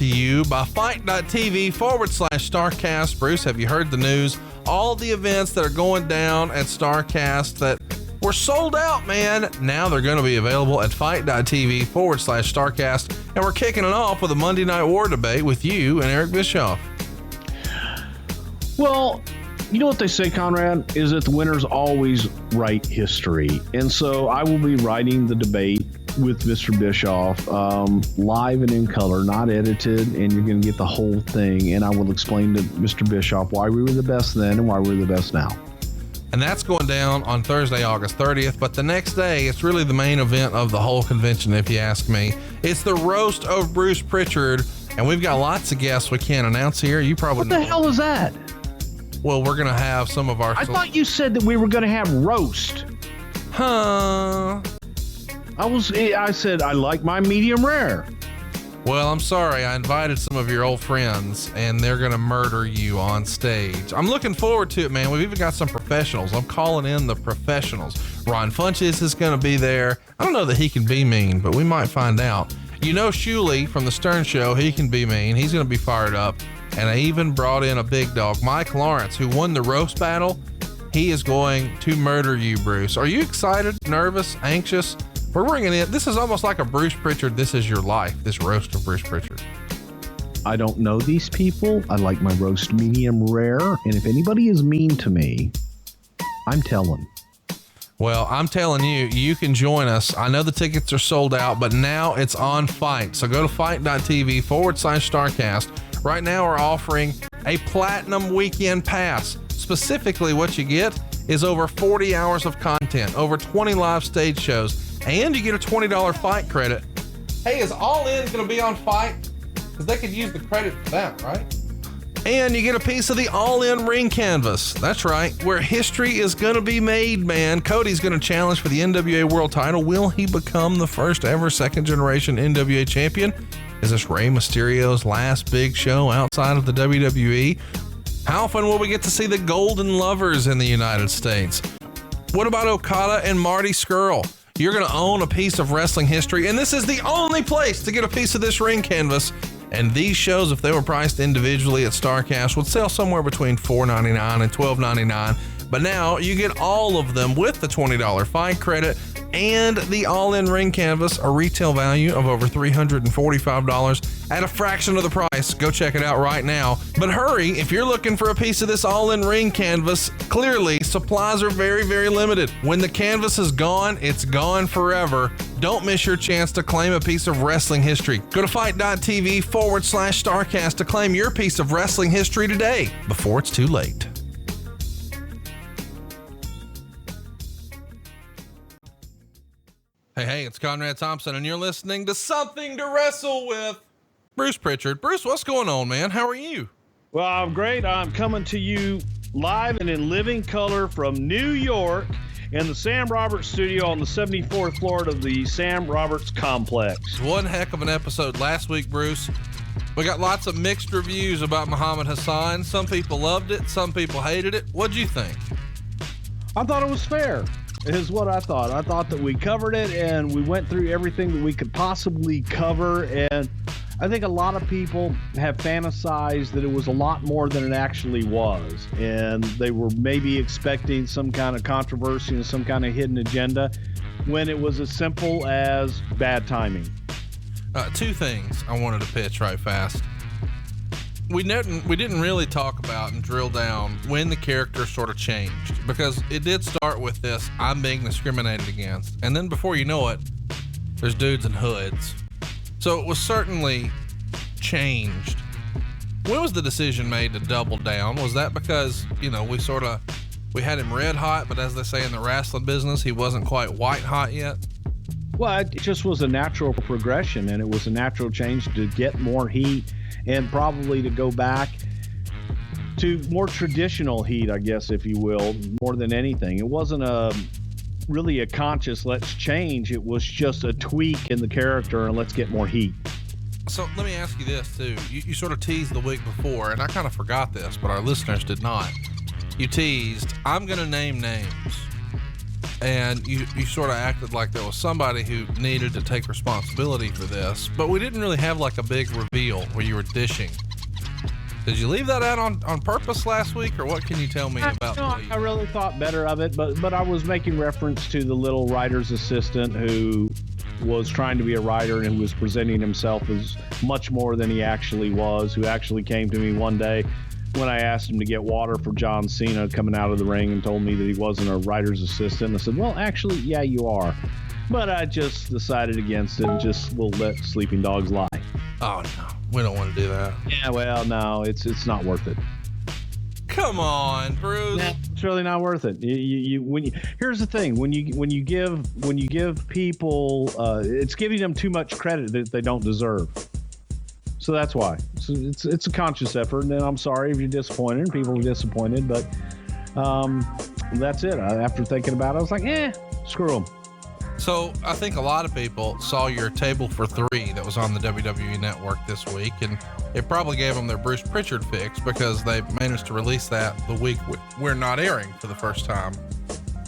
to you by fight.tv/StarCast. Bruce, have you heard the news? All the events that are going down at StarCast that were sold out, man. Now they're going to be available at fight.tv/StarCast. And we're kicking it off with a Monday Night War debate with you and Eric Bischoff. Well, you know what they say, Conrad, is that the winners always write history. And so I will be writing the debate with Mr. Bischoff, live and in color, not edited, and you're going to get the whole thing. And I will explain to Mr. Bischoff why we were the best then and why we're the best now. And that's going down on Thursday, August 30th. But the next day, it's really the main event of the whole convention, if you ask me. It's the roast of Bruce Prichard. And we've got lots of guests we can't announce here. You probably know. What the hell is that? Well, we're going to have some of our... I thought you said that we were going to have roast. Huh? I said I like my medium rare. Well, I'm sorry. I invited some of your old friends, and they're going to murder you on stage. I'm looking forward to it, man. We've even got some professionals. I'm calling in the professionals. Ron Funches is going to be there. I don't know that he can be mean, but we might find out. You know Shuley from the Stern Show, he can be mean. He's going to be fired up. And I even brought in a big dog, Mike Lawrence, who won the roast battle. He is going to murder you, Bruce. Are you excited, nervous, anxious? We're bringing in, this is almost like a Bruce Prichard, This Is Your Life, this roast of Bruce Prichard. I don't know these people. I like my roast medium rare. And if anybody is mean to me, I'm telling. Well, I'm telling you, you can join us. I know the tickets are sold out, but now it's on Fight. So go to fight.tv/StarCast. Right now we're offering a platinum weekend pass. Specifically, what you get is over 40 hours of content, over 20 live stage shows, and you get a $20 Fight credit. Hey, is All In going to be on Fight? Because they could use the credit for that, right? And you get a piece of the All In ring canvas. That's right, where history is going to be made, man. Cody's going to challenge for the NWA World title. Will he become the first ever second generation NWA champion? Is this Rey Mysterio's last big show outside of the WWE? How often will we get to see the Golden Lovers in the United States? What about Okada and Marty Scurll? You're going to own a piece of wrestling history, and this is the only place to get a piece of this ring canvas. And these shows, if they were priced individually at StarCast, would sell somewhere between $4.99 and $12.99. But now you get all of them with the $20 Fight credit and the all-in ring canvas, a retail value of over $345 at a fraction of the price. Go check it out right now. But hurry, if you're looking for a piece of this all-in ring canvas, clearly supplies are very, very limited. When the canvas is gone, it's gone forever. Don't miss your chance to claim a piece of wrestling history. Go to fight.tv/StarCast to claim your piece of wrestling history today before it's too late. Hey, it's Conrad Thompson, and you're listening to Something to Wrestle with Bruce Prichard. Bruce, what's going on, man? How are you? Well, I'm great. I'm coming to you live and in living color from New York in the Sam Roberts studio on the 74th floor of the Sam Roberts complex. One heck of an episode last week, Bruce. We got lots of mixed reviews about Muhammad Hassan. Some people loved it. Some people hated it. What'd you think? I thought it was fair. Is what I thought. I thought that we covered it and we went through everything that we could possibly cover. And I think a lot of people have fantasized that it was a lot more than it actually was. And they were maybe expecting some kind of controversy and some kind of hidden agenda when it was as simple as bad timing. Two things I wanted to pitch right fast. We didn't really talk about and drill down when the character sort of changed, because it did start with this, I'm being discriminated against. And then before you know it, there's dudes in hoods. So it was certainly changed. When was the decision made to double down? Was that because, we had him red hot, but as they say in the wrestling business, he wasn't quite white hot yet? Well, it just was a natural progression, and it was a natural change to get more heat and probably to go back to more traditional heat, I guess, if you will, more than anything. It wasn't really a conscious let's change. It was just a tweak in the character and let's get more heat. So let me ask you this too. You sort of teased the week before, and I kind of forgot this, but our listeners did not. You teased, I'm going to name names. and you sort of acted like there was somebody who needed to take responsibility for this, but we didn't really have like a big reveal where you were dishing. Did you leave that out on purpose last week, or what can you tell me about I really thought better of it, but I was making reference to the little writer's assistant who was trying to be a writer and was presenting himself as much more than he actually was, who actually came to me one day when I asked him to get water for John Cena coming out of the ring and told me that he wasn't a writer's assistant. I said, well, actually, yeah, you are. But I just decided against it and just will let sleeping dogs lie. Oh, no. We don't want to do that. Yeah, well, no, it's not worth it. Come on, Bruce. Yeah, it's really not worth it. Here's the thing: when you give people, it's giving them too much credit that they don't deserve. So that's why it's a conscious effort. And I'm sorry if you're disappointed and people are disappointed, but that's it. After thinking about it, I was like, screw them. So I think a lot of people saw your table for three that was on the WWE network this week, and it probably gave them their Bruce Prichard fix because they managed to release that the week we're not airing for the first time.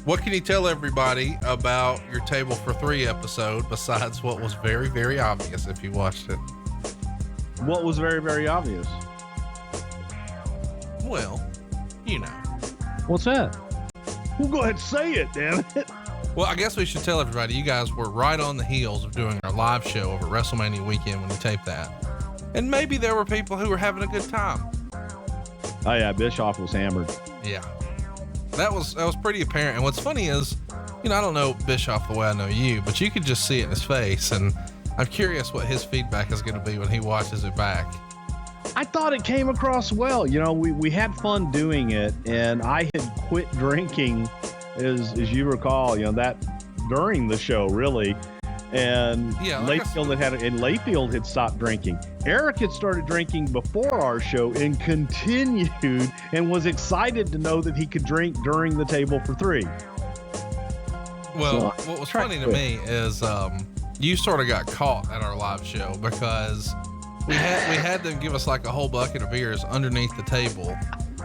What can you tell everybody about your table for three episode besides what was very, very obvious if you watched it? What was very, very obvious? Well, you know. What's that? Well, go ahead and say it, damn it. Well, I guess we should tell everybody you guys were right on the heels of doing our live show over Wrestlemania weekend when you taped that. And maybe there were people who were having a good time. Oh yeah, Bischoff was hammered. Yeah. That was pretty apparent. And what's funny is, I don't know Bischoff the way I know you, but you could just see it in his face. And I'm curious what his feedback is going to be when he watches it back. I thought it came across well. We had fun doing it, and I had quit drinking, as you recall, that during the show, really. And yeah, Layfield had stopped drinking. Eric had started drinking before our show and continued and was excited to know that he could drink during the table for three. Well, what was funny to me is you sort of got caught at our live show because we had them give us like a whole bucket of beers underneath the table.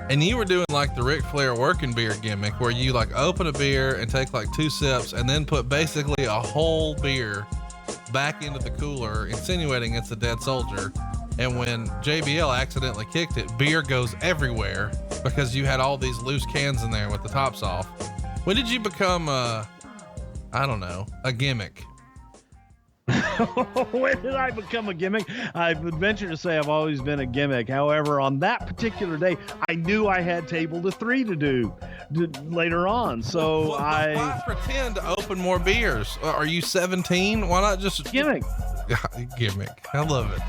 And you were doing like the Ric Flair working beer gimmick where you like open a beer and take like 2 sips and then put basically a whole beer back into the cooler, insinuating it's a dead soldier. And when JBL accidentally kicked it, beer goes everywhere because you had all these loose cans in there with the tops off. When did you become a gimmick? When did I become a gimmick? I would venture to say I've always been a gimmick. However, on that particular day, I knew I had table to three to do later on. So why pretend to open more beers? Are you 17? Why not just gimmick? Gimmick. I love it.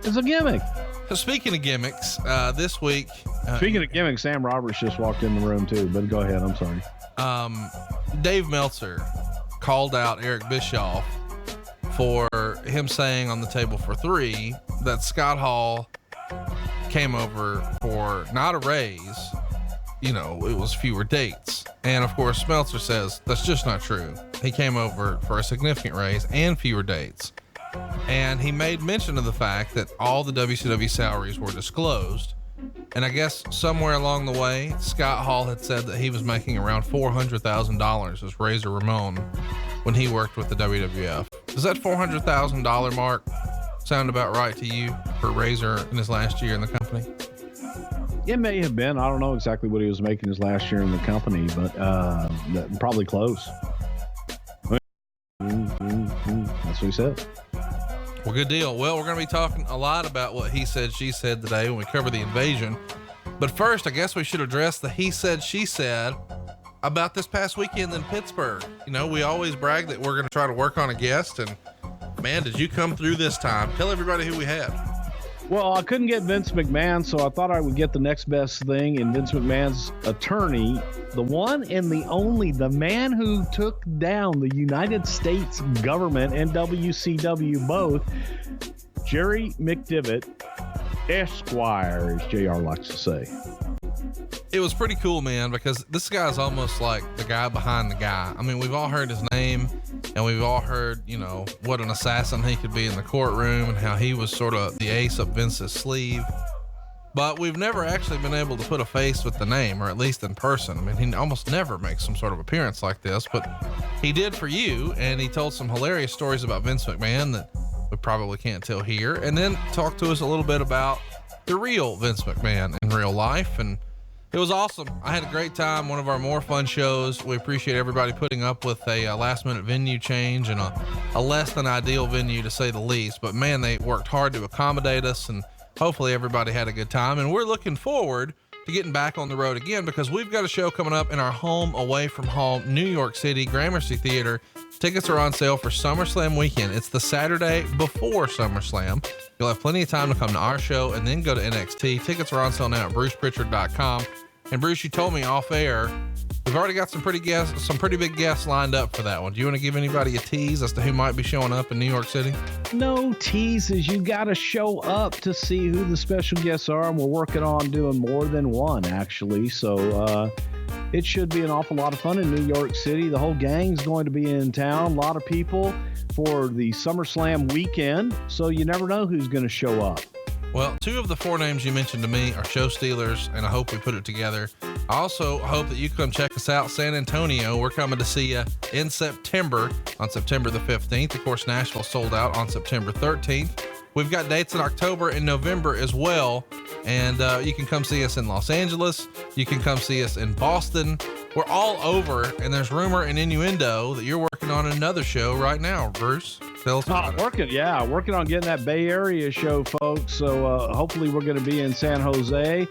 It's a gimmick. So speaking of gimmicks, this week. Speaking of gimmicks, Sam Roberts just walked in the room too. But go ahead. I'm sorry. Dave Meltzer called out Eric Bischoff for him saying on the table for three that Scott Hall came over for not a raise, it was fewer dates. And of course, Meltzer says that's just not true. He came over for a significant raise and fewer dates. And he made mention of the fact that all the WCW salaries were disclosed. And I guess somewhere along the way, Scott Hall had said that he was making around $400,000 as Razor Ramon when he worked with the WWF. Does that $400,000 mark sound about right to you for Razor in his last year in the company? It may have been. I don't know exactly what he was making his last year in the company, but probably close. That's what he said. Well, good deal. Well, we're going to be talking a lot about what he said, she said today when we cover the invasion. But first, I guess we should address the he said, she said about this past weekend in Pittsburgh. We always brag that we're going to try to work on a guest, and man, did you come through this time. Tell everybody who we had. Well, I couldn't get Vince McMahon, so I thought I would get the next best thing in Vince McMahon's attorney, the one and the only, the man who took down the United States government and WCW both, Jerry McDevitt, Esquire, as JR likes to say. It was pretty cool, man, because this guy's almost like the guy behind the guy. I mean, we've all heard his name and we've all heard, what an assassin he could be in the courtroom and how he was sort of the ace up Vince's sleeve. but we've never actually been able to put a face with the name, or at least in person. I mean, he almost never makes some sort of appearance like this, but he did for you. And he told some hilarious stories about Vince McMahon that we probably can't tell here. And then talked to us a little bit about the real Vince McMahon in real life. And it was awesome. I had a great time. One of our more fun shows. We appreciate everybody putting up with a last minute venue change and a less than ideal venue, to say the least. But man, they worked hard to accommodate us, and hopefully everybody had a good time. And we're looking forward to getting back on the road again, because we've got a show coming up in our home away from home, New York City, Gramercy Theater. Tickets are on sale for SummerSlam weekend. It's the Saturday before SummerSlam. You'll have plenty of time to come to our show and then go to NXT. Tickets are on sale now at brucepritchard.com. And Bruce, you told me off air, we've already got some pretty big guests lined up for that one. Do you want to give anybody a tease as to who might be showing up in New York City? No teases. You got to show up to see who the special guests are. And we're working on doing more than one, actually. So, it should be an awful lot of fun in New York City. The whole gang's going to be in town. A lot of people for the SummerSlam weekend. So you never know who's going to show up. Well, 2 of the 4 names you mentioned to me are show stealers, and I hope we put it together. I also hope that you come check us out, San Antonio. We're coming to see you in September, on September the 15th. Of course, Nashville sold out on September 13th. We've got dates in October and November as well. And you can come see us in Los Angeles. You can come see us in Boston. We're all over, and there's rumor and innuendo that you're working on another show right now, Bruce. Tell us about it. Working on getting that Bay Area show, folks. So hopefully we're going to be in San Jose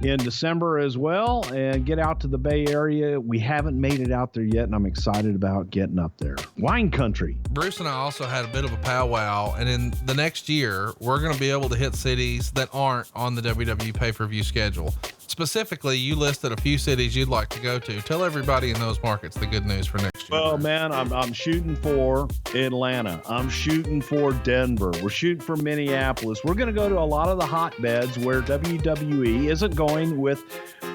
in December as well, and get out to the Bay Area. We haven't made it out there yet, and I'm excited about getting up there. Wine country. Bruce and I also had a bit of a powwow, and in the next year, we're going to be able to hit cities that aren't on the WWE pay-per-view schedule. Specifically, you listed a few cities you'd like to go to. Tell everybody in those markets the good news for next year. Well, man, I'm shooting for Atlanta. I'm shooting for Denver. We're shooting for Minneapolis. We're going to go to a lot of the hotbeds where WWE isn't going with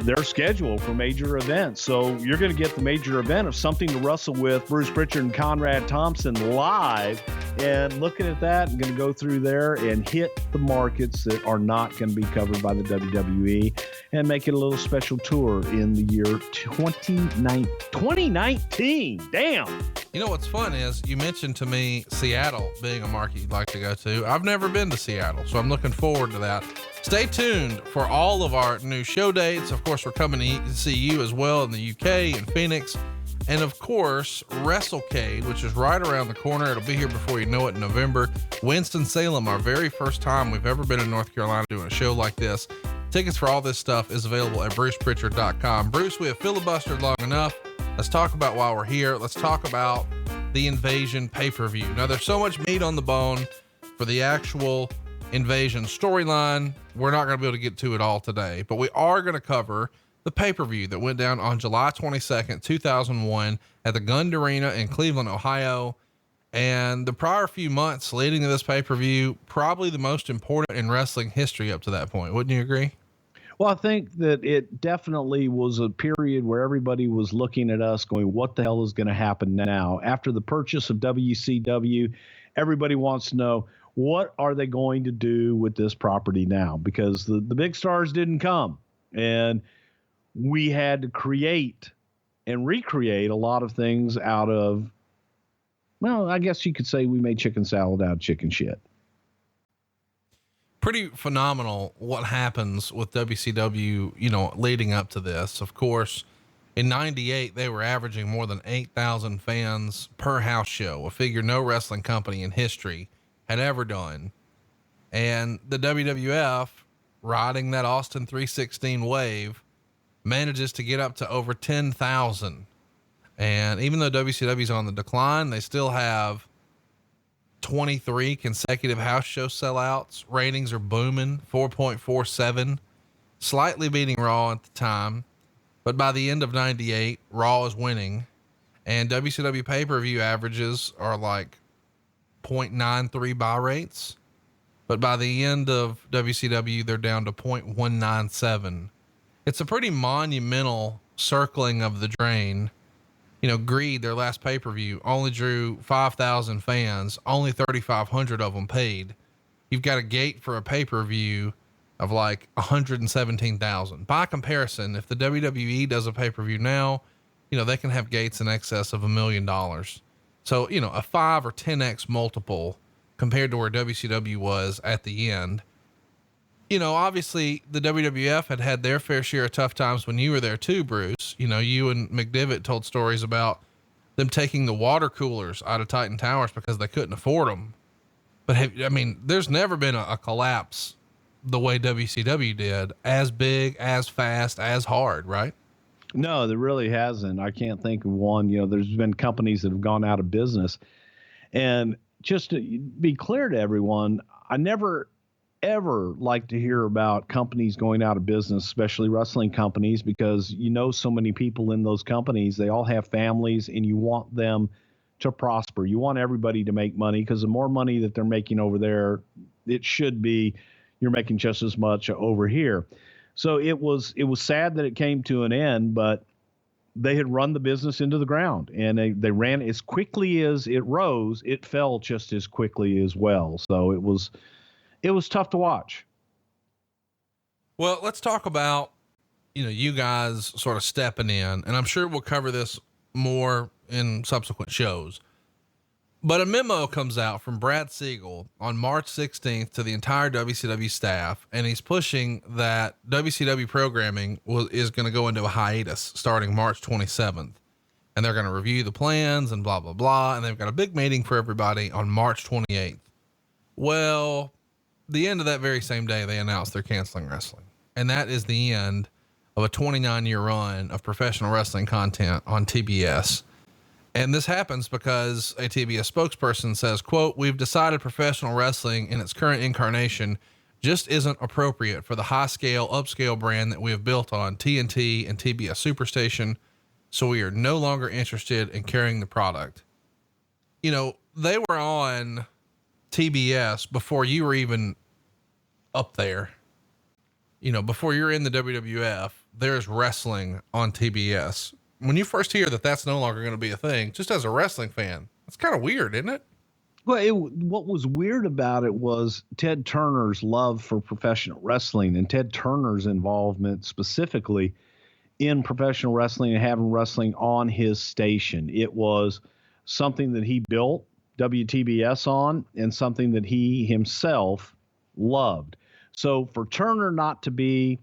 their schedule for major events. So you're going to get the major event of Something to Wrestle with Bruce Prichard and Conrad Thompson live. And looking at that, I'm going to go through there and hit the markets that are not going to be covered by the WWE and make it a little special tour in the year 2019. Damn. You know what's fun is you mentioned to me Seattle being a market you'd like to go to. I've never been to Seattle, so I'm looking forward to that. Stay tuned for all of our new show dates. Of course, we're coming to see you as well in the UK and Phoenix. And of course, WrestleCade, which is right around the corner. It'll be here before you know it in November. Winston-Salem, our very first time we've ever been in North Carolina doing a show like this. Tickets for all this stuff is available at brucepritchard.com. Bruce, we have filibustered long enough. Let's talk about why we're here. Let's talk about the Invasion pay-per-view. Now, there's so much meat on the bone for the actual Invasion storyline. We're not going to be able to get to it all today, but we are going to cover the pay-per-view that went down on July 22nd, 2001 at the Gund Arena in Cleveland, Ohio. And the prior few months leading to this pay-per-view, probably the most important in wrestling history up to that point. Wouldn't you agree? Well, I think that it definitely was a period where everybody was looking at us going, what the hell is going to happen now? After the purchase of WCW, everybody wants to know, what are they going to do with this property now? Because the big stars didn't come, and we had to create and recreate a lot of things out of, well, I guess you could say we made chicken salad out of chicken shit. Pretty phenomenal what happens with WCW, leading up to this. Of course, in 98, they were averaging more than 8,000 fans per house show, a figure no wrestling company in history had ever done. And the WWF, riding that Austin 316 wave, manages to get up to over 10,000. And even though WCW's on the decline, they still have 23 consecutive house show sellouts. Ratings are booming, 4.47, slightly beating Raw at the time. But by the end of 98, Raw is winning, and WCW pay-per-view averages are like 0.93 buy rates. But by the end of WCW, they're down to 0.197. It's a pretty monumental circling of the drain. Greed, their last pay-per-view, only drew 5,000 fans, only 3,500 of them paid. You've got a gate for a pay-per-view of like 117,000. By comparison, if the WWE does a pay-per-view now, you know, they can have gates in excess of $1 million. So, you know, a 5 or 10x multiple compared to where WCW was at the end. You know, obviously the WWF had their fair share of tough times when you were there too, Bruce. You know, you and McDivitt told stories about them taking the water coolers out of Titan Towers because they couldn't afford them. But there's never been a collapse the way WCW did, as big, as fast, as hard, right? No, there really hasn't. I can't think of one. You know, there's been companies that have gone out of business. And just to be clear to everyone, I never ever like to hear about companies going out of business, especially wrestling companies, because you know so many people in those companies, they all have families, and you want them to prosper. You want everybody to make money, because the more money that they're making over there, it should be you're making just as much over here. So it was sad that it came to an end, but they had run the business into the ground, and they ran as quickly as it rose. It fell just as quickly as well. So it was tough to watch. Well, let's talk about, you know, you guys sort of stepping in, and I'm sure we'll cover this more in subsequent shows, but a memo comes out from Brad Siegel on March 16th to the entire WCW staff. And he's pushing that WCW programming is going to go into a hiatus starting March 27th. And they're going to review the plans and blah, blah, blah. And they've got a big meeting for everybody on March 28th. Well, the end of that very same day, they announced they're canceling wrestling. And that is the end of a 29-year run of professional wrestling content on TBS. And this happens because a TBS spokesperson says, quote, "We've decided professional wrestling in its current incarnation just isn't appropriate for the high scale, upscale brand that we have built on TNT and TBS Superstation. So we are no longer interested in carrying the product." You know, they were on TBS before you were even up there. You know, before you're in the WWF, there's wrestling on TBS. When you first hear that that's no longer going to be a thing, just as a wrestling fan, it's kind of weird, isn't it? Well, what was weird about it was Ted Turner's love for professional wrestling, and Ted Turner's involvement specifically in professional wrestling and having wrestling on his station. It was something that he built WTBS on, and something that he himself loved. So for Turner not to be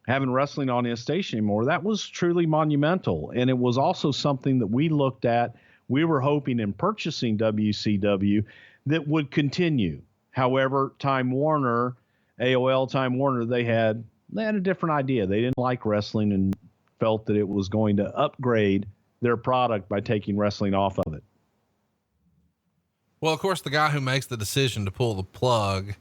having wrestling on his station anymore, that was truly monumental. And it was also something that we looked at. We were hoping in purchasing WCW that would continue. However, Time Warner, AOL Time Warner, they had a different idea. They didn't like wrestling and felt that it was going to upgrade their product by taking wrestling off of it. Well, of course, the guy who makes the decision to pull the plug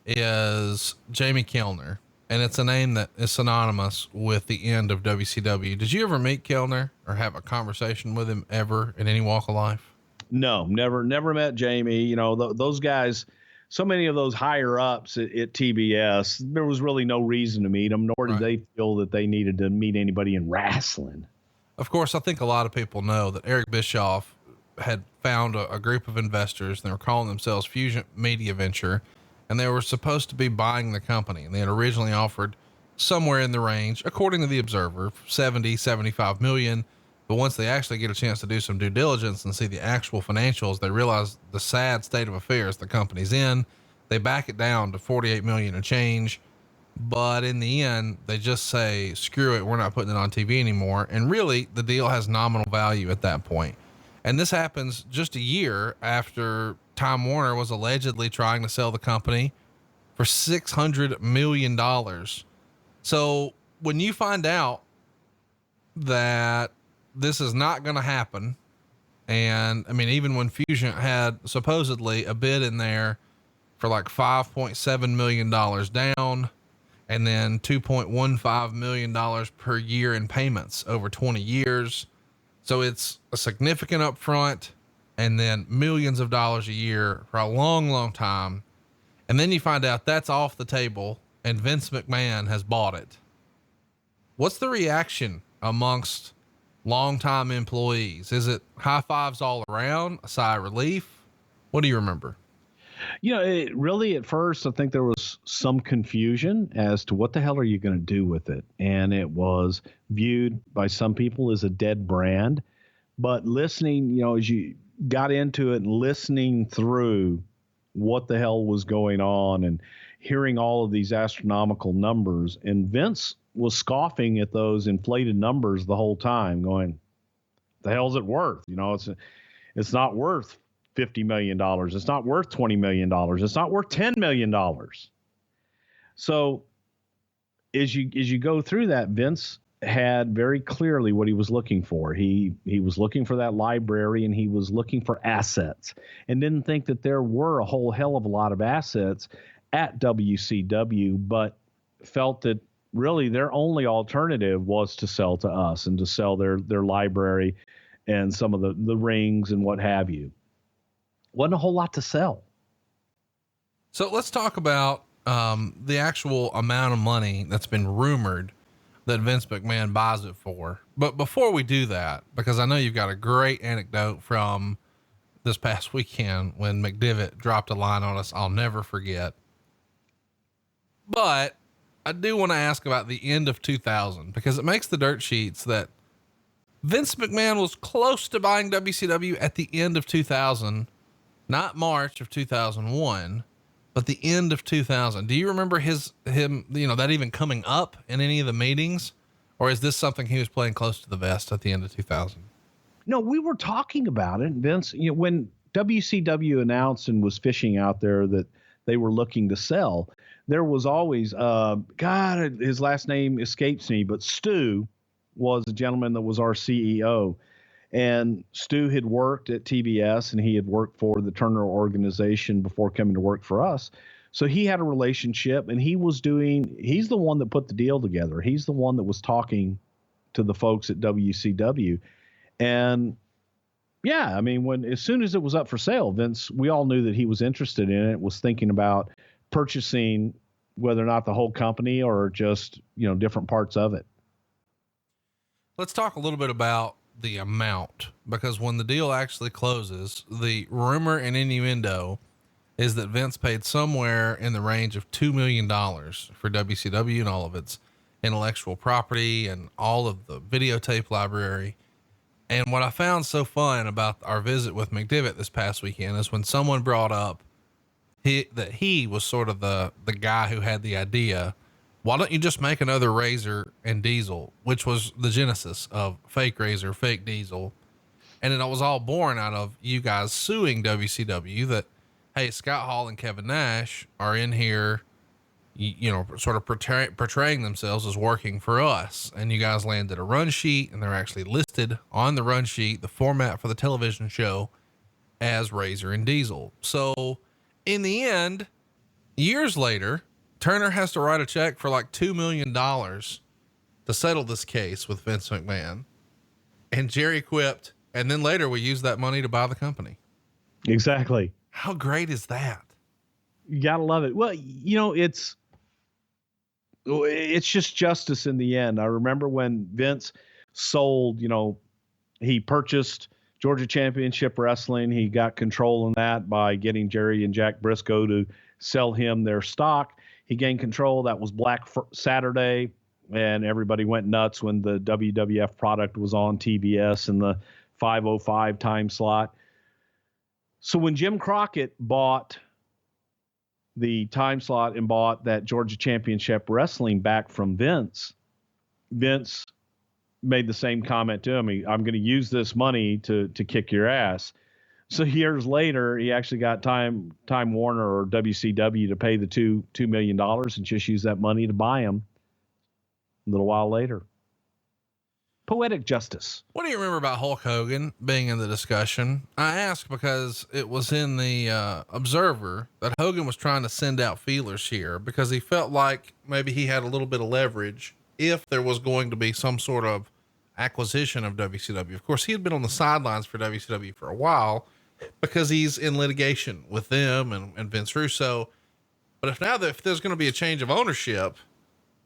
is Jamie Kellner. And it's a name that is synonymous with the end of WCW. Did you ever meet Kellner or have a conversation with him ever in any walk of life? No, never met Jamie. You know, those guys, so many of those higher ups at TBS, there was really no reason to meet them, nor did they feel that they needed to meet anybody in wrestling. Of course, I think a lot of people know that Eric Bischoff had found a group of investors, and they were calling themselves Fusion Media Venture. And they were supposed to be buying the company. And they had originally offered somewhere in the range, according to the Observer, 70, 75 million. But once they actually get a chance to do some due diligence and see the actual financials, they realize the sad state of affairs the company's in. They back it down to 48 million and change. But in the end, they just say, screw it, we're not putting it on TV anymore. And really, the deal has nominal value at that point. And this happens just a year after Time Warner was allegedly trying to sell the company for $600 million. So when you find out that this is not going to happen, and I mean, even when Fusion had supposedly a bid in there for like $5.7 million down, and then $2.15 million per year in payments over 20 years. So it's a significant upfront, and then millions of dollars a year for a long, long time. And then you find out that's off the table and Vince McMahon has bought it. What's the reaction amongst longtime employees? Is it high fives all around, a sigh of relief? What do you remember? It really, at first, I think there was some confusion as to what the hell are you going to do with it. And it was viewed by some people as a dead brand. But listening, as you got into it and listening through what the hell was going on and hearing all of these astronomical numbers, and Vince was scoffing at those inflated numbers the whole time, going, the hell's it worth? It's not worth $50 million. It's not worth $20 million. It's not worth $10 million. So as you go through that, Vince had very clearly what he was looking for. He was looking for that library, and he was looking for assets, and didn't think that there were a whole hell of a lot of assets at WCW, but felt that really their only alternative was to sell to us and to sell their library and some of the rings and what have you. Wasn't a whole lot to sell. So let's talk about the actual amount of money that's been rumored that Vince McMahon buys it for. But before we do that, because I know you've got a great anecdote from this past weekend when McDivitt dropped a line on us I'll never forget. But I do want to ask about the end of 2000, because it makes the dirt sheets that Vince McMahon was close to buying WCW at the end of 2000, not March of 2001, but the end of 2000. Do you remember him, that even coming up in any of the meetings, or is this something he was playing close to the vest at the end of 2000? No, we were talking about it, Vince. When WCW announced and was fishing out there that they were looking to sell, there was always, God, his last name escapes me, but Stu was a gentleman that was our CEO. And Stu had worked at TBS, and he had worked for the Turner organization before coming to work for us. So he had a relationship, and he's the one that put the deal together. He's the one that was talking to the folks at WCW. And yeah, as soon as it was up for sale, Vince, we all knew that he was interested in it, was thinking about purchasing whether or not the whole company or just, different parts of it. Let's talk a little bit about the amount, because when the deal actually closes, the rumor and innuendo is that Vince paid somewhere in the range of $2 million for WCW and all of its intellectual property and all of the videotape library. And what I found so fun about our visit with McDivitt this past weekend is when someone brought up that he was sort of the guy who had the idea. Why don't you just make another Razor and Diesel, which was the genesis of fake Razor, fake Diesel. And it was all born out of you guys suing WCW that, hey, Scott Hall and Kevin Nash are in here, sort of portraying themselves as working for us. And you guys landed a run sheet, and they're actually listed on the run sheet, the format for the television show, as Razor and Diesel. So in the end, years later, Turner has to write a check for like $2 million to settle this case with Vince McMahon. And Jerry quipped, and then later we used that money to buy the company. Exactly. How great is that? You gotta love it. Well, it's just justice in the end. I remember when Vince sold, he purchased Georgia Championship Wrestling. He got control in that by getting Jerry and Jack Briscoe to sell him their stock. He gained control. That was Black Saturday, and everybody went nuts when the WWF product was on TBS in the 5:05 time slot. So when Jim Crockett bought the time slot and bought that Georgia Championship Wrestling back from Vince made the same comment to him. I'm going to use this money to kick your ass. So years later, he actually got Time Warner or WCW to pay the $2 million and just use that money to buy him a little while later. Poetic justice. What do you remember about Hulk Hogan being in the discussion? I ask because it was in the Observer that Hogan was trying to send out feelers here because he felt like maybe he had a little bit of leverage if there was going to be some sort of acquisition of WCW. Of course, he had been on the sidelines for WCW for a while because he's in litigation with them and Vince Russo. But if there's going to be a change of ownership,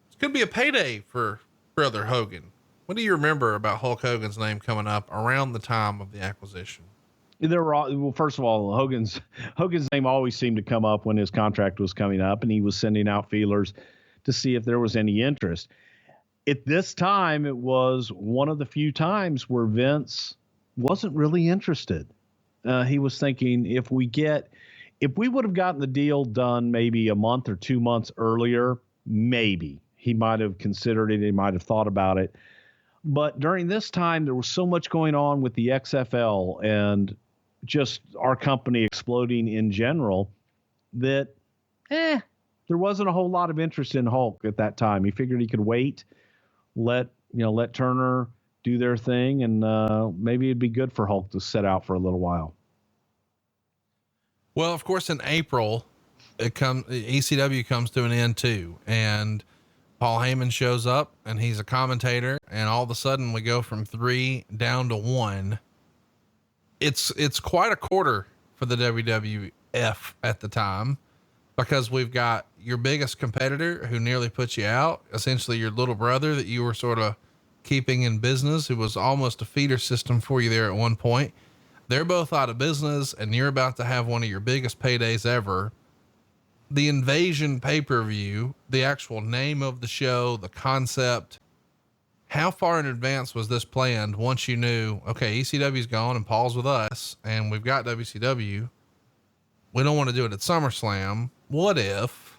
it's going to be a payday for Brother Hogan. What do you remember about Hulk Hogan's name coming up around the time of the acquisition? There were well, first of all, Hogan's name always seemed to come up when his contract was coming up, and he was sending out feelers to see if there was any interest. At this time, it was one of the few times where Vince wasn't really interested. He was thinking if we would have gotten the deal done maybe a month or 2 months earlier, maybe he might have considered it. He might have thought about it. But during this time, there was so much going on with the XFL and just our company exploding in general that, there wasn't a whole lot of interest in Hulk at that time. He figured he could wait, let Turner do their thing, and maybe it'd be good for Hulk to sit out for a little while. Well, of course, in April, ECW comes to an end too, and Paul Heyman shows up, and he's a commentator, and all of a sudden we go from 3 down to 1. It's quite a quarter for the WWF at the time, because we've got your biggest competitor who nearly put you out, essentially your little brother that you were sort of keeping in business, who was almost a feeder system for you there at one point. They're both out of business, and you're about to have one of your biggest paydays ever. The Invasion pay-per-view, the actual name of the show, the concept, how far in advance was this planned once you knew, okay, ECW's gone and Paul's with us and we've got WCW. We don't want to do it at SummerSlam. What if?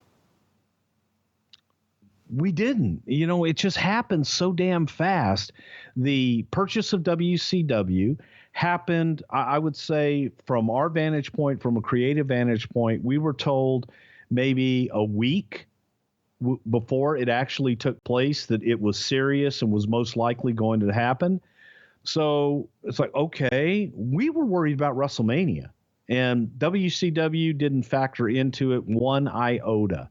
We didn't. It just happened so damn fast. The purchase of WCW happened, I would say, from our vantage point, from a creative vantage point, we were told maybe a week before it actually took place that it was serious and was most likely going to happen. So it's like, okay, we were worried about WrestleMania, and WCW didn't factor into it one iota.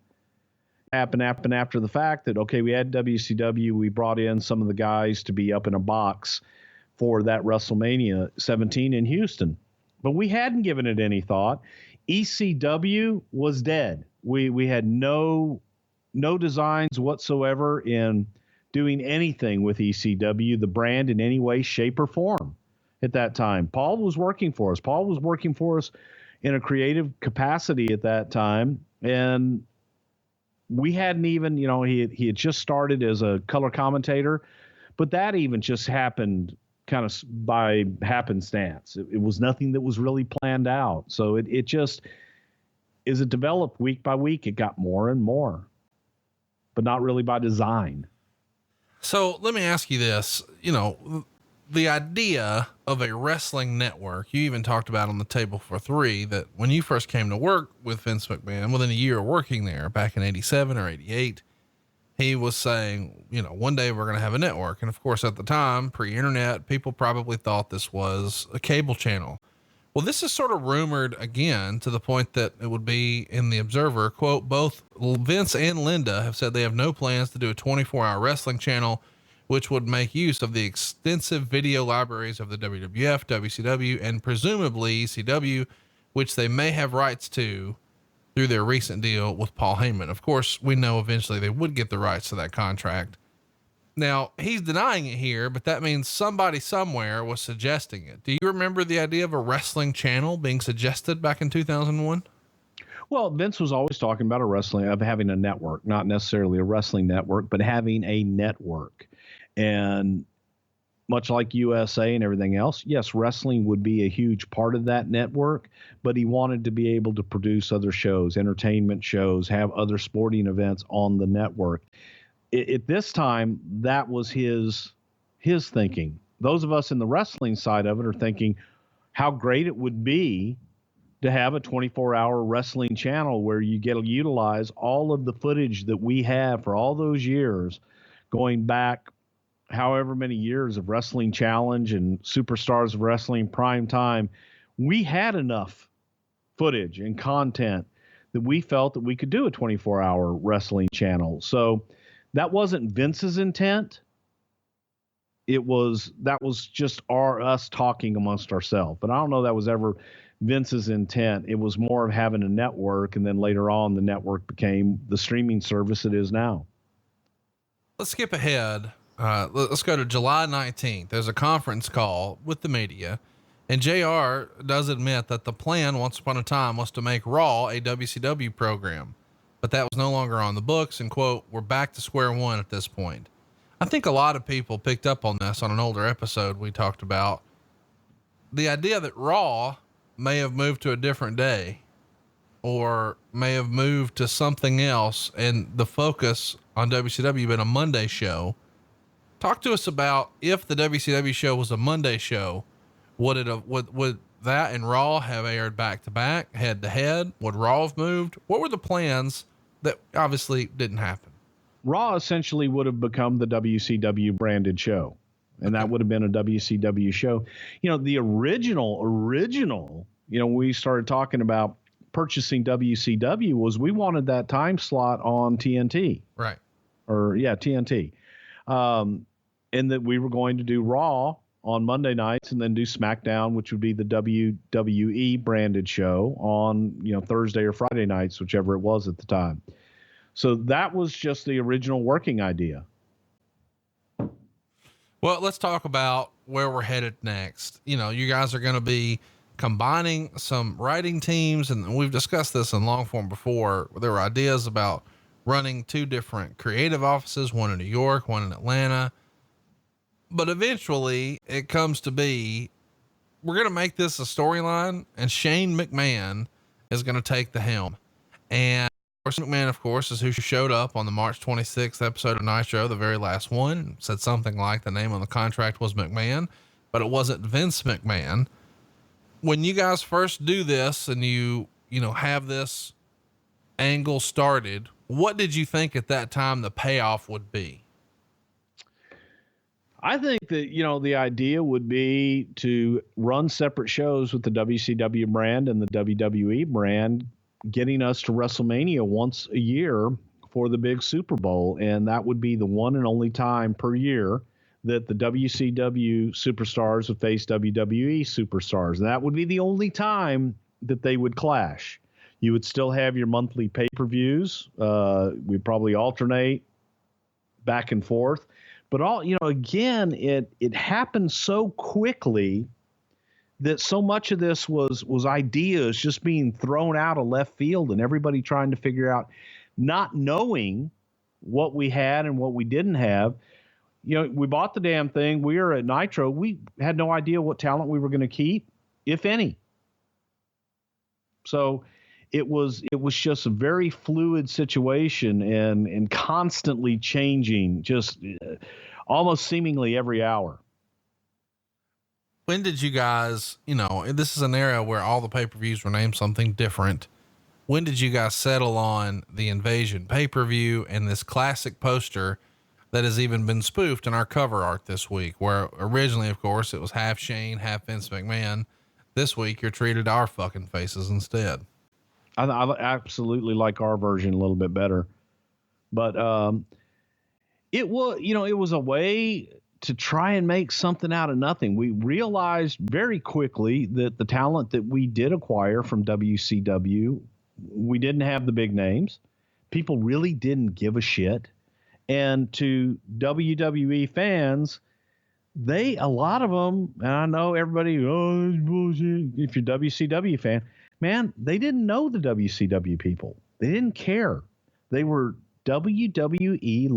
Happened after the fact that, okay, we had WCW, we brought in some of the guys to be up in a box for that WrestleMania 17 in Houston, but we hadn't given it any thought. ECW was dead. We had no designs whatsoever in doing anything with ECW, the brand, in any way, shape, or form at that time. Paul was working for us. Paul was working for us in a creative capacity at that time, and we hadn't even, he had just started as a color commentator, but that even just happened kind of by happenstance. It was nothing that was really planned out. So it just, as it developed week by week, it got more and more, but not really by design. So let me ask you this, the idea of a wrestling network, you even talked about on the Table for Three, that when you first came to work with Vince McMahon, within a year of working there back in 87 or 88, he was saying, one day we're going to have a network. And of course, at the time, pre-internet, people probably thought this was a cable channel. Well, this is sort of rumored again, to the point that it would be in the Observer, quote, both Vince and Linda have said they have no plans to do a 24-hour wrestling channel, which would make use of the extensive video libraries of the WWF, WCW, and presumably ECW, which they may have rights to through their recent deal with Paul Heyman. Of course, we know eventually they would get the rights to that contract. Now, he's denying it here, but that means somebody somewhere was suggesting it. Do you remember the idea of a wrestling channel being suggested back in 2001? Well, Vince was always talking about having a network, not necessarily a wrestling network, but having a network. And much like USA and everything else, yes, wrestling would be a huge part of that network, but he wanted to be able to produce other shows, entertainment shows, have other sporting events on the network. At this time, that was his thinking. Those of us in the wrestling side of it are thinking how great it would be to have a 24-hour wrestling channel where you get to utilize all of the footage that we have for all those years, going back however many years of Wrestling Challenge and Superstars of Wrestling Prime Time. We had enough footage and content that we felt that we could do a 24-hour wrestling channel. So that wasn't Vince's intent. That was just us talking amongst ourselves. But I don't know that was ever Vince's intent. It was more of having a network, and then later on the network became the streaming service it is now. Let's skip ahead. Let's go to July 19th. There's a conference call with the media, And JR does admit that the plan once upon a time was to make Raw a WCW program, but that was no longer on the books, and quote, we're back to square one at this point. I think a lot of people picked up on this on an older episode we talked about. The idea that Raw may have moved to a different day or may have moved to something else, and the focus on WCW been a Monday show. Talk to us about, if the WCW show was a Monday show, would that and Raw have aired back to back, head to head? Would Raw have moved? What were the plans that obviously didn't happen? Raw essentially would have become the WCW branded show, and that would have been a WCW show. The original, we started talking about purchasing WCW was we wanted that time slot on TNT. Right. TNT. And that we were going to do Raw on Monday nights and then do SmackDown, which would be the WWE branded show on, Thursday or Friday nights, whichever it was at the time. So that was just the original working idea. Well, let's talk about where we're headed next. You guys are going to be combining some writing teams, and we've discussed this in long form before. There were ideas about running 2 different creative offices, one in New York, one in Atlanta. But eventually it comes to be, we're going to make this a storyline, and Shane McMahon is going to take the helm. And McMahon, of course, is who showed up on the March 26th episode of Nitro, the very last one, said something like the name on the contract was McMahon, but it wasn't Vince McMahon. When you guys first do this and you have this angle started, what did you think at that time the payoff would be? I think that, the idea would be to run separate shows with the WCW brand and the WWE brand, getting us to Wrestlemania once a year for the big Super Bowl. And that would be the one and only time per year that the WCW superstars would face WWE superstars. And that would be the only time that they would clash. You would still have your monthly pay-per-views. We'd probably alternate back and forth. But again, it happened so quickly that so much of this was ideas just being thrown out of left field and everybody trying to figure out, not knowing what we had and what we didn't have. We bought the damn thing. We were at Nitro. We had no idea what talent we were going to keep, if any. So it was just a very fluid situation and constantly changing, just almost seemingly every hour. When did you guys, this is an era where all the pay-per-views were named something different. When did you guys settle on the Invasion pay-per-view and this classic poster that has even been spoofed in our cover art this week, where originally, of course, it was half Shane, half Vince McMahon. This week you're treated our fucking faces instead. I absolutely like our version a little bit better, but it was a way to try and make something out of nothing. We realized very quickly that the talent that we did acquire from WCW, we didn't have the big names. People really didn't give a shit. And to WWE fans, a lot of them, and I know everybody, it's bullshit. If you're a WCW fan, man, they didn't know the WCW people. They didn't care. They were WWE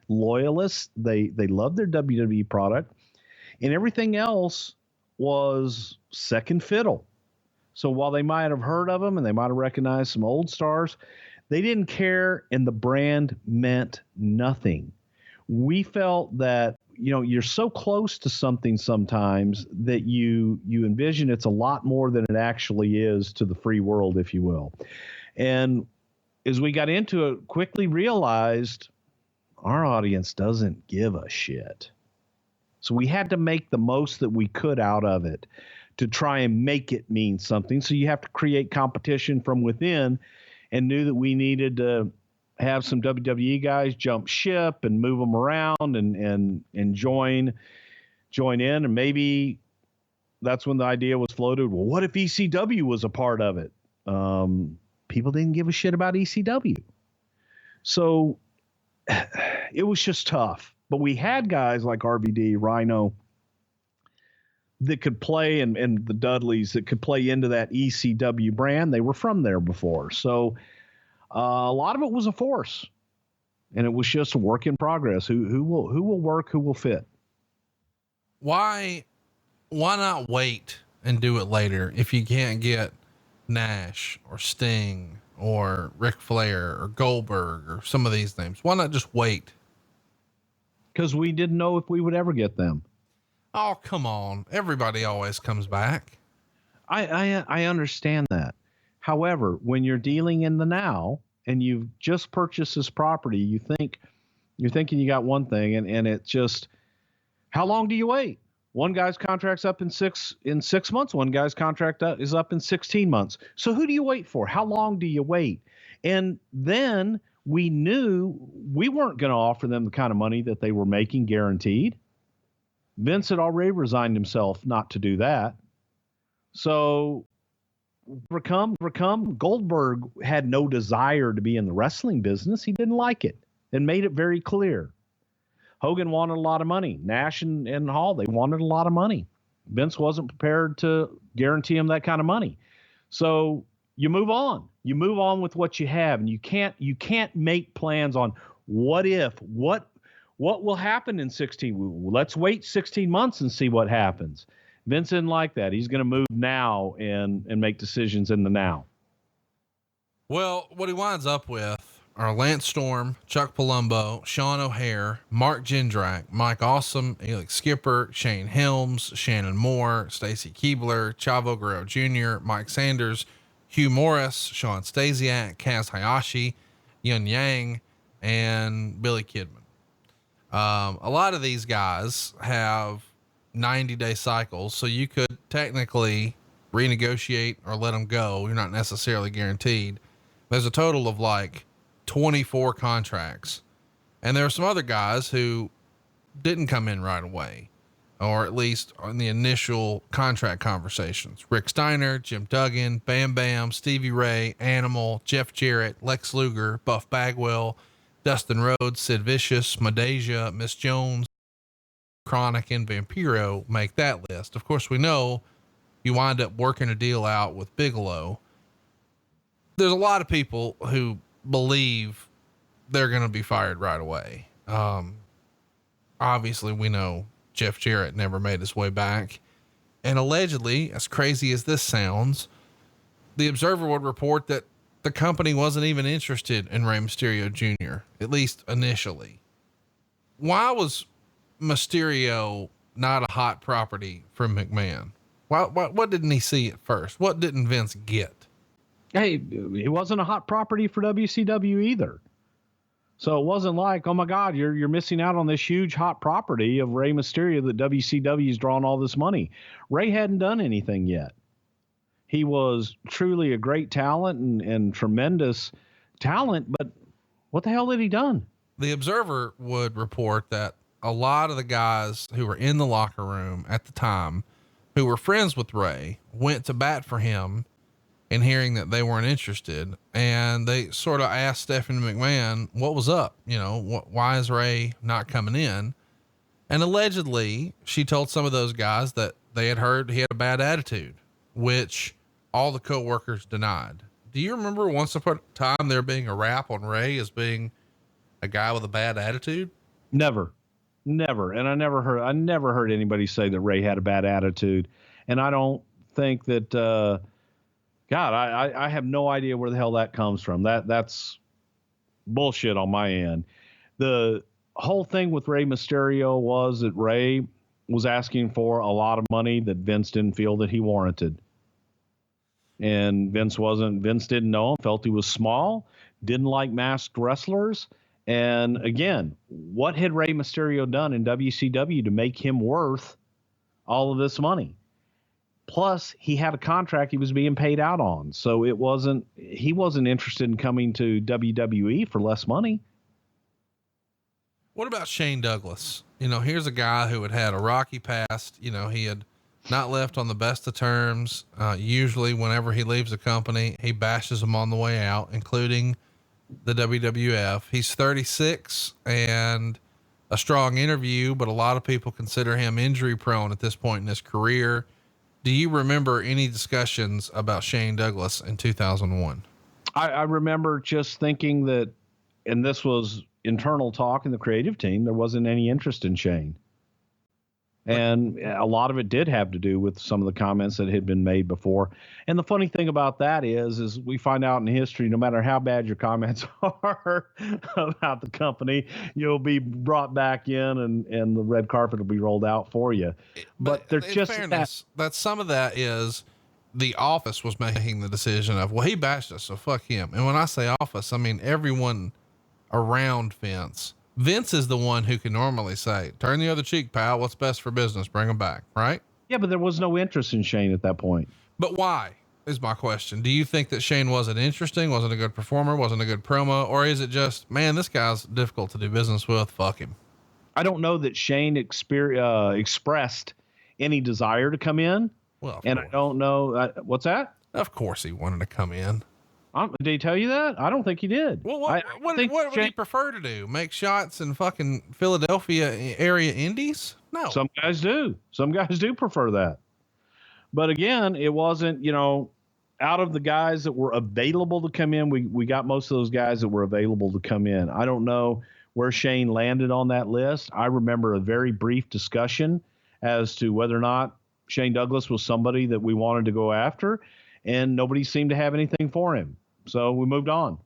loyalists. They loved their WWE product, and everything else was second fiddle. So while they might have heard of them and they might have recognized some old stars, they didn't care, and the brand meant nothing. We felt that, you're so close to something sometimes that you envision it's a lot more than it actually is to the free world, if you will. And as we got into it, quickly realized our audience doesn't give a shit. So we had to make the most that we could out of it to try and make it mean something. So you have to create competition from within, and knew that we needed to have some WWE guys jump ship and move them around and join in. And maybe that's when the idea was floated. Well, what if ECW was a part of it? People didn't give a shit about ECW. So it was just tough. But we had guys like RVD, Rhino, that could play, and the Dudleys that could play into that ECW brand. They were from there before. So a lot of it was a force, and it was just a work in progress. Who will work, who will fit. Why not wait and do it later if you can't get Nash or Sting or Ric Flair or Goldberg or some of these names? Why not just wait? Because we didn't know if we would ever get them. Oh, come on. Everybody always comes back. I understand that. However, when you're dealing in the now and you've just purchased this property, you're thinking you got one thing, and it's just, how long do you wait? One guy's contract's up in 6 months. One guy's contract is up in 16 months. So who do you wait for? How long do you wait? And then we knew we weren't going to offer them the kind of money that they were making guaranteed. Vince had already resigned himself not to do that. So Goldberg had no desire to be in the wrestling business. He didn't like it and made it very clear. Hogan wanted a lot of money. Nash and Hall, they wanted a lot of money. Vince wasn't prepared to guarantee him that kind of money. So you move on. You move on with what you have, and you can't make plans on what will happen in 16. Let's wait 16 months and see what happens. Vince didn't like that. He's going to move now and make decisions in the now. Well, what he winds up with are Lance Storm, Chuck Palumbo, Sean O'Hare, Mark Jindrak, Mike Awesome, Elix Skipper, Shane Helms, Shannon Moore, Stacy Keebler, Chavo Guerrero Jr., Mike Sanders, Hugh Morris, Sean Stasiak, Kaz Hayashi, Yun Yang, and Billy Kidman. A lot of these guys have 90-day cycles, so you could technically renegotiate or let them go. You're not necessarily guaranteed. There's a total of like 24 contracts. And there are some other guys who didn't come in right away, or at least on the initial contract conversations. Rick Steiner, Jim Duggan, Bam Bam, Stevie Ray, Animal, Jeff Jarrett, Lex Luger, Buff Bagwell, Dustin Rhodes, Sid Vicious, Madeja, Miss Jones, Chronic, and Vampiro make that list. Of course, we know you wind up working a deal out with Bigelow. There's a lot of people who believe they're going to be fired right away. Obviously we know Jeff Jarrett never made his way back. And allegedly, as crazy as this sounds, the Observer would report that the company wasn't even interested in Rey Mysterio Jr., at least initially. Why was Mysterio not a hot property for McMahon? What didn't he see at first? What didn't Vince get? Hey, he wasn't a hot property for WCW either. So it wasn't like, oh my God, you're missing out on this huge hot property of Rey Mysterio that WCW's drawn all this money. Rey hadn't done anything yet. He was truly a great talent and tremendous talent, but what the hell had he done? The Observer would report that a lot of the guys who were in the locker room at the time, who were friends with Rey, went to bat for him and hearing that they weren't interested. And they sort of asked Stephanie McMahon, what was up? Why is Rey not coming in? And allegedly she told some of those guys that they had heard he had a bad attitude, which all the coworkers denied. Do you remember once upon a time there being a rap on Rey as being a guy with a bad attitude? Never. And I never heard anybody say that Rey had a bad attitude. And I don't think that, God, I have no idea where the hell that comes from. That's bullshit on my end. The whole thing with Rey Mysterio was that Rey was asking for a lot of money that Vince didn't feel that he warranted. And Vince didn't know him, felt he was small, didn't like masked wrestlers. And again, what had Rey Mysterio done in WCW to make him worth all of this money? Plus, he had a contract he was being paid out on. So he wasn't interested in coming to WWE for less money. What about Shane Douglas? Here's a guy who had a rocky past. He had not left on the best of terms. Usually whenever he leaves a company, he bashes them on the way out, including the WWF. He's 36 and a strong interview, but a lot of people consider him injury prone at this point in his career. Do you remember any discussions about Shane Douglas in 2001? I remember just thinking that, and this was internal talk in the creative team, there wasn't any interest in Shane. And a lot of it did have to do with some of the comments that had been made before. And the funny thing about that is we find out in history, no matter how bad your comments are about the company, you'll be brought back in and the red carpet will be rolled out for you. But there's just fairness, that some of that is the office was making the decision of, well, he bashed us, so fuck him. And when I say office, I mean everyone around Vince. Vince is the one who can normally say, turn the other cheek, pal. What's best for business? Bring him back. Right. Yeah. But there was no interest in Shane at that point. But why is my question? Do you think that Shane wasn't interesting? Wasn't a good performer? Wasn't a good promo? Or is it just, man, this guy's difficult to do business with. Fuck him. I don't know that Shane expressed any desire to come in. Well, and I don't know what's that? Of course he wanted to come in. Did he tell you that? I don't think he did. Well, what would he prefer to do? Make shots in fucking Philadelphia area indies? No. Some guys do. Some guys do prefer that. But again, it wasn't, out of the guys that were available to come in, we got most of those guys that were available to come in. I don't know where Shane landed on that list. I remember a very brief discussion as to whether or not Shane Douglas was somebody that we wanted to go after, and nobody seemed to have anything for him. So we moved on.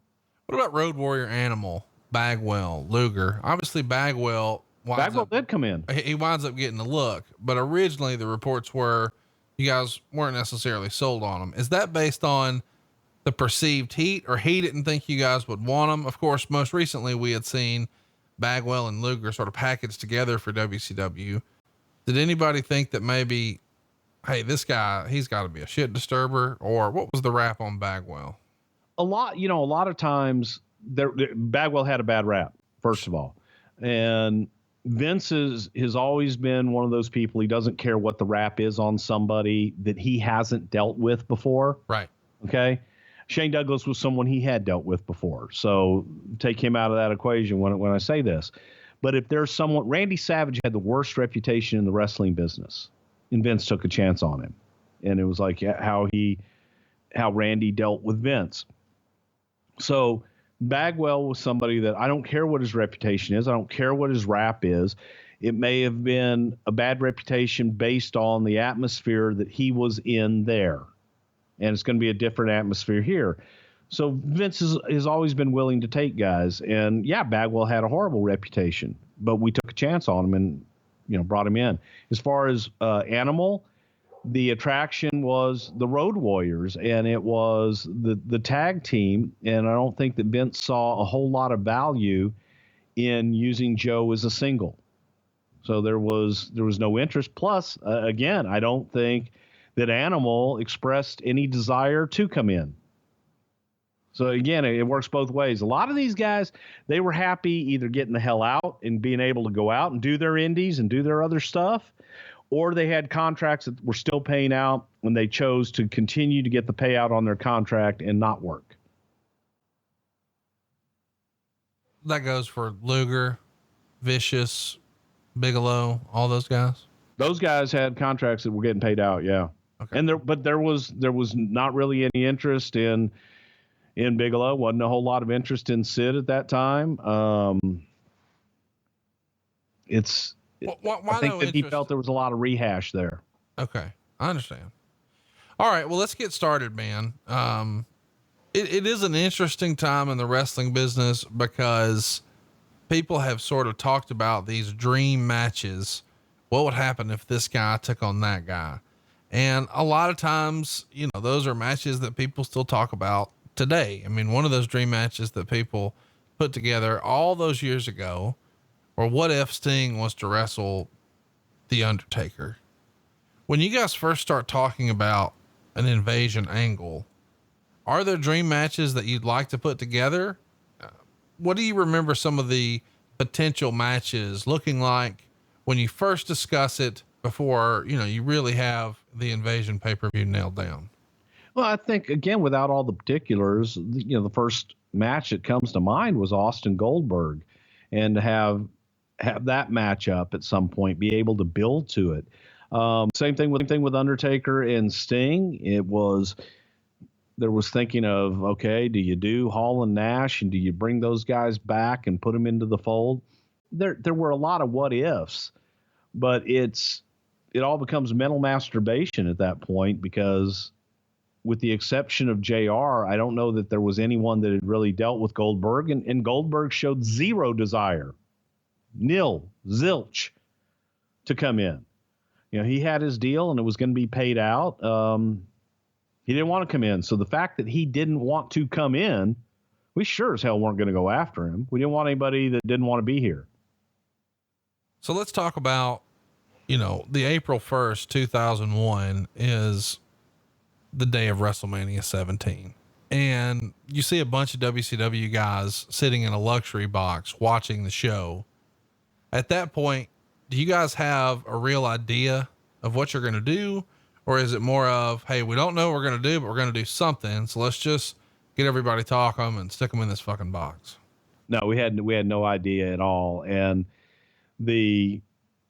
What about Road Warrior Animal, Bagwell, Luger? Obviously Bagwell did come in. He winds up getting the look, but originally the reports were you guys weren't necessarily sold on him. Is that based on the perceived heat, or he didn't think you guys would want him? Of course, most recently we had seen Bagwell and Luger sort of packaged together for WCW. Did anybody think that maybe, hey, this guy, he's got to be a shit disturber? Or what was the rap on Bagwell? A lot of times Bagwell had a bad rap, first of all. And Vince has always been one of those people. He doesn't care what the rap is on somebody that he hasn't dealt with before. Right. Okay. Shane Douglas was someone he had dealt with before. So take him out of that equation when I say this. But if there's someone, Randy Savage had the worst reputation in the wrestling business, and Vince took a chance on him. And it was like how Randy dealt with Vince. So Bagwell was somebody that I don't care what his reputation is. I don't care what his rap is. It may have been a bad reputation based on the atmosphere that he was in there. And it's going to be a different atmosphere here. So Vince has always been willing to take guys. And yeah, Bagwell had a horrible reputation, but we took a chance on him and, brought him in. As far as Animal, the attraction was the Road Warriors, and it was the tag team. And I don't think that Vince saw a whole lot of value in using Joe as a single. So there was no interest. Plus, again, I don't think that Animal expressed any desire to come in. So again, it works both ways. A lot of these guys, they were happy either getting the hell out and being able to go out and do their indies and do their other stuff, or they had contracts that were still paying out when they chose to continue to get the payout on their contract and not work. That goes for Luger, Vicious, Bigelow, all those guys. Those guys had contracts that were getting paid out. Yeah. Okay. And there was not really any interest in Bigelow. Wasn't a whole lot of interest in Sid at that time. Why I think that he felt there was a lot of rehash there. Okay. I understand. All right. Well, let's get started, man. It is an interesting time in the wrestling business because people have sort of talked about these dream matches. What would happen if this guy took on that guy? And a lot of times, those are matches that people still talk about today. I mean, one of those dream matches that people put together all those years ago, or what if Sting was to wrestle The Undertaker? When you guys first start talking about an invasion angle, are there dream matches that you'd like to put together? What do you remember some of the potential matches looking like when you first discuss it before, you really have the invasion pay-per-view nailed down? Well, I think, again, without all the particulars, the first match that comes to mind was Austin Goldberg, and to have have that match up at some point, be able to build to it. Same thing with Undertaker and Sting. There was thinking of, okay, do you do Hall and Nash, and do you bring those guys back and put them into the fold? There were a lot of what ifs, but it all becomes mental masturbation at that point, because with the exception of JR, I don't know that there was anyone that had really dealt with Goldberg, and Goldberg showed zero desire, nil, zilch, to come in. He had his deal and it was going to be paid out. He didn't want to come in. So the fact that he didn't want to come in, we sure as hell weren't going to go after him. We didn't want anybody that didn't want to be here. So let's talk about, the April 1st, 2001 is the day of WrestleMania 17. And you see a bunch of WCW guys sitting in a luxury box watching the show. At that point, do you guys have a real idea of what you're going to do? Or is it more of, hey, we don't know what we're going to do, but we're going to do something. So let's just get everybody talking and stick them in this fucking box. No, we had no idea at all. And the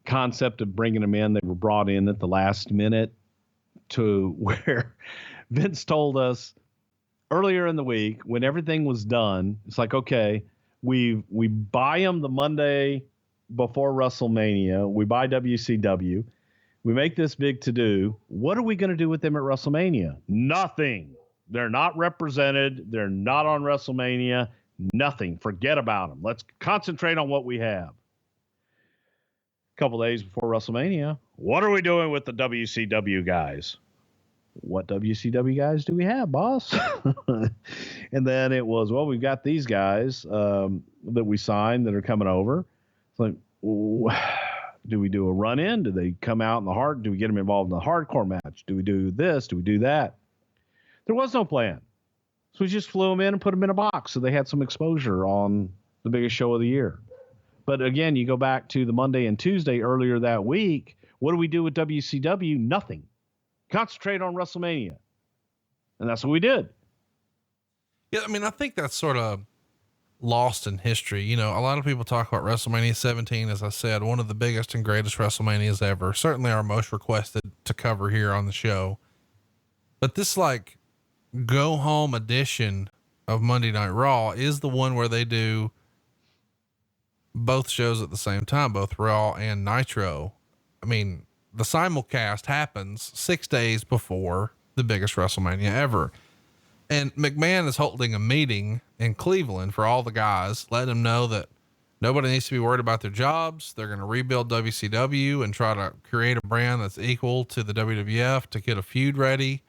concept of bringing them in, they were brought in at the last minute, to where Vince told us earlier in the week when everything was done, it's like, okay, we buy them the Monday before WrestleMania. We buy WCW. We make this big to-do. What are we going to do with them at WrestleMania? Nothing. They're not represented. They're not on WrestleMania. Nothing. Forget about them. Let's concentrate on what we have. A couple days before WrestleMania, what are we doing with the WCW guys? What WCW guys do we have, boss? And then it was, well, we've got these guys that we signed that are coming over. It's like, do we do a run-in? Do they come out in the hard? Do we get them involved in the hardcore match? Do we do this? Do we do that? There was no plan. So we just flew them in and put them in a box so they had some exposure on the biggest show of the year. But again, you go back to the Monday and Tuesday earlier that week. What do we do with WCW? Nothing. Concentrate on WrestleMania. And that's what we did. Yeah, I mean, I think that's sort of lost in history. A lot of people talk about WrestleMania 17, as I said, one of the biggest and greatest WrestleManias ever. Certainly our most requested to cover here on the show. But this go home edition of Monday Night Raw is the one where they do both shows at the same time, both Raw and Nitro. I mean, the simulcast happens 6 days before the biggest WrestleMania ever. And McMahon is holding a meeting in Cleveland for all the guys, letting them know that nobody needs to be worried about their jobs. They're going to rebuild WCW and try to create a brand that's equal to the WWF to get a feud ready.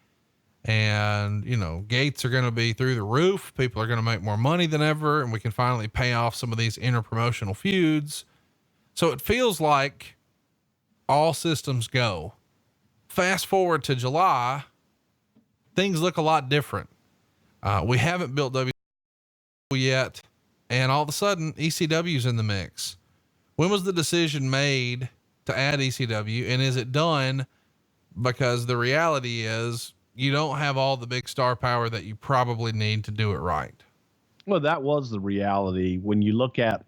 And, gates are going to be through the roof. People are going to make more money than ever. And we can finally pay off some of these interpromotional feuds. So it feels like all systems go. Fast forward to July, things look a lot different. We haven't built WCW yet. And all of a sudden ECW's in the mix. When was the decision made to add ECW? And is it done? Because the reality is you don't have all the big star power that you probably need to do it right. Well, that was the reality. When you look at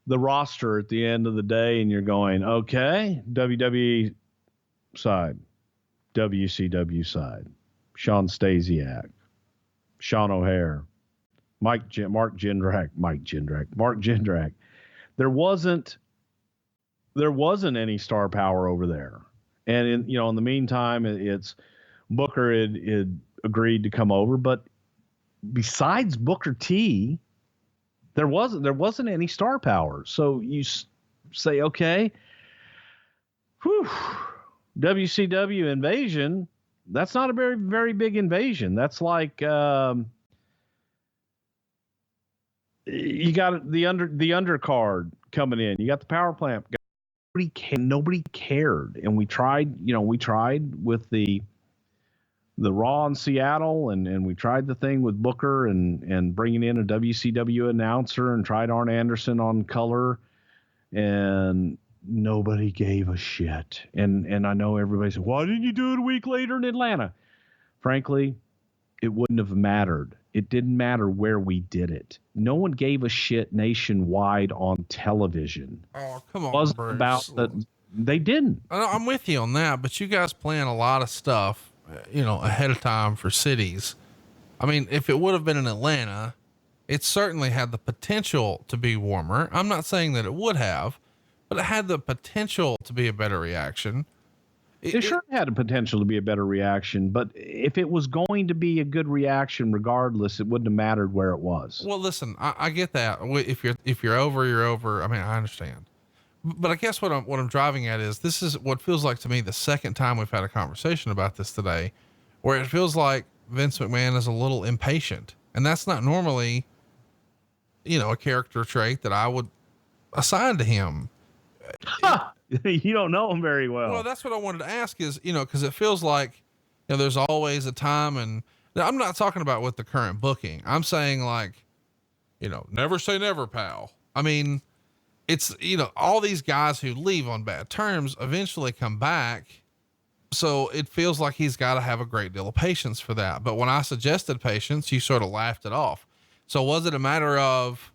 the roster at the end of the day and you're going, okay, WWE side, WCW side, Sean Stasiak, Sean O'Hare, Mark Jindrak. There wasn't any star power over there. And in the meantime, it's Booker had agreed to come over, but besides Booker T, there wasn't any star power. So you say, okay, WCW invasion. That's not a very, very big invasion. That's like, you got the undercard coming in. You got the power plant. Nobody cared. And we tried with the Raw in Seattle and we tried the thing with Booker and bringing in a WCW announcer and tried Arn Anderson on color, and nobody gave a shit. And I know everybody said, why didn't you do it a week later in Atlanta? Frankly, it wouldn't have mattered. It didn't matter where we did it. No one gave a shit nationwide on television. Oh, come on, It wasn't Bruce. about that. They didn't. I'm with you on that, but you guys plan a lot of stuff, ahead of time for cities. I mean, if it would have been in Atlanta, it certainly had the potential to be warmer. I'm not saying that it would have, but it had the potential to be a better reaction. It sure had a potential to be a better reaction, but if it was going to be a good reaction, regardless, it wouldn't have mattered where it was. Well, listen, I get that. If you're over, you're over. I mean, I understand, but I guess what I'm driving at is this is what feels like to me the second time we've had a conversation about this today, where it feels like Vince McMahon is a little impatient, and that's not normally, a character trait that I would assign to him. You don't know him very well. Well, that's what I wanted to ask is, cause it feels like, there's always a time, and I'm not talking about with the current booking. I'm saying like, never say never, pal. I mean, it's, all these guys who leave on bad terms eventually come back. So it feels like he's got to have a great deal of patience for that. But when I suggested patience, you sort of laughed it off. So was it a matter of,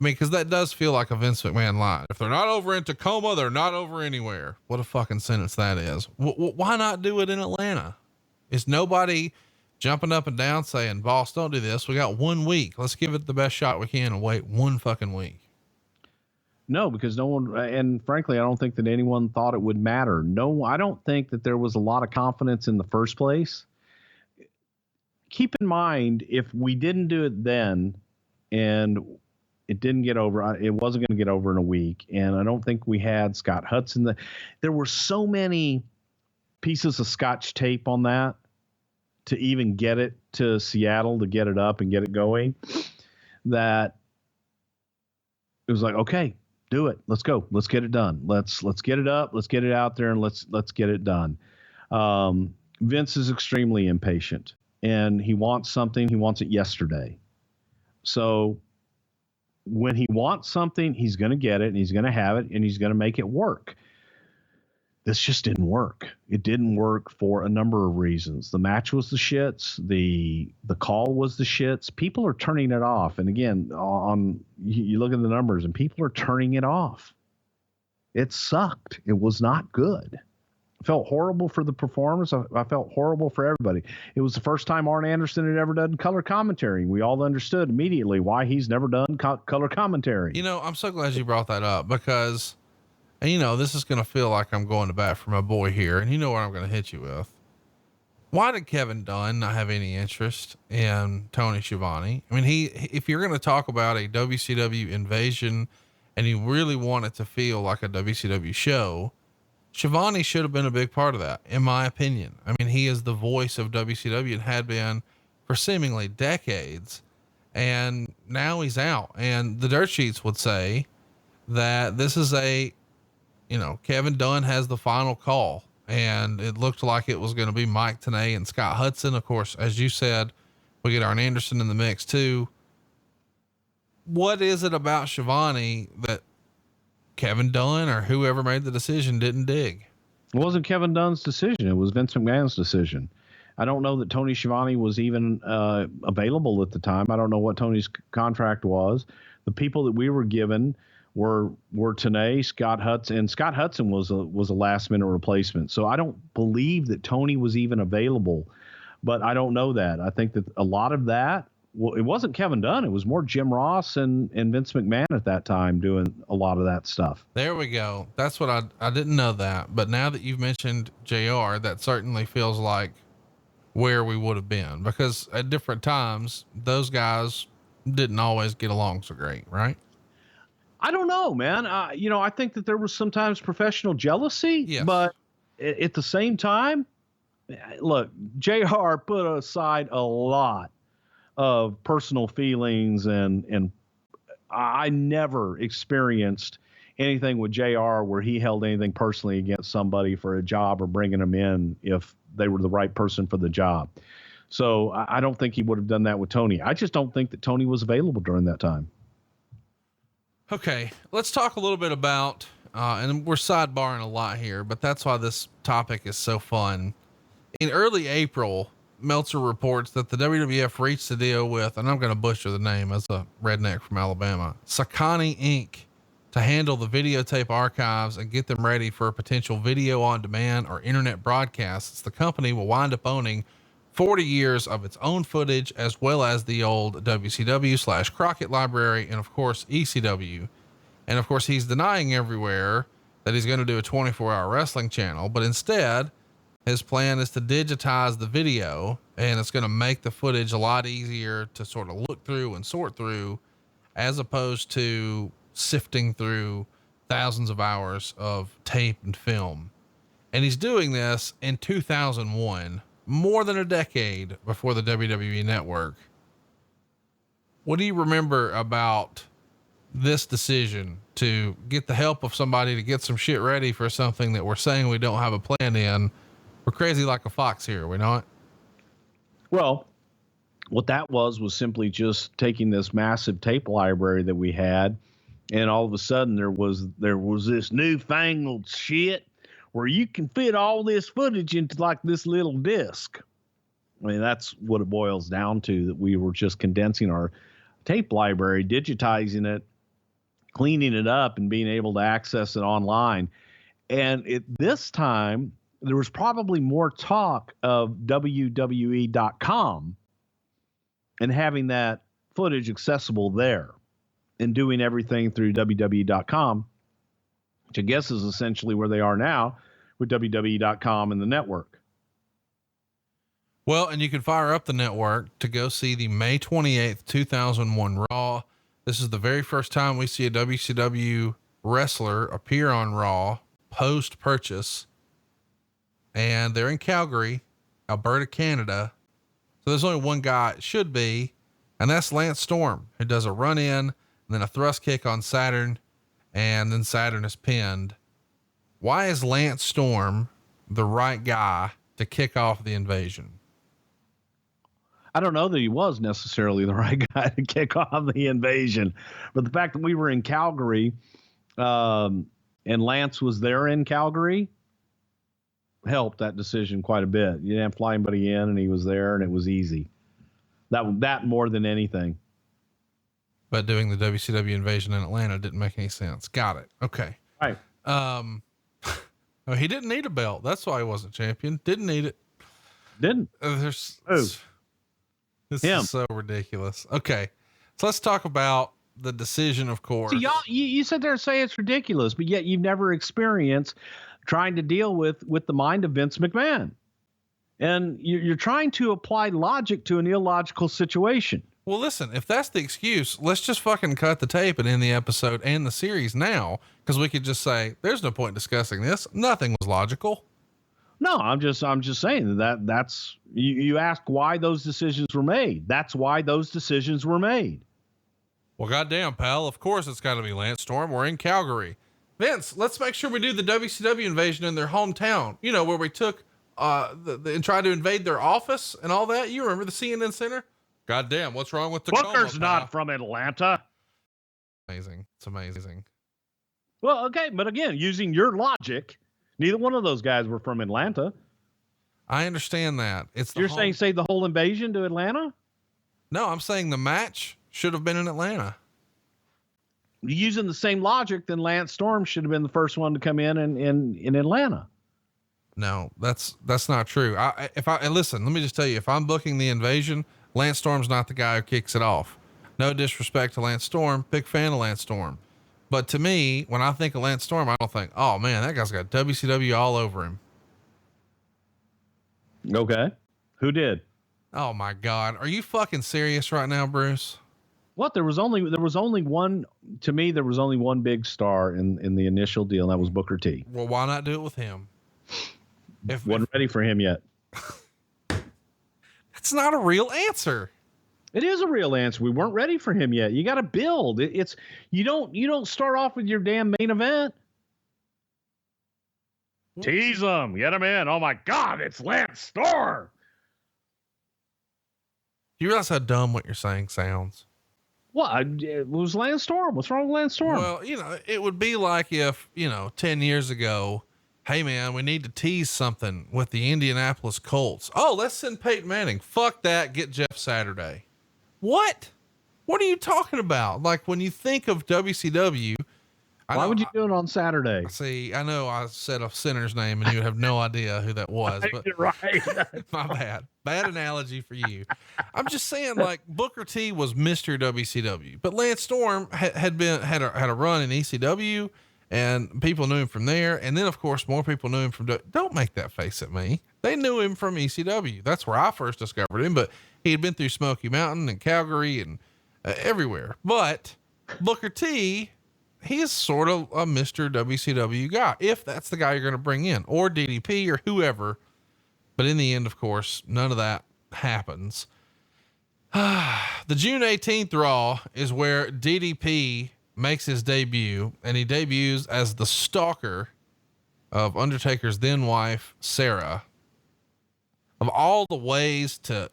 cause that does feel like a Vince McMahon line. If they're not over in Tacoma, they're not over anywhere. What a fucking sentence that is. Why not do it in Atlanta? Is nobody jumping up and down saying, boss, don't do this. We got 1 week. Let's give it the best shot we can and wait 1 fucking week. No, because no one, and frankly, I don't think that anyone thought it would matter. No, I don't think that there was a lot of confidence in the first place. Keep in mind, if we didn't do it then and it didn't get over, it wasn't going to get over in a week. And I don't think we had Scott Hudson. There were so many pieces of Scotch tape on that to even get it to Seattle, to get it up and get it going, that it was like, okay, do it. Let's go. Let's get it done. Let's get it up. Let's get it out there and let's get it done. Vince is extremely impatient and he wants something. He wants it yesterday. So when he wants something, he's going to get it and he's going to have it and he's going to make it work. This just didn't work. It didn't work for a number of reasons. The match was the shits. The call was the shits. People are turning it off. And again, you look at the numbers and people are turning it off. It sucked. It was not good. I felt horrible for the performers. I felt horrible for everybody. It was the first time Arn Anderson had ever done color commentary. We all understood immediately why he's never done color commentary. I'm so glad you brought that up because, and this is going to feel like I'm going to bat for my boy here. And you know what I'm going to hit you with. Why did Kevin Dunn not have any interest in Tony Schiavone? I mean, if you're going to talk about a WCW invasion and you really want it to feel like a WCW show, Schiavone should have been a big part of that, in my opinion. I mean, he is the voice of WCW and had been for seemingly decades. And now he's out. And the dirt sheets would say that this is Kevin Dunn has the final call. And it looked like it was going to be Mike Tenay and Scott Hudson. Of course, as you said, we get Arn Anderson in the mix too. What is it about Schiavone that Kevin Dunn or whoever made the decision didn't dig? It wasn't Kevin Dunn's decision. It was Vince McMahon's decision. I don't know that Tony Schiavone was even available at the time. I don't know what Tony's contract was. The people that we were given were Tenay, Scott Hudson, and Scott Hudson was a last minute replacement. So I don't believe that Tony was even available, but I don't know that. I think that a lot of that, well, it wasn't Kevin Dunn. It was more Jim Ross and Vince McMahon at that time doing a lot of that stuff. There we go. That's what I didn't know that, but now that you've mentioned JR, that certainly feels like where we would have been, because at different times, those guys didn't always get along so great, right? I don't know, man. I think that there was sometimes professional jealousy, yes. But at the same time, look, JR put aside a lot of personal feelings and I never experienced anything with JR where he held anything personally against somebody for a job or bringing them in if they were the right person for the job. So I don't think he would have done that with Tony. I just don't think that Tony was available during that time. Okay, let's talk a little bit about, and we're sidebarring a lot here, but that's why this topic is so fun. In early April, Meltzer reports that the WWF reached a deal with, and I'm going to butcher the name as a redneck from Alabama, Sakani Inc., to handle the videotape archives and get them ready for a potential video on demand or internet broadcasts. The company will wind up owning 40 years of its own footage, as well as the old WCW / Crockett library, and of course ECW. And of course, he's denying everywhere that he's going to do a 24-hour wrestling channel, but instead his plan is to digitize the video, and it's going to make the footage a lot easier to sort of look through and sort through, as opposed to sifting through thousands of hours of tape and film. And he's doing this in 2001, more than a decade before the WWE network. What do you remember about this decision to get the help of somebody to get some shit ready for something that we're saying we don't have a plan in? We're crazy like a fox here, are we not? Well, what that was simply just taking this massive tape library that we had, and all of a sudden there was this newfangled shit where you can fit all this footage into like this little disc. I mean, that's what it boils down to, that we were just condensing our tape library, digitizing it, cleaning it up, and being able to access it online. And this time there was probably more talk of WWE.com and having that footage accessible there, and doing everything through WWE.com, which I guess is essentially where they are now with WWE.com and the network. Well, and you can fire up the network to go see the May 28th, 2001 Raw. This is the very first time we see a WCW wrestler appear on Raw post purchase. And they're in Calgary, Alberta, Canada. So there's only one guy it should be, and that's Lance Storm, who does a run in and then a thrust kick on Saturn, and then Saturn is pinned. Why is Lance Storm the right guy to kick off the invasion? I don't know that he was necessarily the right guy to kick off the invasion, but the fact that we were in Calgary, and Lance was there in Calgary, helped that decision quite a bit. You didn't have to fly anybody in, and he was there, and it was easy. That more than anything. But doing the WCW invasion in Atlanta didn't make any sense. Got it. Okay. Right. He didn't need a belt. That's why he wasn't champion. Didn't need it. Didn't. This is so ridiculous. Okay. So let's talk about the decision, of course. So you sit there and say it's ridiculous, but yet you've never experienced trying to deal with the mind of Vince McMahon. And you're trying to apply logic to an illogical situation. Well, listen, if that's the excuse, let's just fucking cut the tape and end the episode and the series now. Cause we could just say, there's no point in discussing this. Nothing was logical. No, I'm just saying that's you ask why those decisions were made. That's why those decisions were made. Well, goddamn, pal. Of course it's got to be Lance Storm. We're in Calgary. Vince, let's make sure we do the WCW invasion in their hometown. You know, where we took, and tried to invade their office and all that. You remember the CNN Center? Goddamn, what's wrong with Tacoma? Booker's not from Atlanta. Amazing. It's amazing. Well, okay, but again, using your logic, neither one of those guys were from Atlanta. I understand that. You're saying save the whole invasion to Atlanta? No, I'm saying the match should have been in Atlanta. Using the same logic, then Lance Storm should have been the first one to come in Atlanta. No, that's not true. Listen, let me just tell you, if I'm booking the invasion, Lance Storm's not the guy who kicks it off. No disrespect to Lance Storm, big fan of Lance Storm. But to me, when I think of Lance Storm, I don't think, oh man, that guy's got WCW all over him. Okay. Who did? Oh my God. Are you fucking serious right now, Bruce? What? There was only one, to me, there was only one big star in the initial deal, and that was Booker T. Well, why not do it with him? Wasn't ready for him yet. It's not a real answer. It is a real answer. We weren't ready for him yet. You got to build. You don't start off with your damn main event. Tease him, get him in. Oh my God, it's Lance Storm. You realize how dumb what you're saying sounds? What? It was Lance Storm. What's wrong with Lance Storm? Well, it would be like if, 10 years ago, hey man, we need to tease something with the Indianapolis Colts. Oh, let's send Peyton Manning. Fuck that. Get Jeff Saturday. What are you talking about? Like when you think of WCW, why would you do it on Saturday? See, I know I said a sinner's name and you would have no idea who that was, but you're right. my bad analogy for you. I'm just saying, like, Booker T was Mr. WCW, but Lance Storm had a run in ECW and people knew him from there. And then of course, more people knew him from, don't make that face at me. They knew him from ECW. That's where I first discovered him, but he had been through Smoky Mountain and Calgary and everywhere. But Booker T, he is sort of a Mr. WCW guy, if that's the guy you're going to bring in, or DDP or whoever. But in the end, of course, none of that happens. The June 18th Raw is where DDP makes his debut, and he debuts as the stalker of Undertaker's then wife, Sarah. Of all the ways to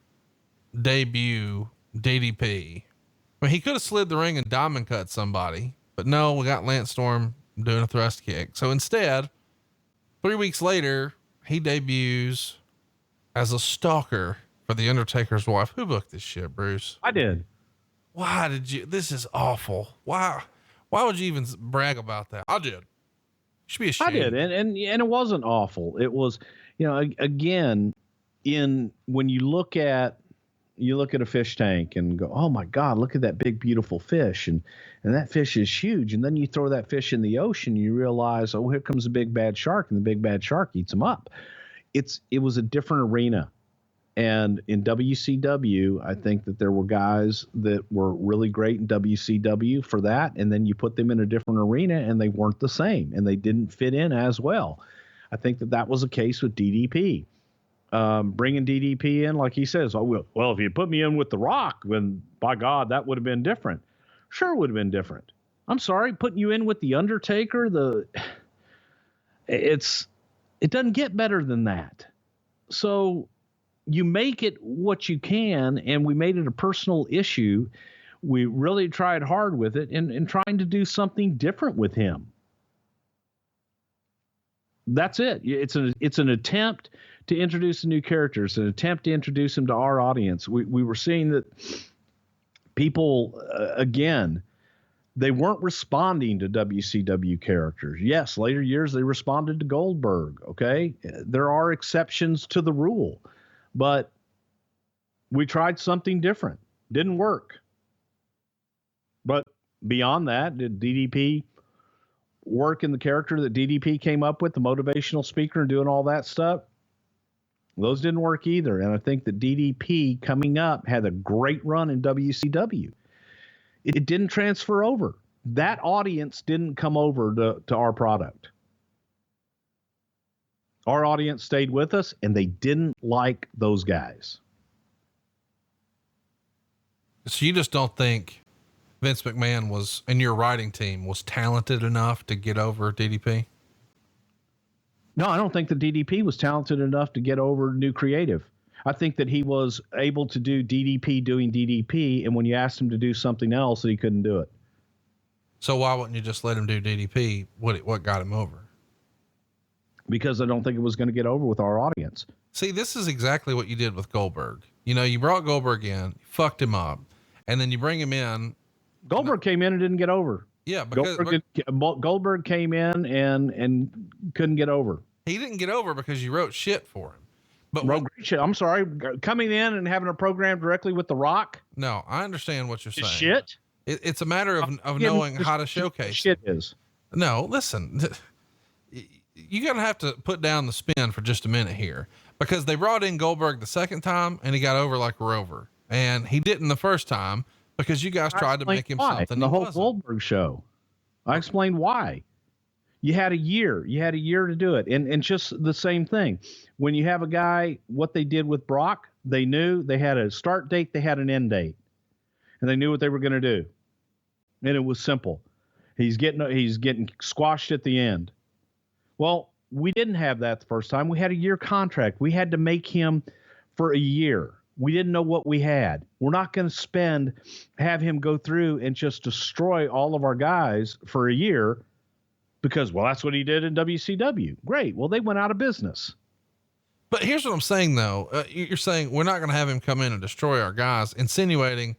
debut DDP, I mean, he could have slid the ring and diamond cut somebody, but no, we got Lance Storm doing a thrust kick. So instead, 3 weeks later, he debuts as a stalker for the Undertaker's wife. Who booked this shit, Bruce? I did. Why did you? This is awful. Why would you even brag about that? I did. You should be ashamed. I did. And it wasn't awful. It was, again, when you look at a fish tank and go, oh my God, look at that big, beautiful fish. And that fish is huge. And then you throw that fish in the ocean, and you realize, oh, here comes a big bad shark, and the big bad shark eats them up. It was a different arena. And in WCW, I think that there were guys that were really great in WCW for that. And then you put them in a different arena and they weren't the same, and they didn't fit in as well. I think that was the case with DDP. Bringing DDP in, like he says, well, if you put me in with The Rock, then by God, that would have been different. Sure would have been different. I'm sorry, putting you in with The Undertaker, it doesn't get better than that. So you make it what you can, and we made it a personal issue. We really tried hard with it and trying to do something different with him. That's it. It's an attempt to introduce a new character. It's an attempt to introduce him to our audience. We were seeing that people, again, they weren't responding to WCW characters. Yes, later years they responded to Goldberg. Okay. There are exceptions to the rule, but we tried something different. Didn't work. But beyond that, did DDP work in the character that DDP came up with, the motivational speaker and doing all that stuff? Those didn't work either. And I think that DDP coming up had a great run in WCW. It didn't transfer over. That audience didn't come over to our product. Our audience stayed with us, and they didn't like those guys. So you just don't think Vince McMahon was, and your writing team was talented enough to get over DDP? No, I don't think the DDP was talented enough to get over new creative. I think that he was able to do DDP doing DDP, and when you asked him to do something else, that he couldn't do it. So why wouldn't you just let him do DDP? What got him over? Because I don't think it was going to get over with our audience. See, this is exactly what you did with Goldberg. You brought Goldberg in, you fucked him up, and then you bring him in. Goldberg came in and didn't get over. Yeah, because Goldberg came in and couldn't get over. He didn't get over because you wrote shit for him. But great shit. I'm sorry, coming in and having a program directly with The Rock. No, I understand what you're saying. Shit. It's a matter of knowing how to showcase. Shit is. No, listen, you're going to have to put down the spin for just a minute here, because they brought in Goldberg the second time and he got over like a rover, and he didn't the first time because you guys tried to make him something. The whole Goldberg show. I explained why. You had a year to do it. And just the same thing. When you have a guy, what they did with Brock, they knew they had a start date, they had an end date, and they knew what they were going to do. And it was simple. He's getting squashed at the end. Well, we didn't have that the first time. We had a year contract. We had to make him for a year. We didn't know what we had. We're not going to have him go through and just destroy all of our guys for a year because, well, that's what he did in WCW. Great. Well, they went out of business. But here's what I'm saying though. You're saying we're not going to have him come in and destroy our guys, insinuating,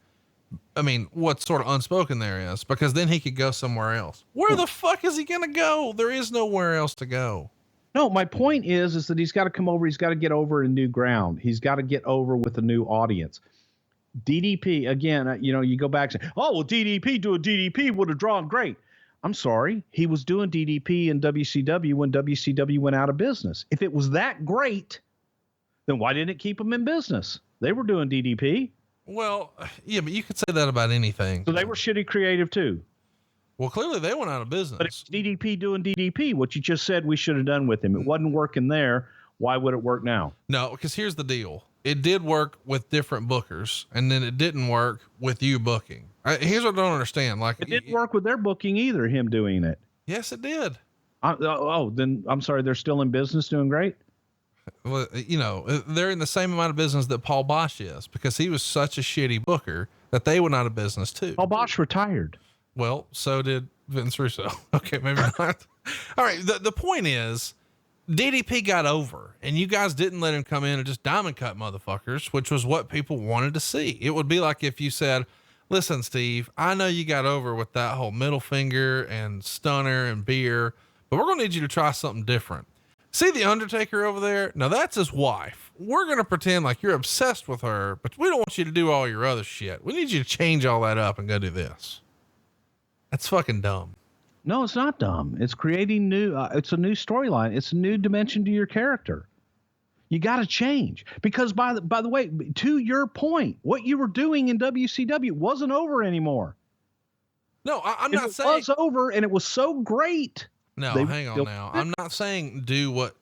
I mean, what sort of unspoken there is, because then he could go somewhere else. Where the fuck is he going to go? There is nowhere else to go. No, my point is that he's got to come over. He's got to get over in new ground. He's got to get over with a new audience. DDP, again, you go back and say, oh, well, DDP doing DDP would have drawn great. I'm sorry. He was doing DDP in WCW when WCW went out of business. If it was that great, then why didn't it keep him in business? They were doing DDP. Well, yeah, but you could say that about anything. So they were shitty creative too. Well, clearly they went out of business. But it's DDP doing DDP, what you just said we should have done with him. It wasn't working there. Why would it work now? No, because here's the deal. It did work with different bookers, and then it didn't work with you booking. Here's what I don't understand. Like, it didn't work with their booking either, him doing it. Yes, it did. Then I'm sorry. They're still in business doing great. Well, they're in the same amount of business that Paul Bosch is, because he was such a shitty booker that they went out of business too. Paul Bosch retired. Well, so did Vince Russo. Okay, maybe not. All right. The point is, DDP got over, and you guys didn't let him come in and just diamond cut motherfuckers, which was what people wanted to see. It would be like if you said, listen, Steve, I know you got over with that whole middle finger and stunner and beer, but we're going to need you to try something different. See the Undertaker over there? Now that's his wife. We're going to pretend like you're obsessed with her, but we don't want you to do all your other shit. We need you to change all that up and go do this. That's fucking dumb. No, it's not dumb. It's creating it's a new storyline. It's a new dimension to your character. You got to change, because by the way, to your point, what you were doing in WCW wasn't over anymore. No, I'm not saying it was over, and it was so great. No, hang on now. I'm not saying do what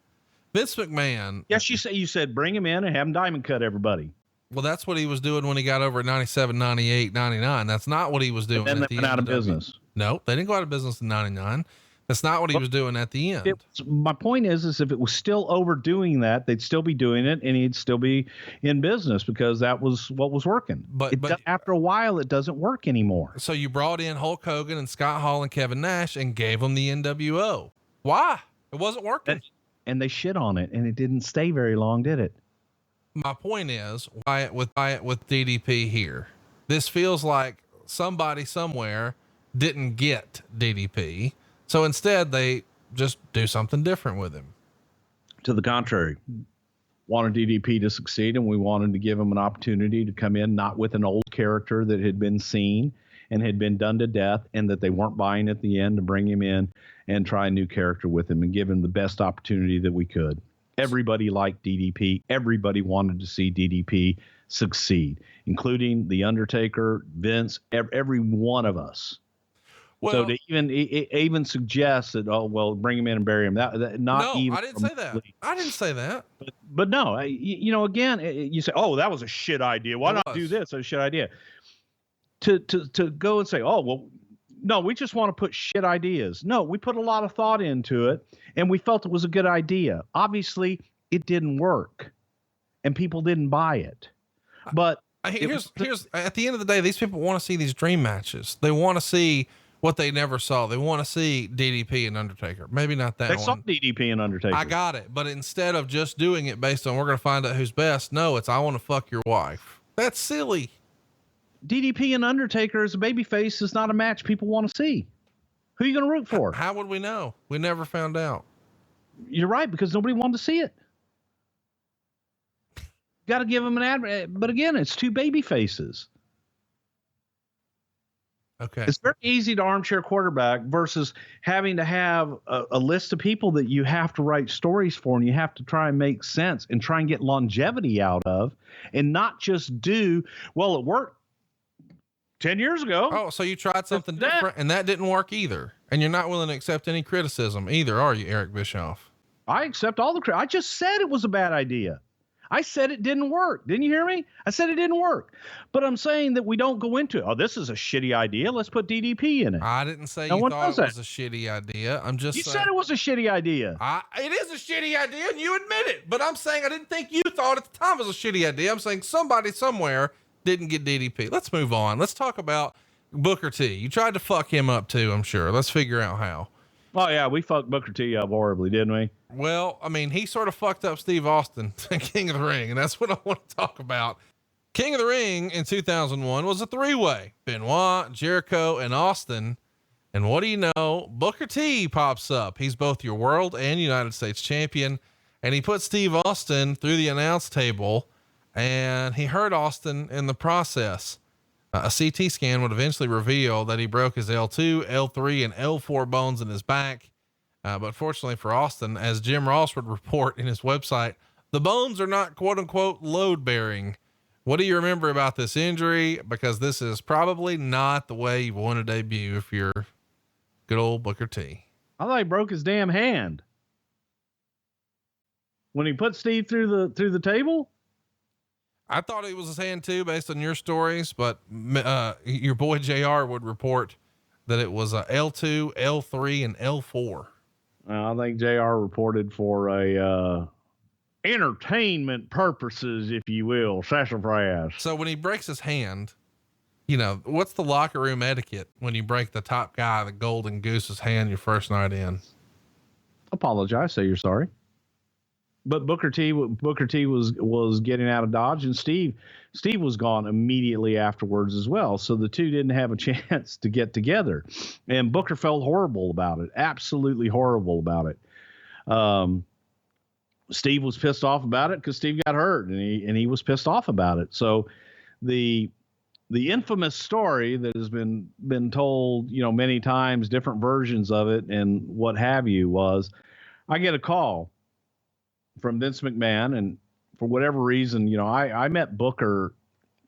Vince McMahon. Yes, you said bring him in and have him diamond cut everybody. Well, that's what he was doing when he got over at 97, 98, 99. That's not what he was doing. And then they went out of business. No, they didn't go out of business in 99. That's not what he was doing at the end. My point is if it was still overdoing that, they'd still be doing it, and he'd still be in business, because that was what was working. But after a while, it doesn't work anymore. So you brought in Hulk Hogan and Scott Hall and Kevin Nash and gave them the NWO. Why? It wasn't working. And they shit on it, and it didn't stay very long, did it? My point is, why it with DDP here? This feels like somebody somewhere didn't get DDP. So instead, they just do something different with him. To the contrary, wanted DDP to succeed, and we wanted to give him an opportunity to come in, not with an old character that had been seen and had been done to death, and that they weren't buying at the end, to bring him in and try a new character with him and give him the best opportunity that we could. Everybody liked DDP. Everybody wanted to see DDP succeed, including The Undertaker, Vince, every one of us. Well, so to even suggest that, oh, well, bring him in and bury him. That not no, even. I didn't say that. I didn't say that. But no, again, you say, oh, that was a shit idea. Why not do this? That's a shit idea. To go and say, oh, well, no, we just want to put shit ideas. No, we put a lot of thought into it, and we felt it was a good idea. Obviously, it didn't work, and people didn't buy it. But here's at the end of the day, these people want to see these dream matches. They want to see what they never saw. They want to see DDP and Undertaker. Maybe not that one. They saw DDP and Undertaker. I got it. But instead of just doing it based on we're going to find out who's best, no, it's I want to fuck your wife. That's silly. DDP and Undertaker as a babyface is not a match people want to see. Who are you going to root for? How would we know? We never found out. You're right, because nobody wanted to see it. Got to give them an ad. But again, it's two baby faces. Okay. It's very easy to armchair quarterback versus having to have a list of people that you have to write stories for, and you have to try and make sense and try and get longevity out of, and not just do, well, it worked 10 years ago. Oh, so you tried something different and that didn't work either. And you're not willing to accept any criticism either, are you, Eric Bischoff? I accept all the credit. I just said it was a bad idea. I said it didn't work. Didn't you hear me? I said it didn't work. But I'm saying that we don't go into, oh, this is a shitty idea. Let's put DDP in it. I didn't say you thought it was a shitty idea. I'm just saying. You said it was a shitty idea. It is a shitty idea, and you admit it. But I'm saying I didn't think you thought at the time it was a shitty idea. I'm saying somebody somewhere didn't get DDP. Let's move on. Let's talk about Booker T. You tried to fuck him up too, I'm sure. Let's figure out how. Oh, yeah, we fucked Booker T up horribly, didn't we? Well, I mean, he sort of fucked up Steve Austin, King of the Ring, and that's what I want to talk about. King of the Ring in 2001 was a three-way: Benoit, Jericho, and Austin. And what do you know? Booker T pops up. He's both your world and United States champion. And he put Steve Austin through the announce table, and he hurt Austin in the process. A CT scan would eventually reveal that he broke his L2, L3, and L4 bones in his back. But fortunately for Austin, as Jim Ross would report in his website, the bones are not quote unquote load bearing. What do you remember about this injury? Because this is probably not the way you want to debut if you're good old Booker T. I thought he broke his damn hand when he put Steve through the table. I thought it was his hand too, based on your stories, but your boy JR would report that it was a L2, L3, and L4. I think JR reported for a entertainment purposes, if you will, sassafras. So when he breaks his hand, you know, what's the locker room etiquette when you break the top guy, the Golden Goose's hand, your first night in? Apologize, say you're sorry. But Booker T was getting out of Dodge, and Steve was gone immediately afterwards as well. So the two didn't have a chance to get together, and Booker felt horrible about it. Absolutely horrible about it. Steve was pissed off about it because Steve got hurt, and he was pissed off about it. So the infamous story that has been told, you know, many times, different versions of it and what have you, was I get a call from Vince McMahon, and for whatever reason, you know, I met Booker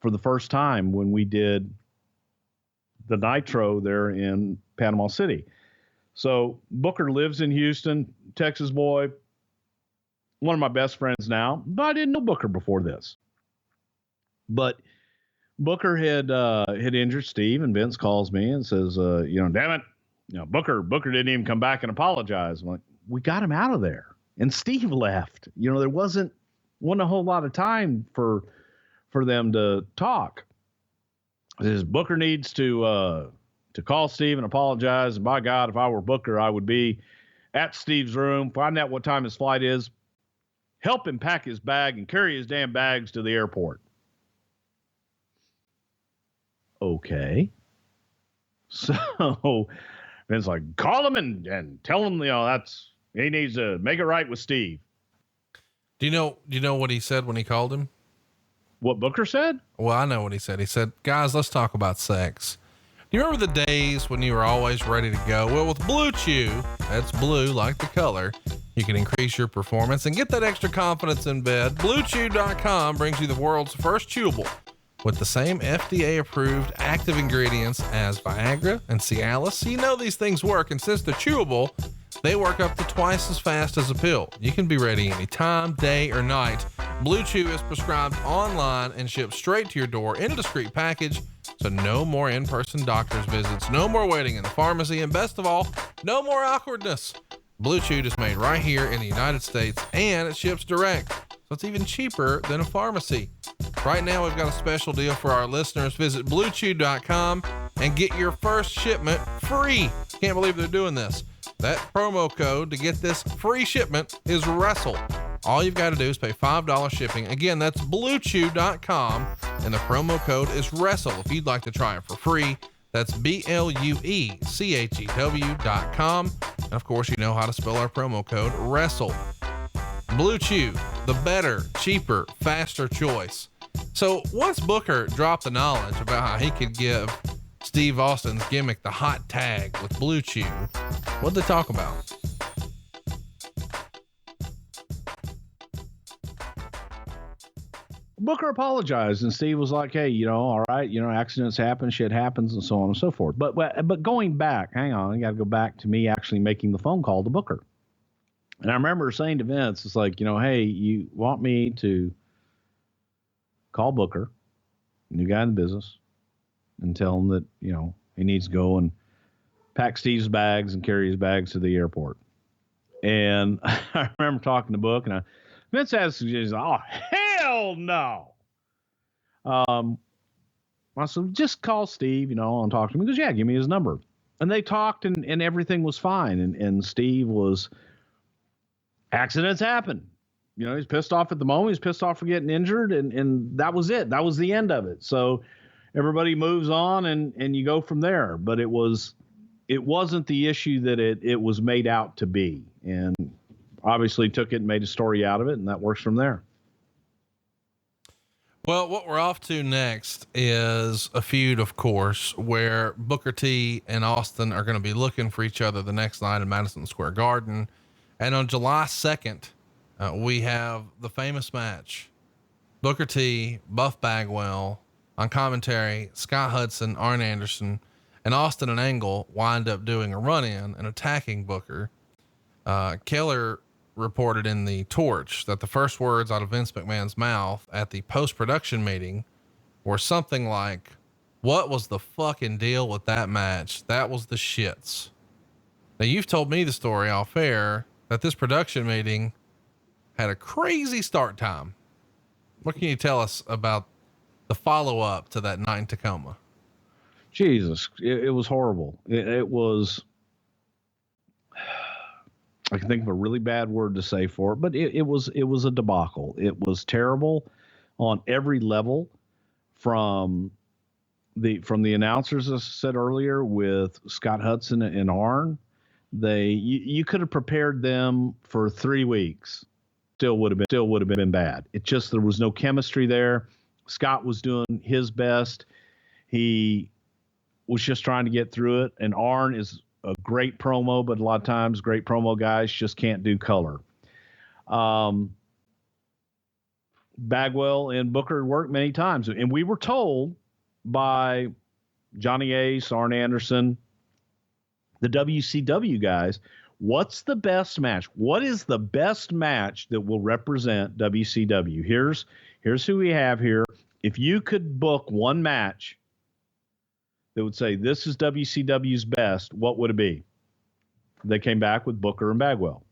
for the first time when we did the Nitro there in Panama City. So Booker lives in Houston, Texas boy, one of my best friends now, but I didn't know Booker before this. But Booker had injured Steve, and Vince calls me and says, you know, damn it, you know, Booker didn't even come back and apologize. I'm like, we got him out of there. And Steve left. You know, there wasn't a whole lot of time for them to talk. He says Booker needs to call Steve and apologize. And by God, if I were Booker, I would be at Steve's room, find out what time his flight is, help him pack his bag and carry his damn bags to the airport. Okay. So Vince's like, call him and tell him, you know, he needs to make it right with Steve. Do you know what he said when he called him? What Booker said? Well, I know what he said. He said, guys, let's talk about sex. Do you remember the days when you were always ready to go? Well, with Blue Chew, that's blue like the color, you can increase your performance and get that extra confidence in bed. BlueChew.com brings you the world's first chewable with the same FDA approved active ingredients as Viagra and Cialis. So you know these things work, and since they're chewable, they work up to twice as fast as a pill. You can be ready anytime, day or night. Blue Chew is prescribed online and shipped straight to your door in a discreet package. So no more in-person doctor's visits, no more waiting in the pharmacy, and best of all, no more awkwardness. Blue Chew is made right here in the United States, and it ships direct. So it's even cheaper than a pharmacy. Right now, we've got a special deal for our listeners. Visit BlueChew.com and get your first shipment free. Can't believe they're doing this. That promo code to get this free shipment is Wrestle. All you've got to do is pay $5 shipping. Again, that's BlueChew.com, and the promo code is Wrestle. If you'd like to try it for free, that's BlueChew.com. And of course, you know how to spell our promo code, Wrestle. Blue Chew, the better, cheaper, faster choice. So once Booker dropped the knowledge about how he could give Steve Austin's gimmick the hot tag with Blue Chew, what'd they talk about? Booker apologized, and Steve was like, hey, you know, all right, you know, accidents happen, shit happens, and so on and so forth. But going back, hang on, I got to go back to me actually making the phone call to Booker. And I remember saying to Vince, it's like, you know, hey, you want me to call Booker, new guy in the business, and tell him that, you know, he needs to go and pack Steve's bags and carry his bags to the airport. And I remember talking to Book, and Vince had suggestions. Oh, hell no. I said, just call Steve, you know, and talk to him. He goes, yeah, give me his number. And they talked and everything was fine. And Steve was, accidents happen. He's pissed off at the moment. He's pissed off for getting injured. And that was it. That was the end of it. So everybody moves on and you go from there. But it wasn't the issue that it was made out to be. And obviously took it and made a story out of it. And that works from there. Well, what we're off to next is a feud, of course, where Booker T and Austin are going to be looking for each other the next night in Madison Square Garden. And on July 2nd, we have the famous match, Booker T, Buff Bagwell. On commentary, Scott Hudson, Arn Anderson, and Austin and Angle wind up doing a run-in and attacking Booker. Keller reported in the Torch that the first words out of Vince McMahon's mouth at the post-production meeting were something like, "What was the fucking deal with that match? That was the shits." Now, you've told me the story off air that this production meeting had a crazy start time. What can you tell us about the follow-up to that night in Tacoma? Jesus, it was horrible. It was, I can think of a really bad word to say for it, but it was a debacle. It was terrible on every level, from the announcers, as I said earlier, with Scott Hudson and Arn. You could have prepared them for 3 weeks. Still would have been bad. It just, there was no chemistry there. Scott was doing his best. He was just trying to get through it. And Arn is a great promo, but a lot of times great promo guys just can't do color. Bagwell and Booker worked many times. And we were told by Johnny Ace, Arn Anderson, the WCW guys, what's the best match? What is the best match that will represent WCW? Here's who we have here. If you could book one match that would say, this is WCW's best, what would it be? They came back with Booker and Bagwell.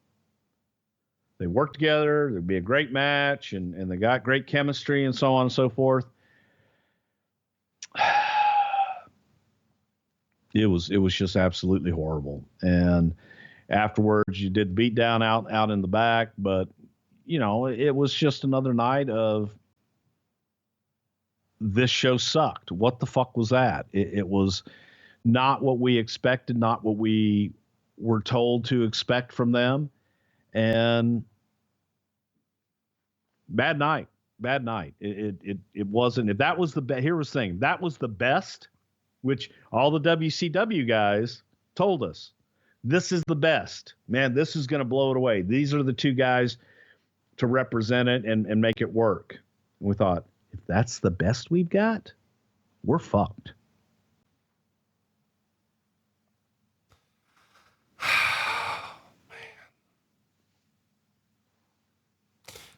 They worked together. There'd be a great match, and they got great chemistry and so on and so forth. It was just absolutely horrible. And afterwards, you did beat down out in the back, but it was just another night of, this show sucked. What the fuck was that? It was not what we expected, not what we were told to expect from them. And bad night. It wasn't, if that was here was the thing, that was the best, which all the WCW guys told us, this is the best, man. This is going to blow it away. These are the two guys to represent it and make it work. And we thought, if that's the best we've got, we're fucked.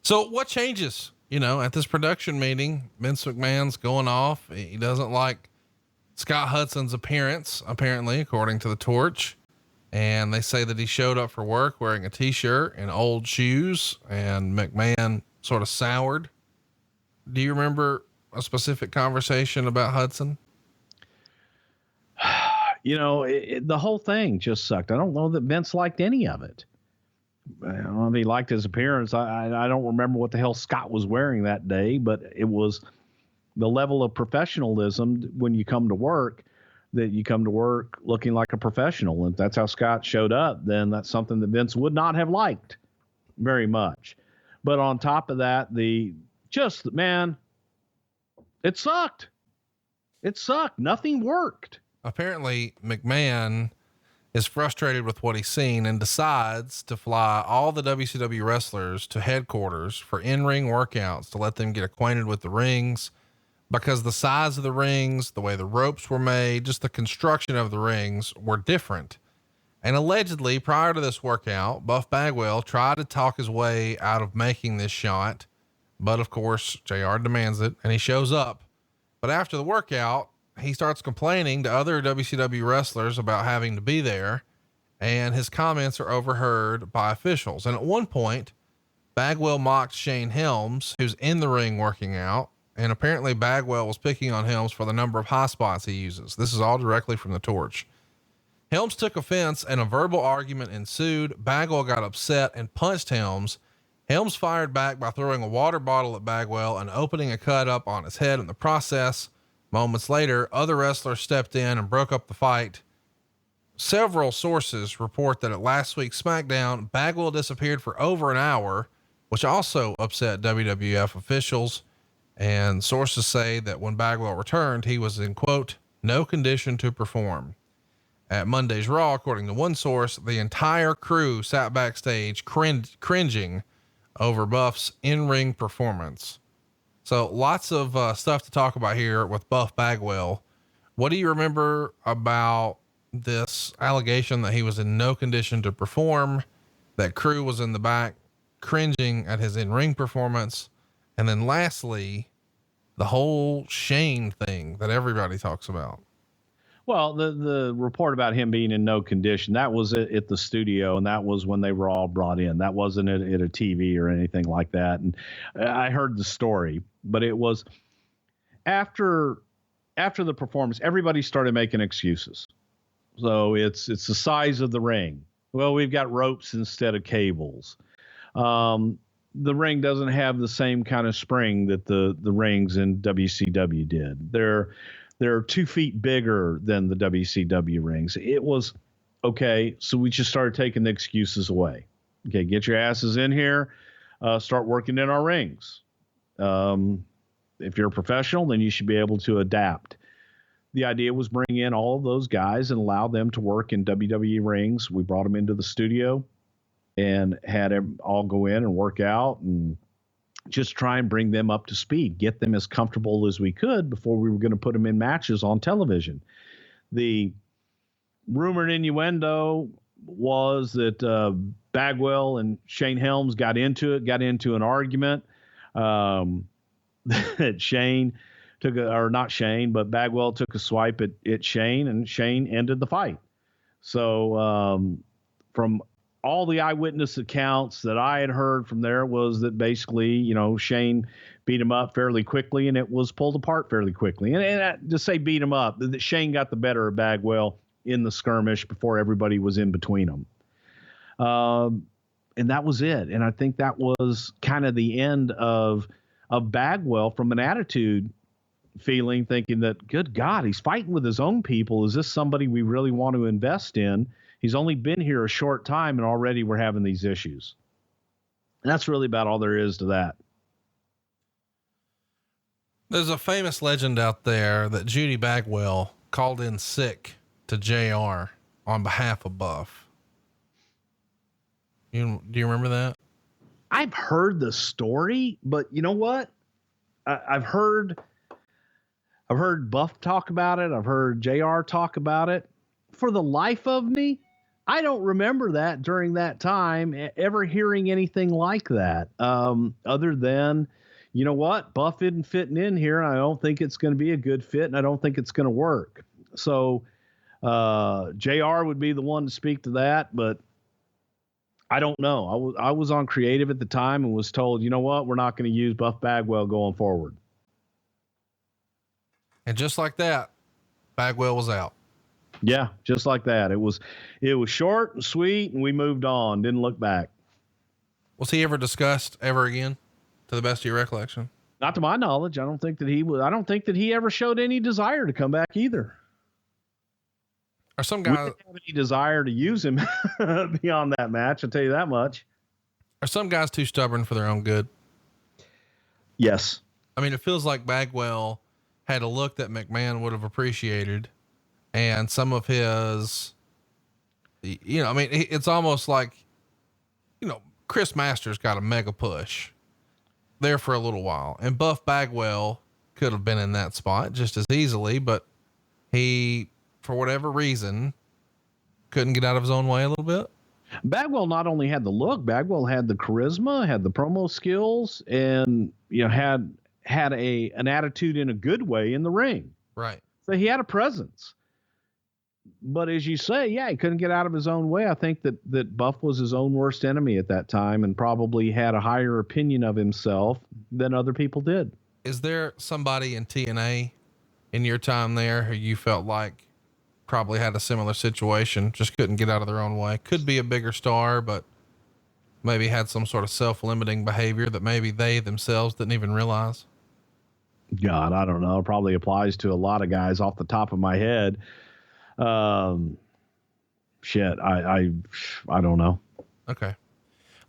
So what changes, at this production meeting? Vince McMahon's going off. He doesn't like Scott Hudson's appearance, apparently, according to the Torch. And they say that he showed up for work wearing a t-shirt and old shoes, and McMahon sort of soured. Do you remember a specific conversation about Hudson? The whole thing just sucked. I don't know that Vince liked any of it. I don't know if he liked his appearance. I don't remember what the hell Scott was wearing that day, but it was the level of professionalism when you come to work, that you come to work looking like a professional. And if that's how Scott showed up, then that's something that Vince would not have liked very much. But on top of that, it sucked. It sucked. Nothing worked. Apparently McMahon is frustrated with what he's seen and decides to fly all the WCW wrestlers to headquarters for in-ring workouts to let them get acquainted with the rings, because the size of the rings, the way the ropes were made, just the construction of the rings were different. And allegedly, prior to this workout, Buff Bagwell tried to talk his way out of making this shot, but of course, JR demands it, and he shows up. But after the workout, he starts complaining to other WCW wrestlers about having to be there, and his comments are overheard by officials. And at one point, Bagwell mocked Shane Helms, who's in the ring working out, and apparently Bagwell was picking on Helms for the number of high spots he uses. This is all directly from the Torch. Helms took offense and a verbal argument ensued. Bagwell got upset and punched Helms. Helms fired back by throwing a water bottle at Bagwell and opening a cut up on his head in the process. Moments later, other wrestlers stepped in and broke up the fight. Several sources report that at last week's SmackDown, Bagwell disappeared for over an hour, which also upset WWF officials. And sources say that when Bagwell returned, he was in, quote, no condition to perform. At Monday's Raw, according to one source, the entire crew sat backstage cringing over Buff's in-ring performance. So lots of stuff to talk about here with Buff Bagwell. What do you remember about this allegation that he was in no condition to perform, that crew was in the back cringing at his in-ring performance? And then lastly, the whole Shane thing that everybody talks about. Well, the report about him being in no condition, that was at the studio, and that was when they were all brought in. That wasn't at a TV or anything like that. And I heard the story, but it was after the performance, everybody started making excuses. So it's the size of the ring. Well, we've got ropes instead of cables. The ring doesn't have the same kind of spring that the rings in WCW did. They're 2 feet bigger than the WCW rings. It was okay. So we just started taking the excuses away. Okay. Get your asses in here, start working in our rings. If you're a professional, then you should be able to adapt. The idea was bring in all of those guys and allow them to work in WWE rings. We brought them into the studio and had them all go in and work out and just try and bring them up to speed, get them as comfortable as we could before we were going to put them in matches on television. The rumor and innuendo was that Bagwell and Shane Helms got into an argument. That Shane but Bagwell took a swipe at Shane, and Shane ended the fight. So from all the eyewitness accounts that I had heard from there was that basically, Shane beat him up fairly quickly and it was pulled apart fairly quickly. And to say beat him up, that Shane got the better of Bagwell in the skirmish before everybody was in between them. And that was it. And I think that was kind of the end of Bagwell from an attitude feeling, thinking that, good God, he's fighting with his own people. Is this somebody we really want to invest in? He's only been here a short time and already we're having these issues. And that's really about all there is to that. There's a famous legend out there that Judy Bagwell called in sick to JR on behalf of Buff. Do you remember that? I've heard the story, but you know what? I've heard Buff talk about it. I've heard JR talk about it. For the life of me, I don't remember that during that time ever hearing anything like that. Other than, you know what, Buff isn't fitting in here, and I don't think it's going to be a good fit, and I don't think it's going to work. So JR would be the one to speak to that, but I don't know. I was on creative at the time and was told, you know what, we're not going to use Buff Bagwell going forward. And just like that, Bagwell was out. Yeah, just like that. It was short and sweet, and we moved on. Didn't look back. Was he ever discussed ever again, to the best of your recollection? Not to my knowledge. I don't think that he ever showed any desire to come back either. Are some we guys didn't have any desire to use him beyond that match? I'll tell you that much. Are some guys too stubborn for their own good? Yes. I mean, it feels like Bagwell had a look that McMahon would have appreciated. And some of his, it's almost like, Chris Masters got a mega push there for a little while, and Buff Bagwell could have been in that spot just as easily, but he, for whatever reason, couldn't get out of his own way a little bit. Bagwell not only had the look, Bagwell had the charisma, had the promo skills, and, had an attitude in a good way in the ring. Right. So he had a presence. But as you say, yeah, he couldn't get out of his own way. I think that Buff was his own worst enemy at that time and probably had a higher opinion of himself than other people did. Is there somebody in TNA in your time there who you felt like probably had a similar situation, just couldn't get out of their own way. Could be a bigger star, but maybe had some sort of self-limiting behavior that maybe they themselves didn't even realize. God, I don't know. It probably applies to a lot of guys off the top of my head. Shit. I don't know. Okay.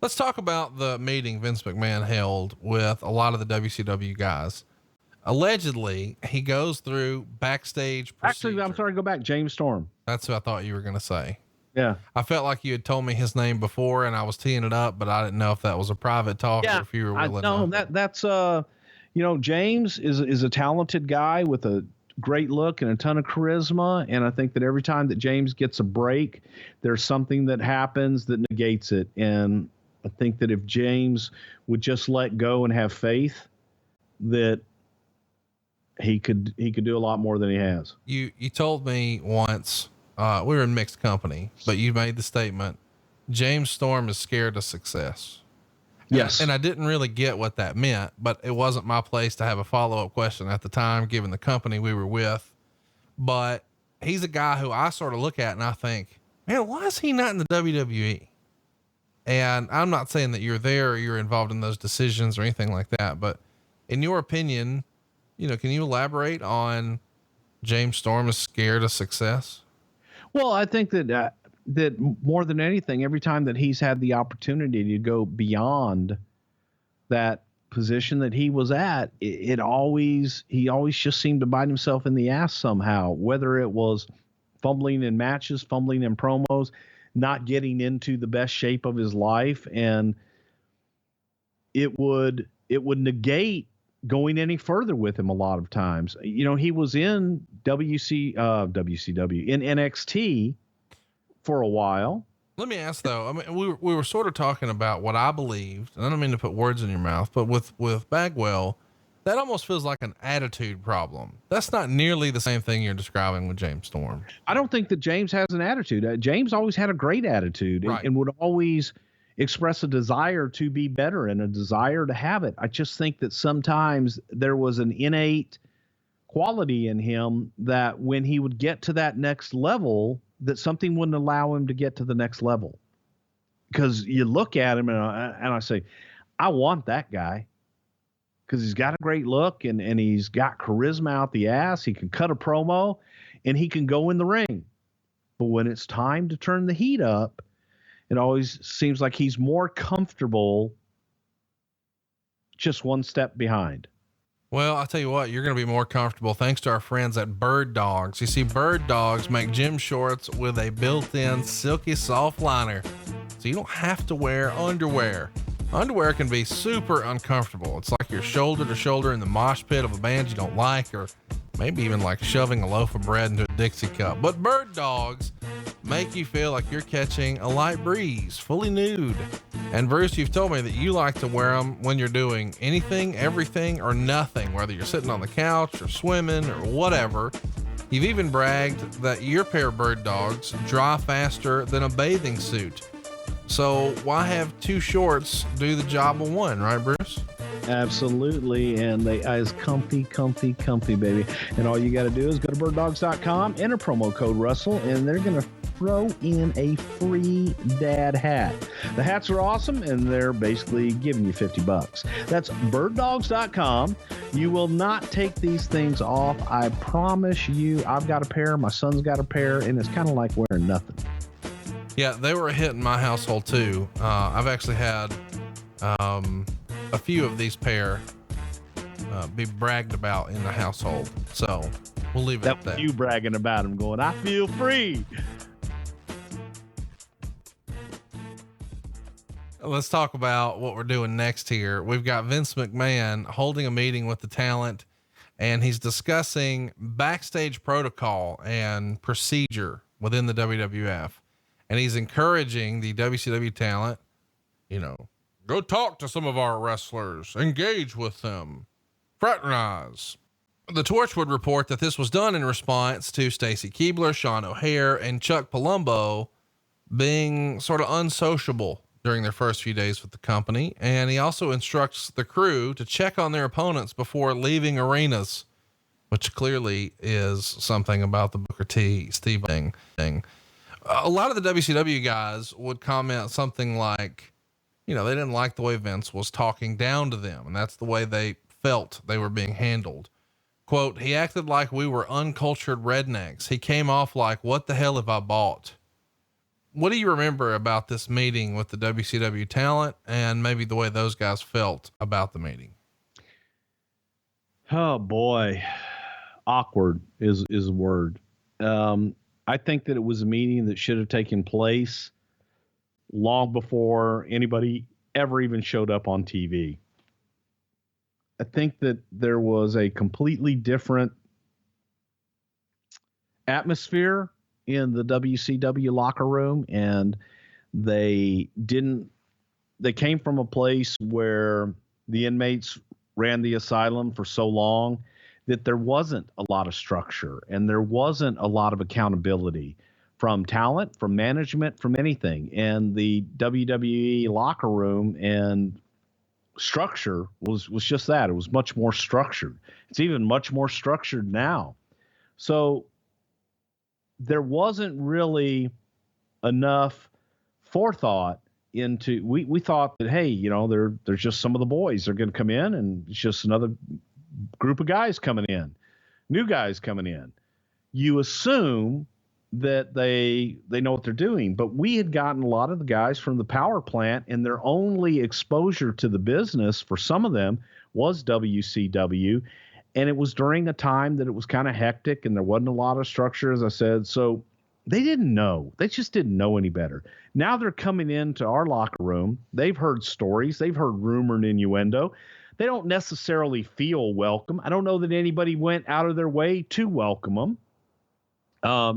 Let's talk about the meeting Vince McMahon held with a lot of the WCW guys. Allegedly, he goes through backstage procedure. Actually, I'm sorry, go back. James Storm. That's what I thought you were going to say. Yeah. I felt like you had told me his name before and I was teeing it up, but I didn't know if that was a private talk or if you were willing to. No, that's James is a talented guy with a great look and a ton of charisma. And I think that every time that James gets a break, there's something that happens that negates it. And I think that if James would just let go and have faith, that he could do a lot more than he has. You told me once, we were in mixed company, but you made the statement, James Storm is scared of success. Yes. And I didn't really get what that meant, but it wasn't my place to have a follow-up question at the time, given the company we were with. But he's a guy who I sort of look at and I think, man, why is he not in the WWE? And I'm not saying that you're there or you're involved in those decisions or anything like that, but in your opinion, can you elaborate on James Storm is scared of success? Well, I think that more than anything, every time that he's had the opportunity to go beyond that position that he was at, he always just seemed to bite himself in the ass somehow, whether it was fumbling in matches, fumbling in promos, not getting into the best shape of his life. And it would negate going any further with him a lot of times. He was in WCW, in NXT for a while. Let me ask though, I mean, we were sort of talking about what I believed, and I don't mean to put words in your mouth, but with Bagwell, that almost feels like an attitude problem. That's not nearly the same thing you're describing with James Storm. I don't think that James has an attitude. James always had a great attitude, right, and would always express a desire to be better and a desire to have it. I just think that sometimes there was an innate quality in him that when he would get to that next level, that something wouldn't allow him to get to the next level. Because you look at him and I say, I want that guy. Because he's got a great look and he's got charisma out the ass. He can cut a promo and he can go in the ring. But when it's time to turn the heat up, it always seems like he's more comfortable just one step behind. Well, I'll tell you what, you're going to be more comfortable thanks to our friends at Bird Dogs. You see, Bird Dogs make gym shorts with a built-in silky soft liner, so you don't have to wear underwear. Underwear can be super uncomfortable. It's like you're shoulder to shoulder in the mosh pit of a band you don't like, or maybe even like shoving a loaf of bread into a Dixie cup. But Bird Dogs make you feel like you're catching a light breeze, fully nude. And Bruce, you've told me that you like to wear them when you're doing anything, everything, or nothing, whether you're sitting on the couch or swimming or whatever. You've even bragged that your pair of Bird Dogs dry faster than a bathing suit. So why have two shorts do the job of one, right, Bruce? Absolutely. And they is comfy, baby. And all you got to do is go to birddogs.com, enter promo code Wrestle, and they're going to throw in a free dad hat. The hats are awesome, and they're basically giving you $50. That's birddogs.com. You will not take these things off. I promise you. I've got a pair. My son's got a pair, and it's kind of like wearing nothing. Yeah, they were a hit in my household too. I've actually had a few of these pair be bragged about in the household. So we'll leave it at that. You bragging about them going, I feel free. Let's talk about what we're doing next here. We've got Vince McMahon holding a meeting with the talent, and he's discussing backstage protocol and procedure within the WWF. And he's encouraging the WCW talent, go talk to some of our wrestlers, engage with them, fraternize. The Torch would report that this was done in response to Stacy Keibler, Sean O'Hare, and Chuck Palumbo being sort of unsociable during their first few days with the company. And he also instructs the crew to check on their opponents before leaving arenas. which clearly is something about the Booker T Steve thing. A lot of the WCW guys would comment something like, they didn't like the way Vince was talking down to them, and that's the way they felt they were being handled. Quote, he acted like we were uncultured rednecks. He came off like, what the hell have I bought? What do you remember about this meeting with the WCW talent and maybe the way those guys felt about the meeting? Oh boy. Awkward is a word. I think that it was a meeting that should have taken place long before anybody ever even showed up on TV. I think that there was a completely different atmosphere in the WCW locker room, and they came from a place where the inmates ran the asylum for so long that there wasn't a lot of structure and there wasn't a lot of accountability from talent, from management, from anything. And the WWE locker room and structure was just that. It was much more structured. It's even much more structured now. So there wasn't really enough forethought into, we thought that, hey, there's just some of the boys are going to come in and it's just another group of guys coming in, new guys coming in. You assume that they know what they're doing, but we had gotten a lot of the guys from the power plant, and their only exposure to the business for some of them was WCW. And it was during a time that it was kind of hectic and there wasn't a lot of structure, as I said. So they didn't know. They just didn't know any better. Now they're coming into our locker room. They've heard stories. They've heard rumor and innuendo. They don't necessarily feel welcome. I don't know that anybody went out of their way to welcome them.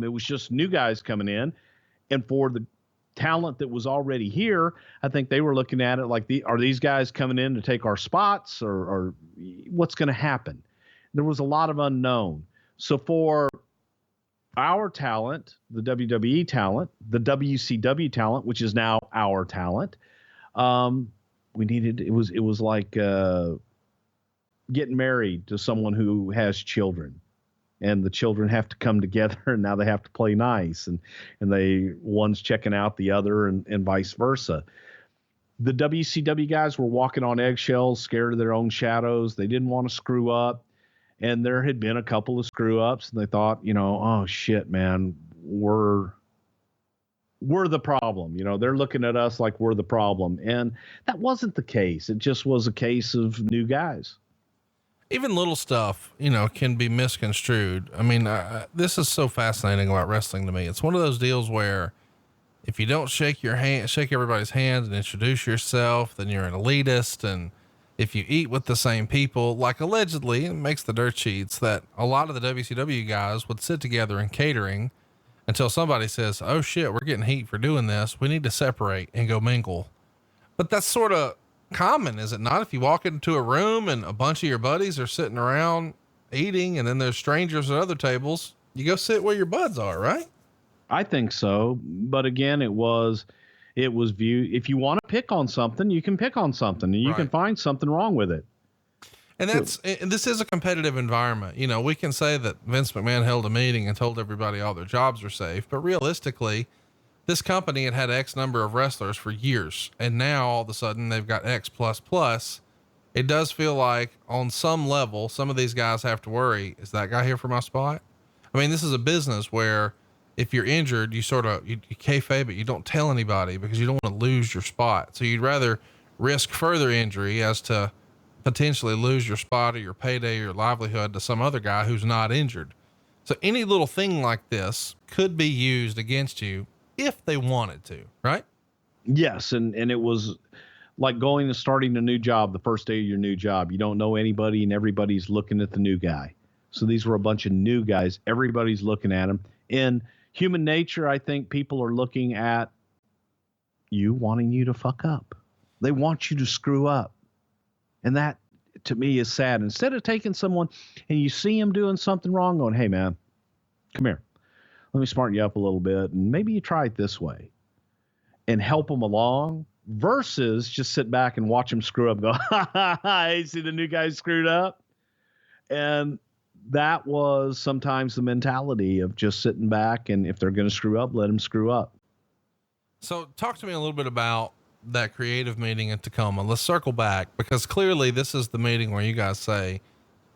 It was just new guys coming in. And for the talent that was already here, I think they were looking at it like, are these guys coming in to take our spots, or what's going to happen? There was a lot of unknown. So for our talent, the WWE talent, the WCW talent, which is now our talent, it was like getting married to someone who has children, and the children have to come together, and now they have to play nice, and one's checking out the other, and vice versa. The WCW guys were walking on eggshells, scared of their own shadows. They didn't want to screw up. And there had been a couple of screw ups, and they thought, oh shit, man, we're the problem. They're looking at us like we're the problem. And that wasn't the case. It just was a case of new guys. Even little stuff, can be misconstrued. I mean, this is so fascinating about wrestling to me. It's one of those deals where if you don't shake everybody's hands and introduce yourself, then you're an elitist. And if you eat with the same people, like allegedly, it makes the dirt sheets that a lot of the WCW guys would sit together in catering until somebody says, oh shit, we're getting heat for doing this. We need to separate and go mingle. But that's sort of common, is it not? If you walk into a room and a bunch of your buddies are sitting around eating, and then there's strangers at other tables, you go sit where your buds are, right? I think so. But again, it was viewed, if you want to pick on something, you can pick on something, and you can find something wrong with it. And this is a competitive environment. We can say that Vince McMahon held a meeting and told everybody all their jobs are safe, but realistically, this company had X number of wrestlers for years, and now all of a sudden they've got X plus. It does feel like on some level, some of these guys have to worry, is that guy here for my spot? I mean, this is a business where if you're injured, you kayfabe it. You don't tell anybody because you don't want to lose your spot. So you'd rather risk further injury as to potentially lose your spot or your payday or your livelihood to some other guy who's not injured. So any little thing like this could be used against you if they wanted to, right? Yes. And it was like going and starting a new job, the first day of your new job. You don't know anybody, and everybody's looking at the new guy. So these were a bunch of new guys. Everybody's looking at them. In human nature, I think people are looking at you, wanting you to fuck up. They want you to screw up. And that, to me, is sad. Instead of taking someone and you see him doing something wrong, going, hey, man, come here. Let me smarten you up a little bit, and maybe you try it this way, and help them along, versus just sit back and watch them screw up and go, ha, ha, ha, see the new guy screwed up. And that was sometimes the mentality of just sitting back, and if they're going to screw up, let them screw up. So talk to me a little bit about that creative meeting in Tacoma. Let's circle back, because clearly this is the meeting where you guys say,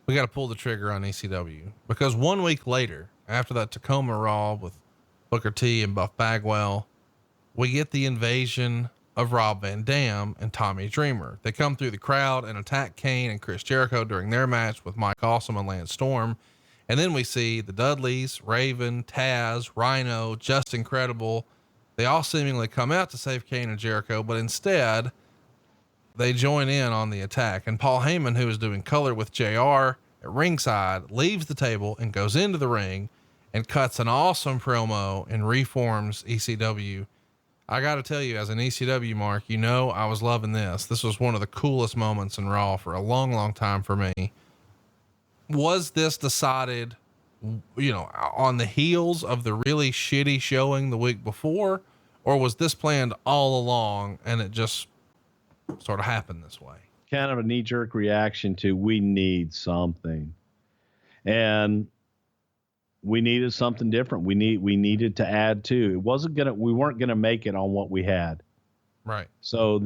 we got to pull the trigger on ECW, because 1 week later, after that Tacoma Raw with Booker T and Buff Bagwell, we get the invasion of Rob Van Dam and Tommy Dreamer. They come through the crowd and attack Kane and Chris Jericho during their match with Mike Awesome and Lance Storm. And then we see the Dudleys, Raven, Taz, Rhino, Just Incredible. They all seemingly come out to save Kane and Jericho, but instead they join in on the attack. And Paul Heyman, who is doing color with JR at ringside, leaves the table and goes into the ring and cuts an awesome promo and reforms ECW. I got to tell you, as an ECW mark, I was loving this. This was one of the coolest moments in Raw for a long, long time for me. Was this decided, on the heels of the really shitty showing the week before, or was this planned all along and it just sort of happened this way? Kind of a knee-jerk reaction to, we need something. And we needed something different. We needed to add to. We weren't gonna make it on what we had. Right. So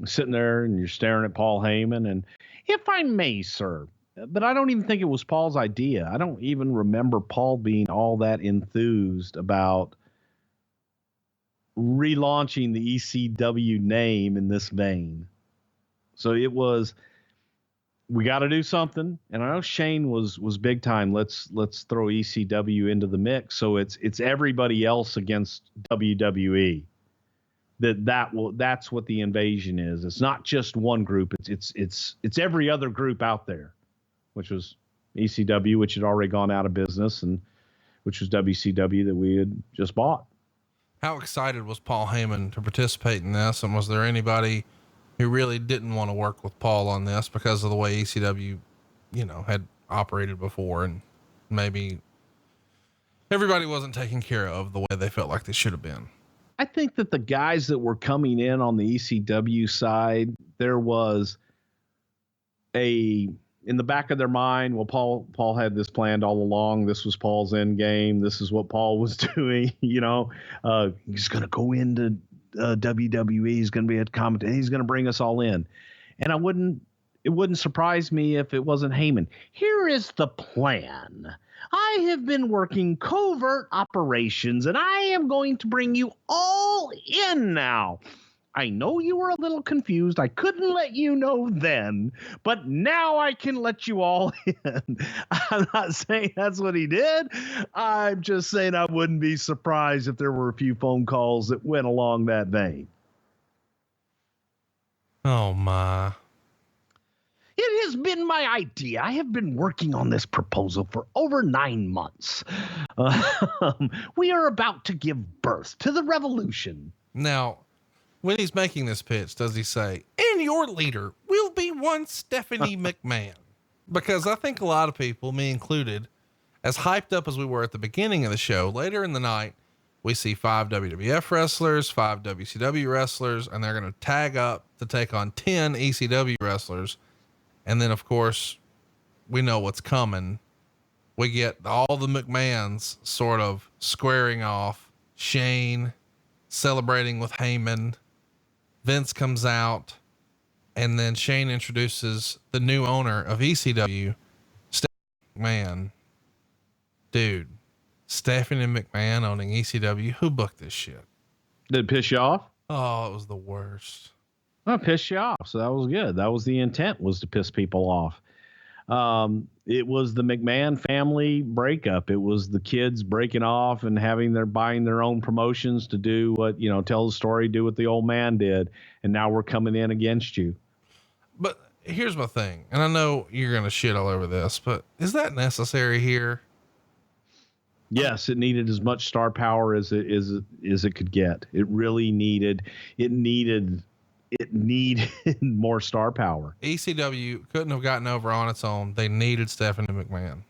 sitting there and you're staring at Paul Heyman, and if I may, sir, but I don't even think it was Paul's idea. I don't even remember Paul being all that enthused about relaunching the ECW name in this vein. So it was, we got to do something. And I know Shane was big time. Let's throw ECW into the mix. So it's everybody else against WWE. That's what the invasion is. It's not just one group. It's every other group out there, which was ECW, which had already gone out of business, and which was WCW that we had just bought. How excited was Paul Heyman to participate in this? And was there anybody who really didn't want to work with Paul on this because of the way ECW, had operated before, and maybe everybody wasn't taken care of the way they felt like they should have been? I think that the guys that were coming in on the ECW side, there was in the back of their mind, well, Paul had this planned all along. This was Paul's end game. This is what Paul was doing. He's going to go into WWE. He's going to be at commentary. He's going to bring us all in. And it wouldn't surprise me if it wasn't Heyman. Here is the plan. I have been working covert operations, and I am going to bring you all in now. I know you were a little confused. I couldn't let you know then, but now I can let you all in. I'm not saying that's what he did. I'm just saying I wouldn't be surprised if there were a few phone calls that went along that vein. Oh my. It has been my idea. I have been working on this proposal for over 9 months. We are about to give birth to the revolution. Now, when he's making this pitch, does he say, and your leader will be one Stephanie McMahon? Because I think a lot of people, me included, as hyped up as we were at the beginning of the show, later in the night, we see 5 WWF wrestlers, 5 WCW wrestlers, and they're going to tag up to take on 10 ECW wrestlers. And then, of course, we know what's coming. We get all the McMahons sort of squaring off. Shane celebrating with Heyman. Vince comes out, and then Shane introduces the new owner of ECW, Stephanie McMahon. Dude, Stephanie McMahon owning ECW. Who booked this shit? Did it piss you off? Oh, it was the worst. Well, piss you off. So that was good. That was the intent, was to piss people off. It was the McMahon family breakup. It was the kids breaking off and buying their own promotions to do what, tell the story, do what the old man did. And now we're coming in against you. But here's my thing. And I know you're going to shit all over this, but is that necessary here? Yes, it needed as much star power as it could get. It really needed more star power. ECW couldn't have gotten over on its own. They needed Stephanie McMahon.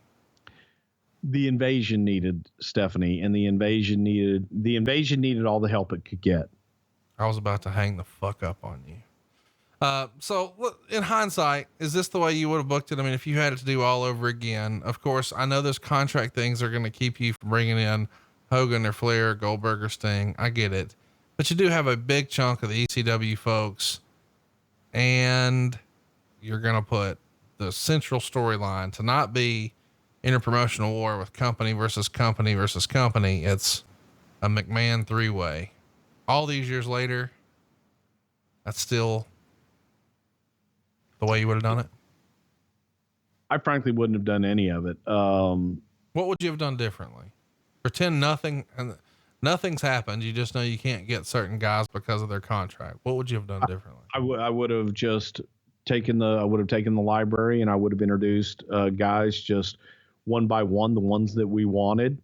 The invasion needed Stephanie, and the invasion needed all the help it could get. I was about to hang the fuck up on you. So look, in hindsight, is this the way you would have booked it? I mean, if you had it to do all over again, of course, I know those contract things are going to keep you from bringing in Hogan or Flair, Goldberg or Sting. I get it, but you do have a big chunk of the ECW folks, and you're going to put the central storyline to not be interpromotional war with company versus company versus company. It's a McMahon 3-way. All these years later, that's still the way you would have done it? I frankly wouldn't have done any of it. What would you have done differently? Pretend nothing and nothing's happened. You just know you can't get certain guys because of their contract. What would you have done differently? I would have just taken the library, and I would have introduced guys just one by one, the ones that we wanted,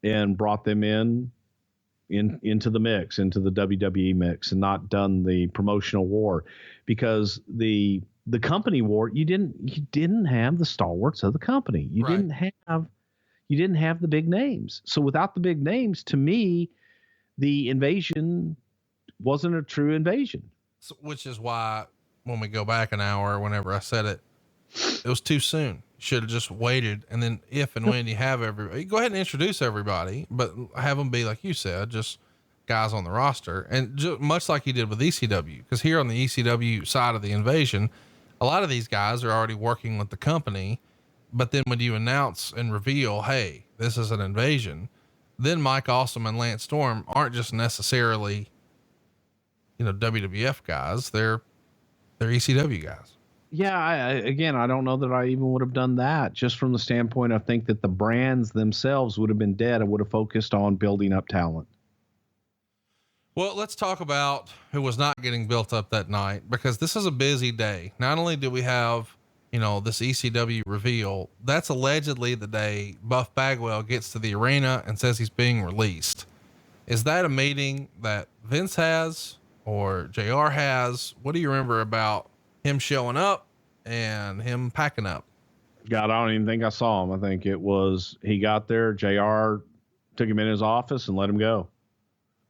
and brought them into the mix, into the WWE mix, and not done the promotional war, because the company war, you didn't have the stalwarts of the company. You didn't have the big names. So without the big names, to me, the invasion wasn't a true invasion. So, which is why when we go back an hour, whenever I said it, it was too soon. Should have just waited. And then if and when you have everybody, go ahead and introduce everybody, but have them be, like you said, just guys on the roster. And much like you did with ECW, because here on the ECW side of the invasion, a lot of these guys are already working with the company. But then when you announce and reveal, hey, this is an invasion, then Mike Awesome and Lance Storm aren't just necessarily, WWF guys. They're ECW guys. Yeah. I don't know that I even would have done that, just from the standpoint. I think that the brands themselves would have been dead. I would have focused on building up talent. Well, let's talk about who was not getting built up that night, because this is a busy day. Not only do we have, this ECW reveal, that's allegedly the day Buff Bagwell gets to the arena and says he's being released. Is that a meeting that Vince has or JR has? What do you remember about him showing up and him packing up? God, I don't even think I saw him. I think it was, he got there, JR took him in his office and let him go.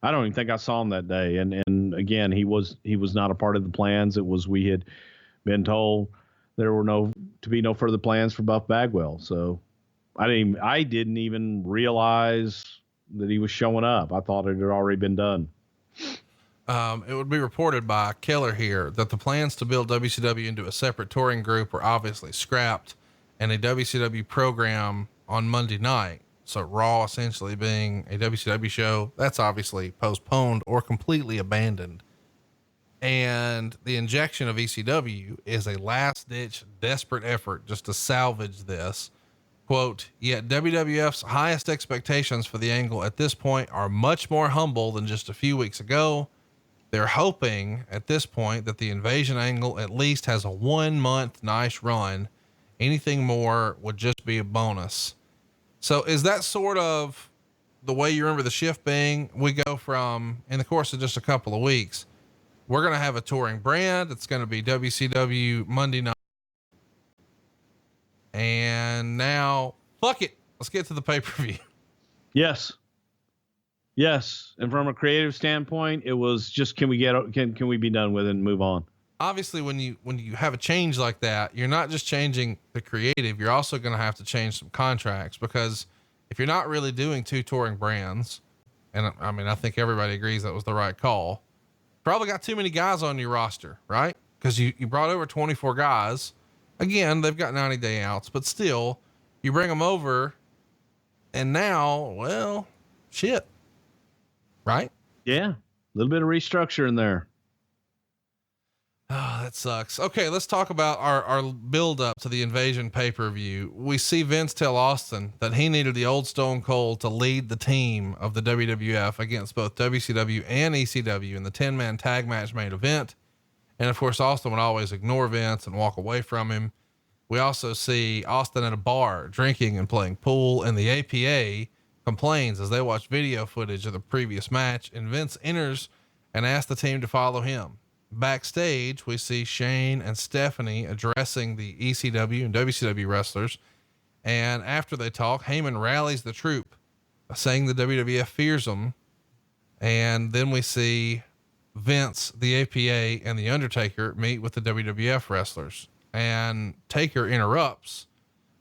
I don't even think I saw him that day. And again, he was not a part of the plans. It was, we had been told there were no further plans for Buff Bagwell. So I didn't even realize that he was showing up. I thought it had already been done. It would be reported by Keller here that the plans to build WCW into a separate touring group were obviously scrapped, and a WCW program on Monday night. So Raw essentially being a WCW show, that's obviously postponed or completely abandoned. And the injection of ECW is a last ditch, desperate effort just to salvage this. Quote, yet WWF's highest expectations for the angle at this point are much more humble than just a few weeks ago. They're hoping at this point that the invasion angle at least has a 1 month nice run. Anything more would just be a bonus. So is that sort of the way you remember the shift being? We go from, in the course of just a couple of weeks, we're going to have a touring brand. It's going to be WCW Monday night. And now, fuck it. Let's get to the pay-per-view. Yes. And from a creative standpoint, it was just, can we be done with it and move on? Obviously, when you have a change like that, you're not just changing the creative, you're also going to have to change some contracts, because if you're not really doing 2 touring brands, and I mean, I think everybody agrees that was the right call, probably got too many guys on your roster, right? Because you brought over 24 guys. Again, they've got 90-day outs, but still, you bring them over, and now, well, shit, right? Yeah, a little bit of restructure in there. Oh, that sucks. Okay, let's talk about our build up to the invasion pay-per-view. We see Vince tell Austin that he needed the old Stone Cold to lead the team of the WWF against both WCW and ECW in the 10-man tag match main event. And of course, Austin would always ignore Vince and walk away from him. We also see Austin at a bar drinking and playing pool, and the APA complains as they watch video footage of the previous match, and Vince enters and asks the team to follow him. Backstage, we see Shane and Stephanie addressing the ECW and WCW wrestlers. And after they talk, Heyman rallies the troupe, saying the WWF fears them. And then we see Vince, the APA, and the Undertaker meet with the WWF wrestlers, and Taker interrupts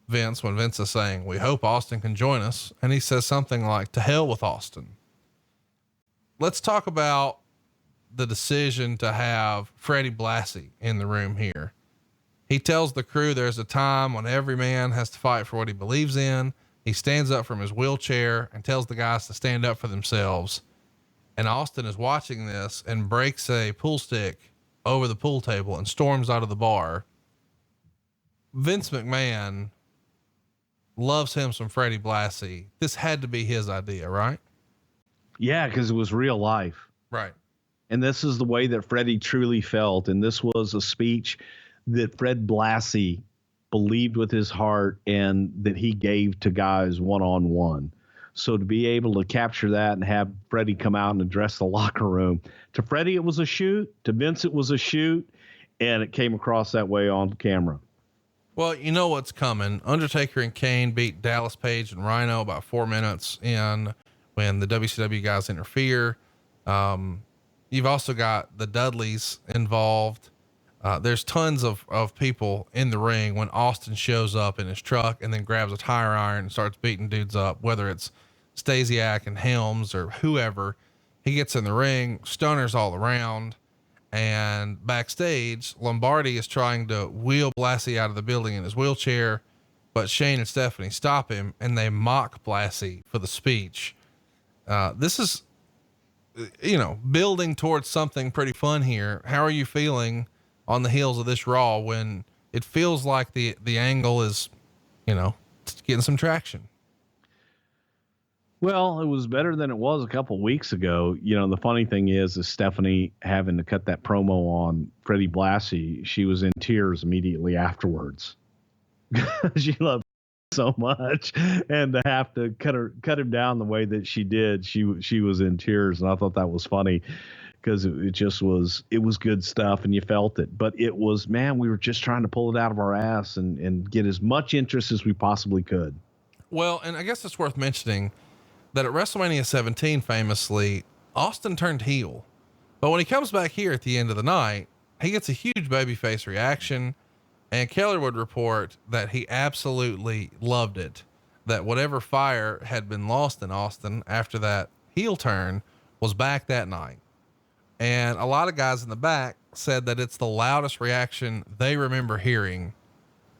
Vince when Vince is saying, "We hope Austin can join us." And he says something like, "To hell with Austin." Let's talk about the decision to have Freddie Blassie in the room here. He tells the crew there's a time when every man has to fight for what he believes in. He stands up from his wheelchair and tells the guys to stand up for themselves. And Austin is watching this and breaks a pool stick over the pool table and storms out of the bar. Vince McMahon loves him some Freddie Blassie. This had to be his idea, right? Yeah, because it was real life. Right. And this is the way that Freddie truly felt. And this was a speech that Fred Blassie believed with his heart and that he gave to guys one-on-one. So to be able to capture that and have Freddie come out and address the locker room, to Freddie, it was a shoot. To Vince, it was a shoot. And it came across that way on camera. Well, you know what's coming. Undertaker and Kane beat Dallas Page and Rhino about 4 minutes in when the WCW guys interfere. You've also got the Dudleys involved. There's tons of people in the ring when Austin shows up in his truck and then grabs a tire iron and starts beating dudes up, whether it's Stasiak and Helms or whoever. He gets in the ring, stunners all around. And backstage, Lombardi is trying to wheel Blassie out of the building in his wheelchair, but Shane and Stephanie stop him and they mock Blassie for the speech. This is, building towards something pretty fun here. How are you feeling on the heels of this Raw when it feels like the angle is, getting some traction? Well, it was better than it was a couple weeks ago. The funny thing is Stephanie having to cut that promo on Freddie Blassie. She was in tears immediately afterwards. She loved him so much, and to have to cut him down the way that she did, she was in tears. And I thought that was funny because it was good stuff and you felt it, but it was, man, we were just trying to pull it out of our ass and get as much interest as we possibly could. Well, and I guess it's worth mentioning that at WrestleMania 17, famously, Austin turned heel. But when he comes back here at the end of the night, he gets a huge babyface reaction. And Keller would report that he absolutely loved it. That whatever fire had been lost in Austin after that heel turn was back that night. And a lot of guys in the back said that it's the loudest reaction they remember hearing.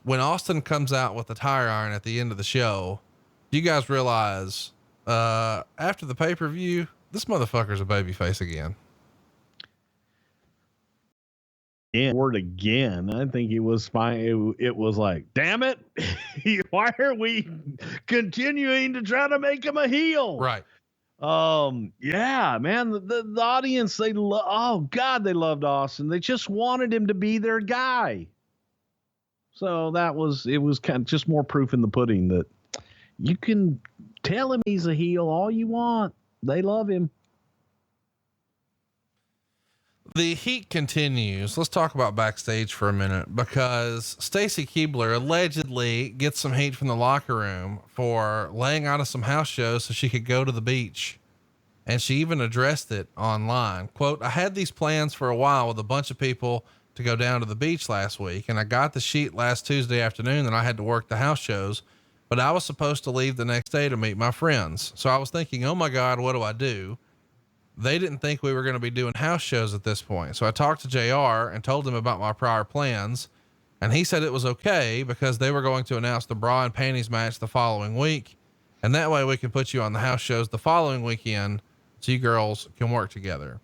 When Austin comes out with the tire iron at the end of the show, do you guys realize after the pay-per-view, this motherfucker's a babyface again? Word again. I think it was fine. It was like, damn it. Why are we continuing to try to make him a heel? Right. Yeah, man, the audience, they loved Austin. They just wanted him to be their guy. So it was kind of just more proof in the pudding that you can tell him he's a heel all you want. They love him. The heat continues. Let's talk about backstage for a minute, because Stacy Keibler allegedly gets some heat from the locker room for laying out of some house shows so she could go to the beach. And she even addressed it online. Quote, "I had these plans for a while with a bunch of people to go down to the beach last week. And I got the sheet last Tuesday afternoon and I had to work the house shows, but I was supposed to leave the next day to meet my friends. So I was thinking, oh my God, what do I do? They didn't think we were going to be doing house shows at this point. So I talked to JR and told him about my prior plans. And he said it was okay because they were going to announce the bra and panties match the following week. And that way we can put you on the house shows the following weekend so you girls can work together."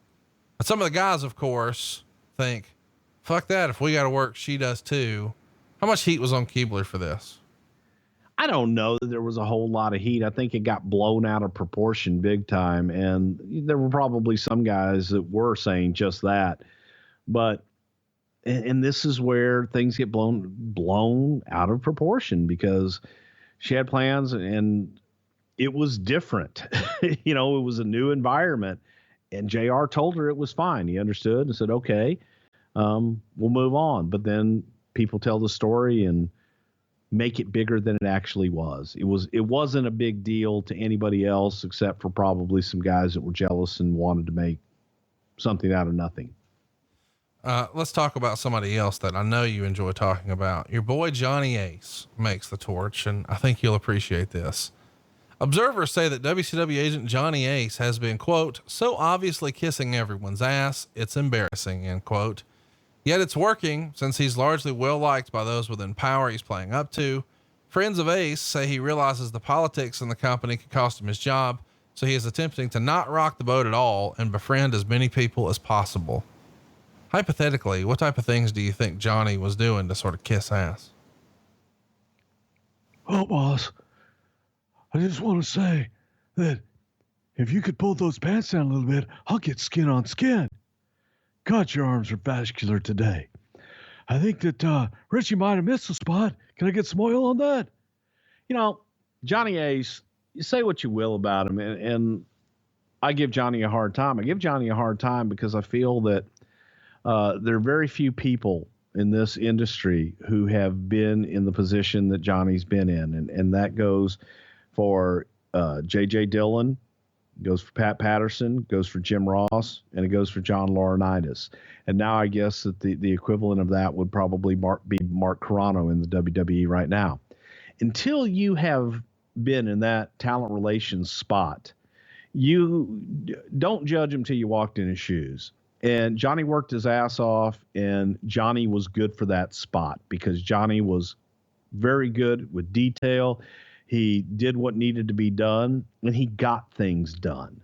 But some of the guys, of course, think, fuck that. If we got to work, she does too. How much heat was on Keibler for this? I don't know that there was a whole lot of heat. I think it got blown out of proportion big time. And there were probably some guys that were saying just that, but, and this is where things get blown out of proportion because she had plans and it was different. It was a new environment, and JR told her it was fine. He understood and said, okay, we'll move on. But then people tell the story and make it bigger than it actually was. It wasn't a big deal to anybody else except for probably some guys that were jealous and wanted to make something out of nothing. Let's talk about somebody else that I know you enjoy talking about. Your boy Johnny Ace makes the torch, and I think you'll appreciate this. Observers say that WCW agent Johnny Ace has been, quote, so obviously kissing everyone's ass, it's embarrassing, end quote. Yet it's working, since he's largely well liked by those within power he's playing up to. Friends of Ace say he realizes the politics in the company could cost him his job, so he is attempting to not rock the boat at all and befriend as many people as possible. Hypothetically, what type of things do you think Johnny was doing to sort of kiss ass? Well, boss, I just want to say that if you could pull those pants down a little bit, I'll get skin on skin. God, your arms are vascular today. I think that Richie might have missed a spot. Can I get some oil on that? You know, Johnny Ace, you say what you will about him, and I give Johnny a hard time. I give Johnny a hard time because I feel that there are very few people in this industry who have been in the position that Johnny's been in. And that goes for J.J. Dillon, goes for Pat Patterson, goes for Jim Ross, and it goes for John Laurinaitis. And now I guess that the equivalent of that would probably be Mark Carrano in the WWE right now. Until you have been in that talent relations spot, you don't judge him till you walked in his shoes. And Johnny worked his ass off, and Johnny was good for that spot because Johnny was very good with detail. He did what needed to be done, and he got things done.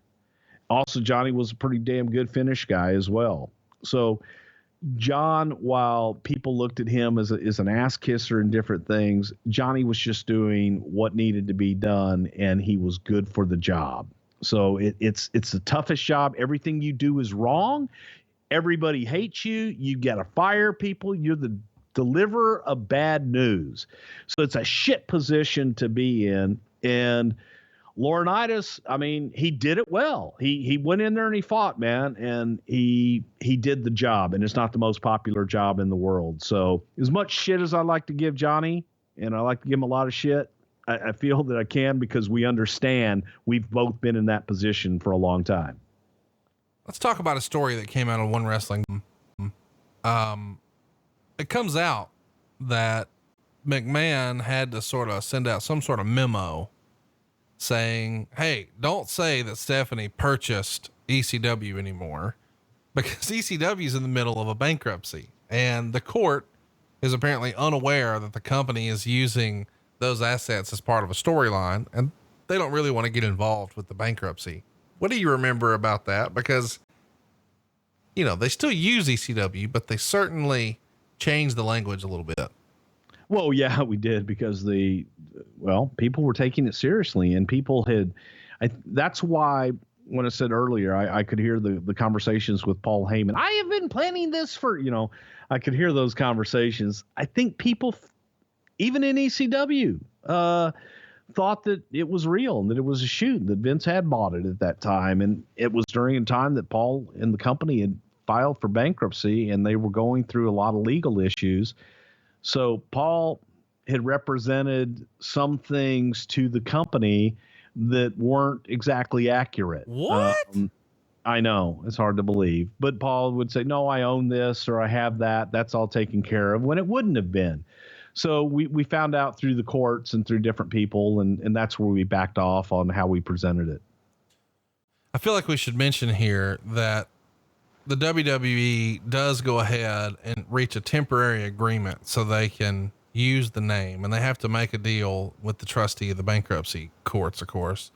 Also, Johnny was a pretty damn good finish guy as well. So John, while people looked at him as an ass kisser and different things, Johnny was just doing what needed to be done, and he was good for the job. So it's the toughest job. Everything you do is wrong. Everybody hates you. You got to fire people. You're the deliverer of bad news. So it's a shit position to be in. And Laurinaitis, I mean, he did it well. He went in there and he fought, man, and he did the job. And it's not the most popular job in the world. So as much shit as I like to give Johnny, and I like to give him a lot of shit, I feel that I can because we understand we've both been in that position for a long time. Let's talk about a story that came out of One Wrestling. It comes out that McMahon had to sort of send out some sort of memo saying, hey, don't say that Stephanie purchased ECW anymore because ECW is in the middle of a bankruptcy, and the court is apparently unaware that the company is using those assets as part of a storyline, and they don't really want to get involved with the bankruptcy. What do you remember about that? Because, you know, they still use ECW, but they certainly changed the language a little bit. Well, yeah, we did because people were taking it seriously, and people that's why when I said earlier, I could hear the conversations with Paul Heyman. I have been planning this for, I could hear those conversations. I think people, even in ECW, thought that it was real and that it was a shoot, that Vince had bought it at that time. And it was during a time that Paul and the company had filed for bankruptcy, and they were going through a lot of legal issues. So Paul had represented some things to the company that weren't exactly accurate. What? I know, it's hard to believe, but Paul would say, no, I own this or I have that. That's all taken care of, when it wouldn't have been. So we found out through the courts and through different people, and that's where we backed off on how we presented it. I feel like we should mention here that the WWE does go ahead and reach a temporary agreement so they can use the name, and they have to make a deal with the trustee of the bankruptcy courts, of course.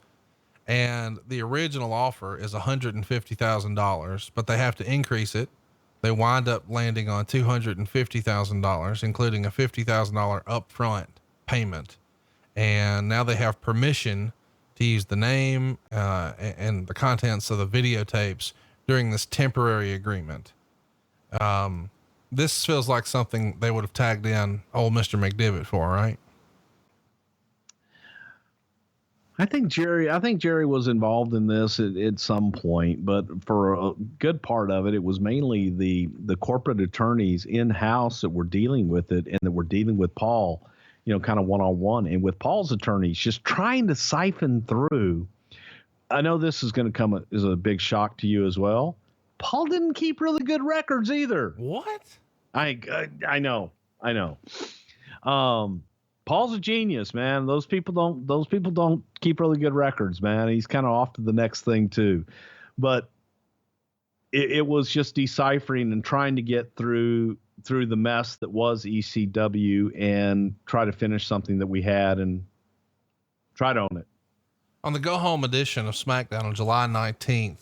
And the original offer is $150,000, but they have to increase it. They wind up landing on $250,000, including a $50,000 upfront payment. And now they have permission to use the name, and the contents of the videotapes during this temporary agreement. This feels like something they would have tagged in old Mr. McDivitt for, right? I think Jerry was involved in this at some point, but for a good part of it, it was mainly the corporate attorneys in-house that were dealing with it, and that were dealing with Paul, kind of one-on-one, and with Paul's attorneys just trying to siphon through. I know this is going to come as a big shock to you as well. Paul didn't keep really good records either. What? I know. Paul's a genius, man. Those people don't keep really good records, man. He's kind of off to the next thing too. But it was just deciphering and trying to get through the mess that was ECW and try to finish something that we had and try to own it. On the go home edition of SmackDown on July 19th,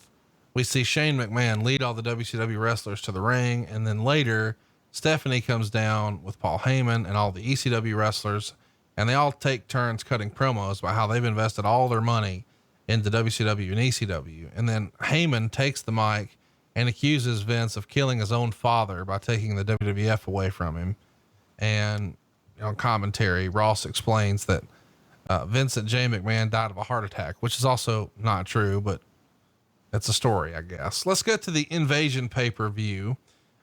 we see Shane McMahon lead all the WCW wrestlers to the ring. And then later Stephanie comes down with Paul Heyman and all the ECW wrestlers, and they all take turns cutting promos about how they've invested all their money into WCW and ECW. And then Heyman takes the mic and accuses Vince of killing his own father by taking the WWF away from him. And on commentary, Ross explains that Vincent J. McMahon died of a heart attack, which is also not true, but it's a story, I guess. Let's get to the Invasion pay-per-view.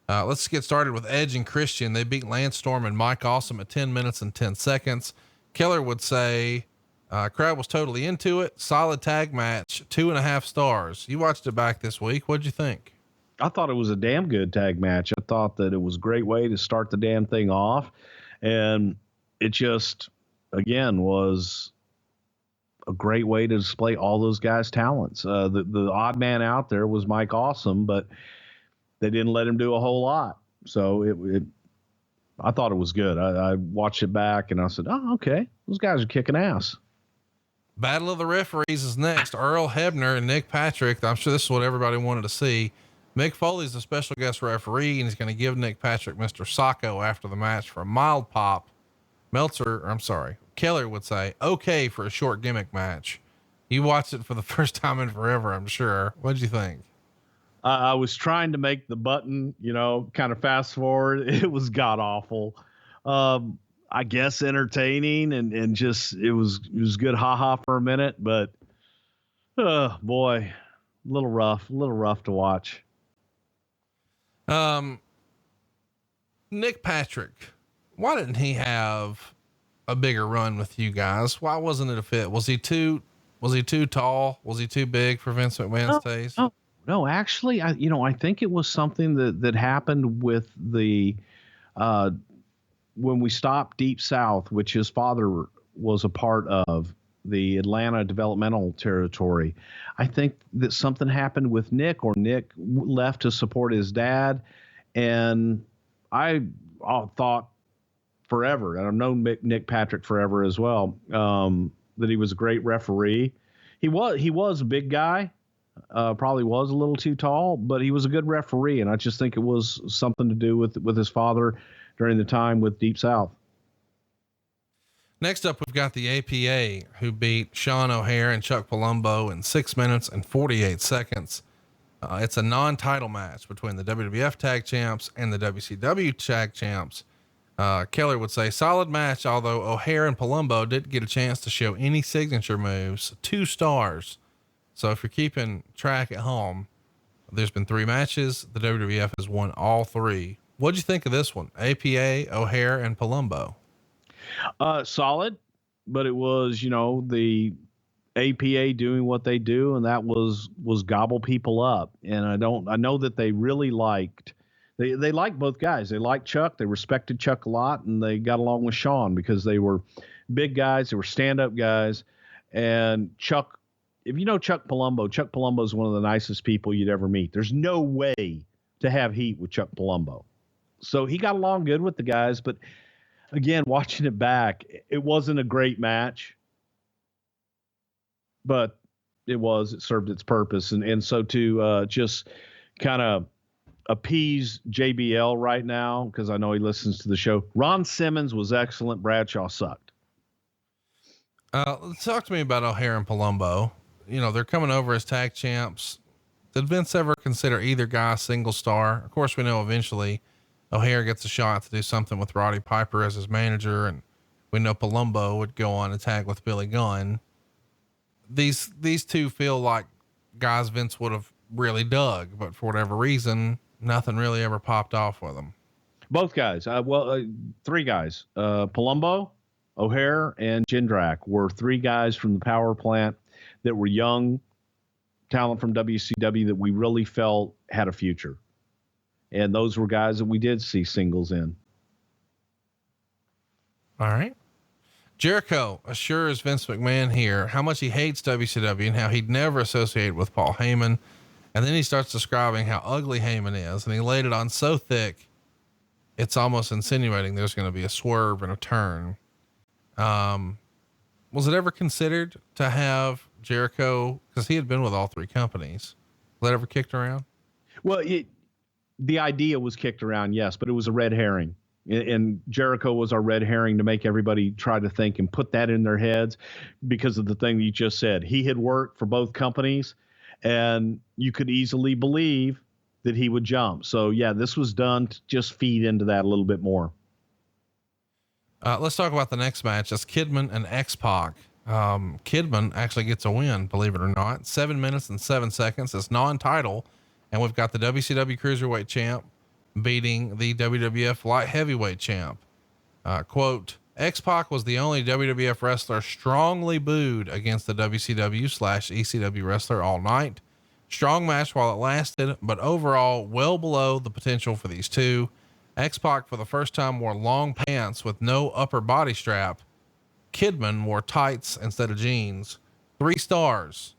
Let's get started with Edge and Christian. They beat Lance Storm and Mike Awesome at 10 minutes and 10 seconds. Keller would say, crowd was totally into it. Solid tag match, 2.5 stars. You watched it back this week. What'd you think? I thought it was a damn good tag match. I thought that it was a great way to start the damn thing off. And it just, again, was a great way to display all those guys' talents. The odd man out there was Mike Awesome, but they didn't let him do a whole lot. So I thought it was good. I watched it back and I said, oh, okay. Those guys are kicking ass. Battle of the Referees is next. Earl Hebner and Nick Patrick. I'm sure this is what everybody wanted to see. Mick Foley's the special guest referee, and he's going to give Nick Patrick Mr. Sacco after the match for a mild pop. Keller would say, okay for a short gimmick match. You watched it for the first time in forever, I'm sure. What'd you think? I was trying to make the button, kind of fast forward. It was god awful. I guess entertaining and just, it was good. Ha for a minute, but, boy, a little rough to watch. Nick Patrick, why didn't he have a bigger run with you guys? Why wasn't it a fit? Was he too tall? Was he too big for Vince McMahon's taste? No, actually, I think it was something that happened with the, when we stopped Deep South, which his father was a part of, the Atlanta developmental territory. I think that something happened with Nick, or Nick left to support his dad. And I thought forever, and I've known Nick Patrick forever as well, that he was a great referee. He was a big guy, probably was a little too tall, but he was a good referee. And I just think it was something to do with his father during the time with Deep South. Next up, we've got the APA, who beat Sean O'Hare and Chuck Palumbo in 6 minutes and 48 seconds. It's a non-title match between the WWF Tag Champs and the WCW Tag Champs. Keller would say solid match, although O'Hare and Palumbo didn't get a chance to show any signature moves. 2 stars. So if you're keeping track at home, there's been 3 matches. The WWF has won all 3. What'd you think of this one? APA, O'Hare, and Palumbo. Solid, but it was, the APA doing what they do, and that was gobble people up. And I know that they really they liked both guys. They liked Chuck. They respected Chuck a lot, and they got along with Sean because they were big guys. They were stand-up guys. And Chuck, if you know Chuck Palumbo is one of the nicest people you'd ever meet. There's no way to have heat with Chuck Palumbo. So he got along good with the guys, but again, watching it back, it wasn't a great match, but it served its purpose. And so to just kind of appease JBL right now, because I know he listens to the show, Ron Simmons was excellent. Bradshaw sucked. Talk to me about O'Hare and Palumbo. They're coming over as tag champs. Did Vince ever consider either guy a single star? Of course, we know eventually O'Hare gets a shot to do something with Roddy Piper as his manager, and we know Palumbo would go on and tag with Billy Gunn. These two feel like guys Vince would have really dug, but for whatever reason, nothing really ever popped off with them. Both guys. 3 guys, Palumbo, O'Hare, and Jindrak were 3 guys from the power plant that were young talent from WCW that we really felt had a future. And those were guys that we did see singles in. All right. Jericho assures Vince McMahon here how much he hates WCW and how he'd never associate with Paul Heyman. And then he starts describing how ugly Heyman is. And he laid it on so thick, it's almost insinuating there's going to be a swerve and a turn. Was it ever considered to have Jericho, because he had been with all three companies, was that ever kicked around? Well, the idea was kicked around, yes, but it was a red herring. And Jericho was our red herring to make everybody try to think and put that in their heads because of the thing you just said. He had worked for both companies, and you could easily believe that he would jump. So yeah, this was done to just feed into that a little bit more. Let's talk about the next match. That's Kidman and X-Pac. Kidman actually gets a win, believe it or not. 7 minutes and 7 seconds. It's non-title. And we've got the WCW Cruiserweight champ beating the WWF Light Heavyweight champ. Quote, X-Pac was the only WWF wrestler strongly booed against the WCW/ECW wrestler all night. Strong match while it lasted, but overall well below the potential for these two. X-Pac for the first time wore long pants with no upper body strap. Kidman wore tights instead of jeans. 3 stars.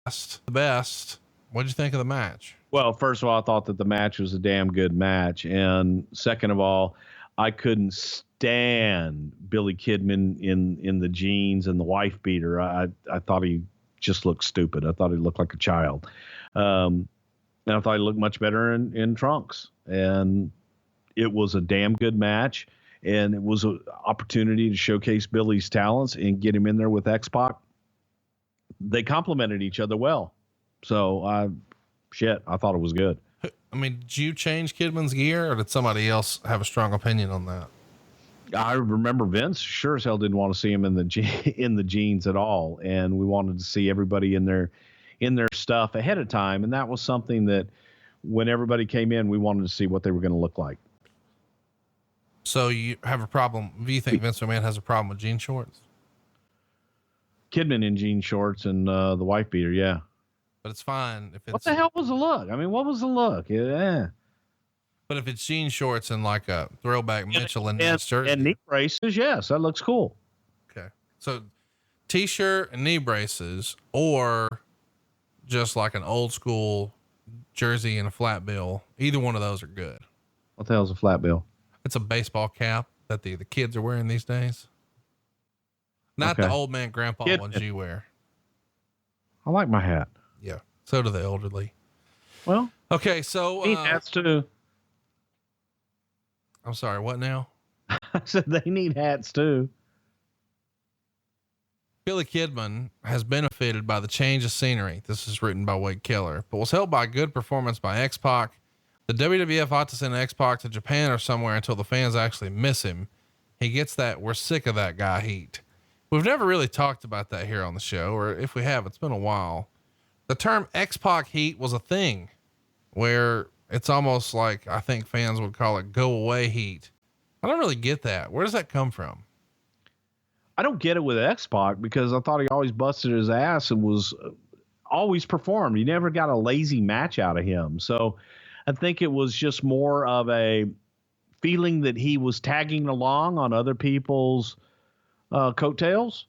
The best. What'd you think of the match? Well, first of all, I thought that the match was a damn good match. And second of all, I couldn't stand Billy Kidman in the jeans and the wife beater. I thought he just looked stupid. I thought he looked like a child. And I thought he looked much better in trunks. And it was a damn good match. And it was an opportunity to showcase Billy's talents and get him in there with X-Pac. They complemented each other well. So I thought it was good. I mean, did you change Kidman's gear, or did somebody else have a strong opinion on that? I remember Vince sure as hell didn't want to see him in the jeans at all. And we wanted to see everybody in their stuff ahead of time. And that was something that when everybody came in, we wanted to see what they were going to look like. So you have a problem. Do you think Vince McMahon has a problem with jean shorts? Kidman in jean shorts and the wife beater. Yeah. But it's fine if it's. What the hell was the look? I mean, what was the look? Yeah. But if it's jean shorts and like a throwback Michelin shirt and knee braces, yes, that looks cool. Okay. So t-shirt and knee braces, or just like an old school jersey and a flat bill. Either one of those are good. What the hell's a flat bill? It's a baseball cap that the kids are wearing these days. Not the old man grandpa ones you wear. I like my hat. Yeah. So do the elderly. Well, okay. So, need hats too. I'm sorry. What now? I said they need hats too. Billy Kidman has benefited by the change of scenery. This is written by Wade Keller, but was helped by a good performance by X-Pac. The WWF ought to send X-Pac to Japan or somewhere until the fans actually miss him. He gets that we're sick of that guy heat. We've never really talked about that here on the show, or if we have, it's been a while. The term X-Pac heat was a thing where it's almost like, I think fans would call it go away heat. I don't really get that. Where does that come from? I don't get it with X-Pac because I thought he always busted his ass and was always performed. You never got a lazy match out of him. So I think it was just more of a feeling that he was tagging along on other people's coattails.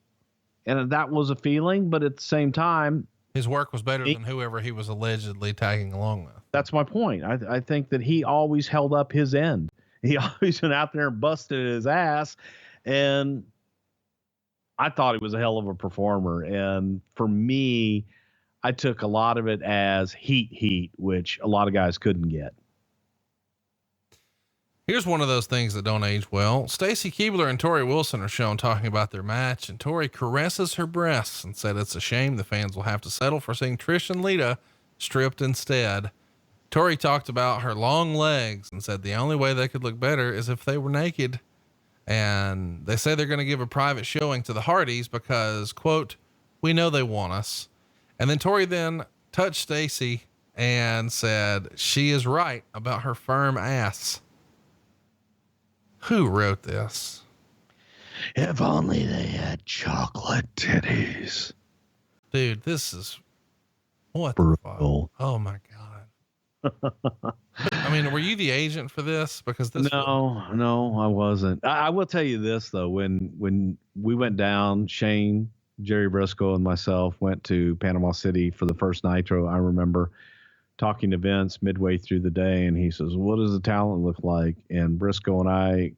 And that was a feeling, but at the same time, his work was better than whoever he was allegedly tagging along with. That's my point. I think that he always held up his end. He always went out there and busted his ass. And I thought he was a hell of a performer. And for me, I took a lot of it as heat, which a lot of guys couldn't get. Here's one of those things that don't age well. Stacy Keibler and Tori Wilson are shown talking about their match, and Tori caresses her breasts and said it's a shame the fans will have to settle for seeing Trish and Lita stripped instead. Tori talked about her long legs and said the only way they could look better is if they were naked. And they say they're going to give a private showing to the Hardys because, quote, we know they want us. And then Tori then touched Stacy and said she is right about her firm ass. Who wrote this? If only they had chocolate titties. Dude, this is what brutal. the fuck? Oh my God. I mean, were you the agent for this? Because this No, I wasn't. I will tell you this though, when we went down, Shane, Jerry Briscoe, and myself went to Panama City for the first Nitro. I remember talking to Vince midway through the day, and he says, "What does the talent look like?" And Briscoe and I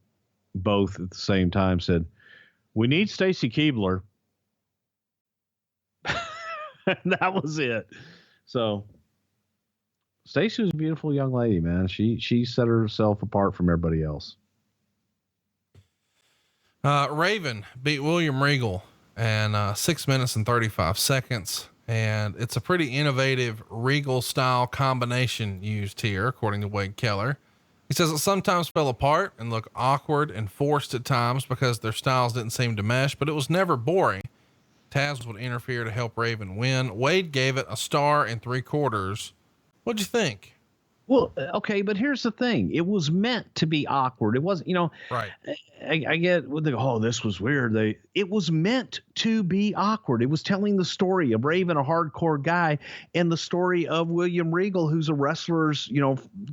both at the same time said, "We need Stacy Keibler." And that was it. So Stacy was a beautiful young lady, man. She set herself apart from everybody else. Raven beat William Regal in 6 minutes and 35 seconds. And it's a pretty innovative Regal style combination used here, according to Wade Keller. He says it sometimes fell apart and looked awkward and forced at times because their styles didn't seem to mesh, but it was never boring. Taz would interfere to help Raven win. Wade gave it a 1 3/4 stars. What'd you think? Well, okay, but here's the thing. It was meant to be awkward. It wasn't, right. I get what they go, oh, this was weird. It was meant to be awkward. It was telling the story of Raven, a hardcore guy, and the story of William Regal, who's a wrestler's,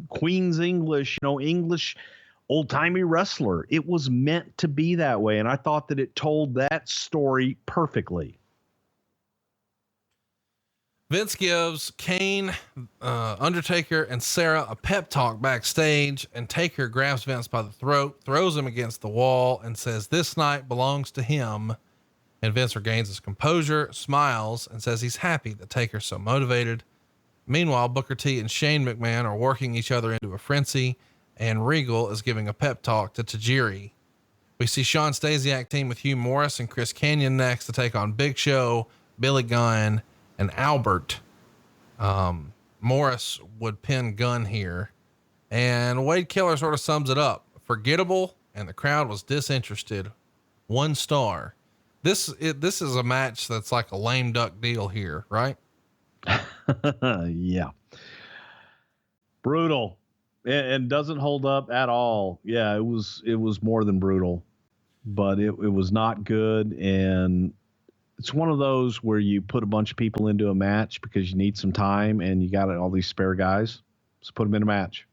Queen's English, English old-timey wrestler. It was meant to be that way. And I thought that it told that story perfectly. Vince gives Kane, Undertaker, and Sarah a pep talk backstage, and Taker grabs Vince by the throat, throws him against the wall, and says this night belongs to him. And Vince regains his composure, smiles, and says he's happy that Taker's so motivated. Meanwhile, Booker T and Shane McMahon are working each other into a frenzy, and Regal is giving a pep talk to Tajiri. We see Sean Stasiak team with Hugh Morris and Chris Kanyon next to take on Big Show, Billy Gunn, and Albert. Morris would pin Gunn here, and Wade Keller sort of sums it up: forgettable, and the crowd was disinterested. 1 star. This is a match that's like a lame duck deal here, right? Yeah. Brutal, and doesn't hold up at all. Yeah, it was more than brutal, but it was not good. And it's one of those where you put a bunch of people into a match because you need some time and you got all these spare guys. So put them in a match.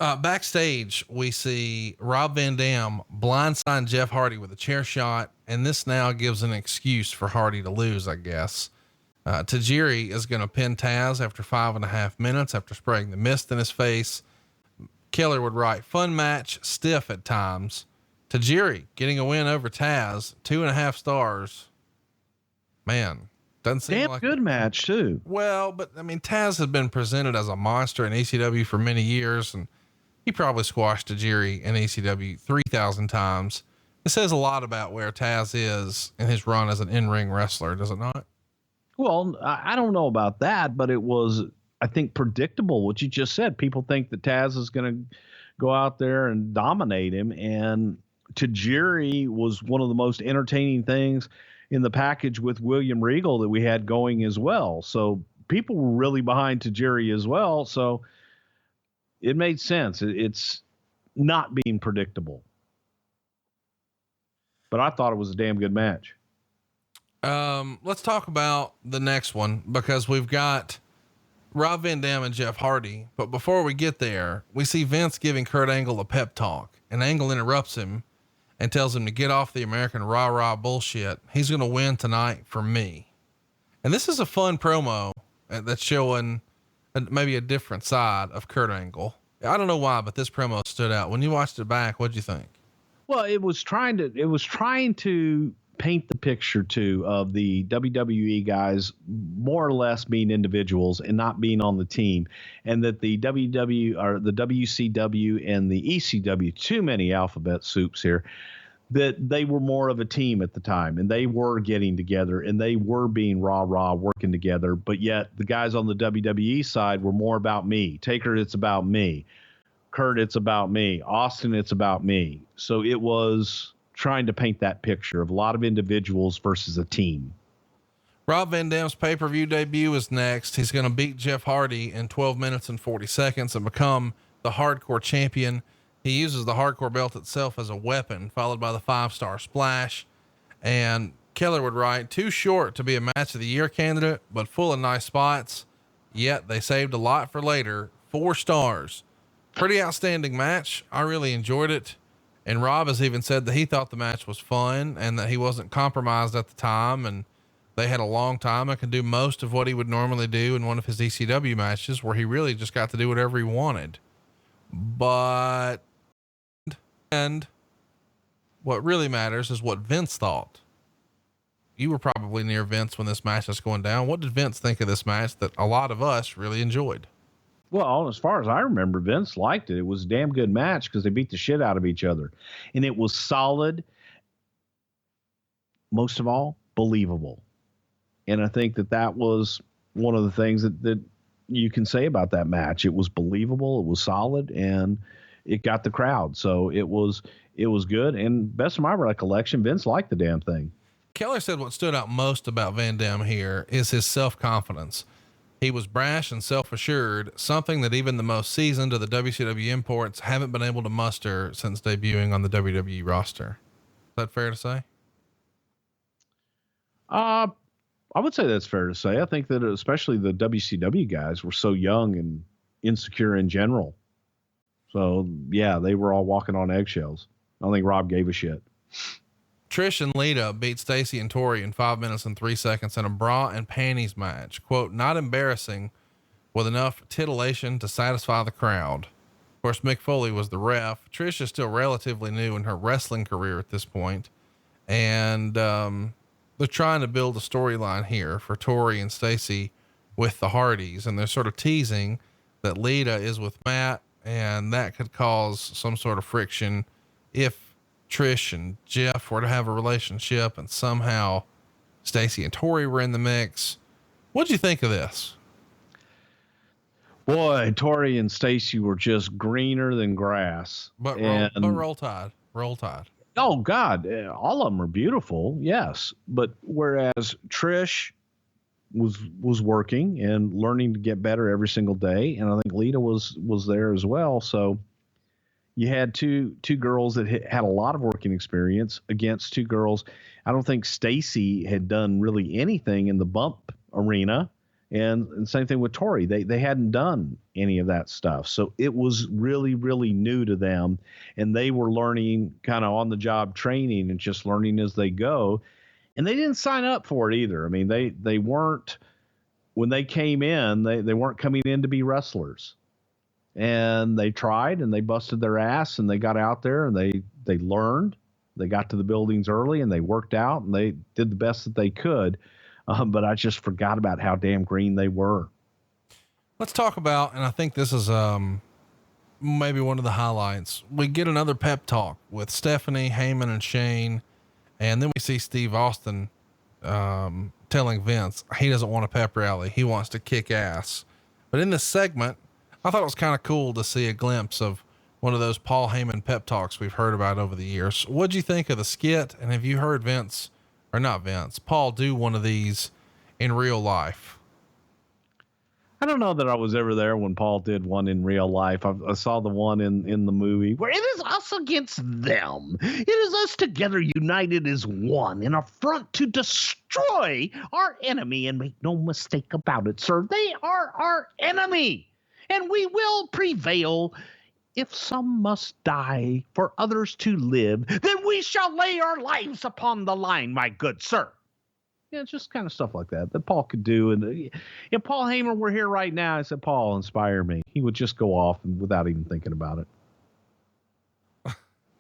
Backstage, we see Rob Van Dam blindside Jeff Hardy with a chair shot. And this now gives an excuse for Hardy to lose, I guess. Tajiri is going to pin Taz after 5.5 minutes after spraying the mist in his face. Keller would write fun match, stiff at times. Tajiri getting a win over Taz, 2.5 stars. Man, doesn't seem damn like good match too. Well, but I mean, Taz had been presented as a monster in ECW for many years, and he probably squashed Tajiri in ECW 3,000 times. It says a lot about where Taz is in his run as an in-ring wrestler, does it not? Well, I don't know about that, but it was, I think, predictable what you just said. People think that Taz is going to go out there and dominate him, and Tajiri was one of the most entertaining things in the package with William Regal that we had going as well. So people were really behind Tajiri as well. So it made sense. It's not being predictable, but I thought it was a damn good match. Let's talk about the next one because we've got Rob Van Dam and Jeff Hardy. But before we get there, we see Vince giving Kurt Angle a pep talk, and Angle interrupts him and tells him to get off the American rah-rah bullshit. He's going to win tonight for me. And this is a fun promo that's showing maybe a different side of Kurt Angle. I don't know why, but this promo stood out. When you watched it back, what'd you think? Well, it was trying to paint the picture too of the WWE guys more or less being individuals and not being on the team, and that the WCW and the ECW, too many alphabet soups here, that they were more of a team at the time, and they were getting together and they were being rah-rah working together. But yet the guys on the WWE side were more about me. Taker, it's about me. Kurt, it's about me. Austin, it's about me. So it was trying to paint that picture of a lot of individuals versus a team. Rob Van Dam's pay-per-view debut is next. He's going to beat Jeff Hardy in 12 minutes and 40 seconds and become the hardcore champion. He uses the hardcore belt itself as a weapon, followed by the 5-star splash. And Keller would write, too short to be a match of the year candidate, but full of nice spots. Yet they saved a lot for later. 4 stars. Pretty outstanding match. I really enjoyed it. And Rob has even said that he thought the match was fun and that he wasn't compromised at the time. And they had a long time and could do most of what he would normally do in one of his ECW matches, where he really just got to do whatever he wanted. But, and what really matters is what Vince thought. You were probably near Vince when this match was going down. What did Vince think of this match that a lot of us really enjoyed? Well, as far as I remember, Vince liked it. It was a damn good match because they beat the shit out of each other. And it was solid. Most of all, believable. And I think that was one of the things that you can say about that match. It was believable. It was solid, and it got the crowd. So it was good. And best of my recollection, Vince liked the damn thing. Keller said what stood out most about Van Dam here is his self-confidence. He was brash and self-assured, something that even the most seasoned of the WCW imports haven't been able to muster since debuting on the WWE roster. Is that fair to say? I would say that's fair to say. I think that especially the WCW guys were so young and insecure in general. So yeah, they were all walking on eggshells. I don't think Rob gave a shit. Trish and Lita beat Stacy and Tori in 5 minutes and 3 seconds in a bra and panties match. Quote, not embarrassing, with enough titillation to satisfy the crowd. Of course, Mick Foley was the ref. Trish is still relatively new in her wrestling career at this point. And, they're trying to build a storyline here for Tori and Stacy with the Hardys. And they're sort of teasing that Lita is with Matt, and that could cause some sort of friction if Trish and Jeff were to have a relationship and somehow Stacy and Tori were in the mix. What'd you think of this? Boy, Tori and Stacy were just greener than grass. But roll Tide. Oh God, all of them are beautiful. Yes. But whereas Trish was working and learning to get better every single day. And I think Lita was there as well. So you had two girls that had a lot of working experience against 2 girls. I don't think Stacy had done really anything in the bump arena, and same thing with Tori. They hadn't done any of that stuff. So it was really, really new to them, and they were learning kind of on the job training and just learning as they go. And they didn't sign up for it either. I mean, they weren't, when they came in, they weren't coming in to be wrestlers. And they tried and they busted their ass and they got out there and they learned. They got to the buildings early and they worked out and they did the best that they could. But I just forgot about how damn green they were. Let's talk about, and I think this is maybe one of the highlights. We get another pep talk with Stephanie, Heyman, and Shane. And then we see Steve Austin telling Vince he doesn't want a pep rally. He wants to kick ass. But in this segment, I thought it was kind of cool to see a glimpse of one of those Paul Heyman pep talks we've heard about over the years. What'd you think of the skit? And have you heard Paul do one of these in real life? I don't know that I was ever there when Paul did one in real life. I saw the one in the movie where it is us against them. It is us together united as one in a front to destroy our enemy. And make no mistake about it, sir, they are our enemy. And we will prevail. If some must die for others to live, then we shall lay our lives upon the line, my good sir. Yeah, it's just kind of stuff like that Paul could do. And if Paul Heyman were here right now, I said, Paul, inspire me. He would just go off without even thinking about it. I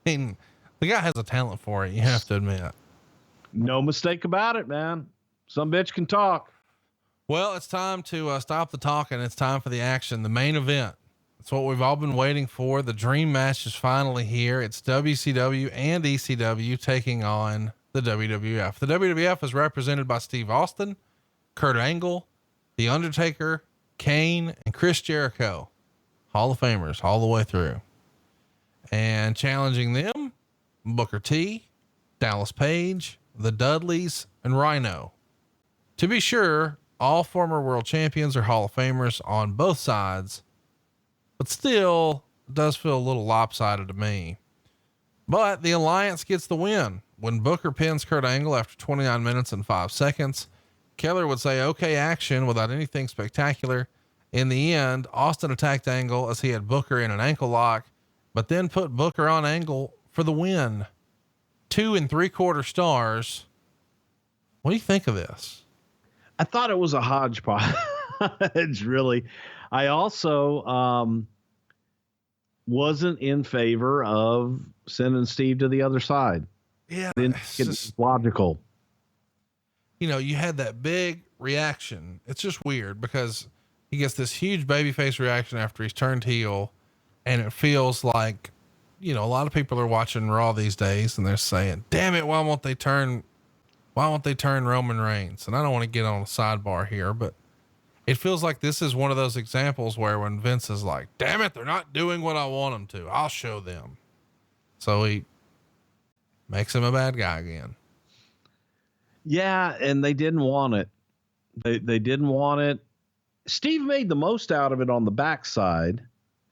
mean, the guy has a talent for it. You have to admit. No mistake about it, man. Some bitch can talk. Well, it's time to stop the talking. It's time for the action, the main event. It's what we've all been waiting for. The dream match is finally here. It's WCW and ECW taking on the WWF. The WWF is represented by Steve Austin, Kurt Angle, The Undertaker, Kane, and Chris Jericho. Hall of Famers all the way through. And challenging them, Booker T, Dallas Page, the Dudleys, and Rhino. To be sure, all former world champions are Hall of Famers on both sides, but still it does feel a little lopsided to me. But the Alliance gets the win when Booker pins Kurt Angle after 29 minutes and 5 seconds, Keller would say, okay, action, without anything spectacular. In the end, Austin attacked Angle as he had Booker in an ankle lock, but then put Booker on Angle for the win. 2 3/4 stars. What do you think of this? I thought it was a hodgepodge. It's really, I also, wasn't in favor of sending Steve to the other side. Yeah. It's just logical. You know, you had that big reaction. It's just weird because he gets this huge babyface reaction after he's turned heel. And it feels like, you know, a lot of people are watching Raw these days and they're saying, damn it, why won't they turn Roman Reigns? And I don't want to get on a sidebar here, but it feels like this is one of those examples where when Vince is like, damn it, they're not doing what I want them to, I'll show them. So he makes him a bad guy again. Yeah. And they didn't want it. They didn't want it. Steve made the most out of it on the backside,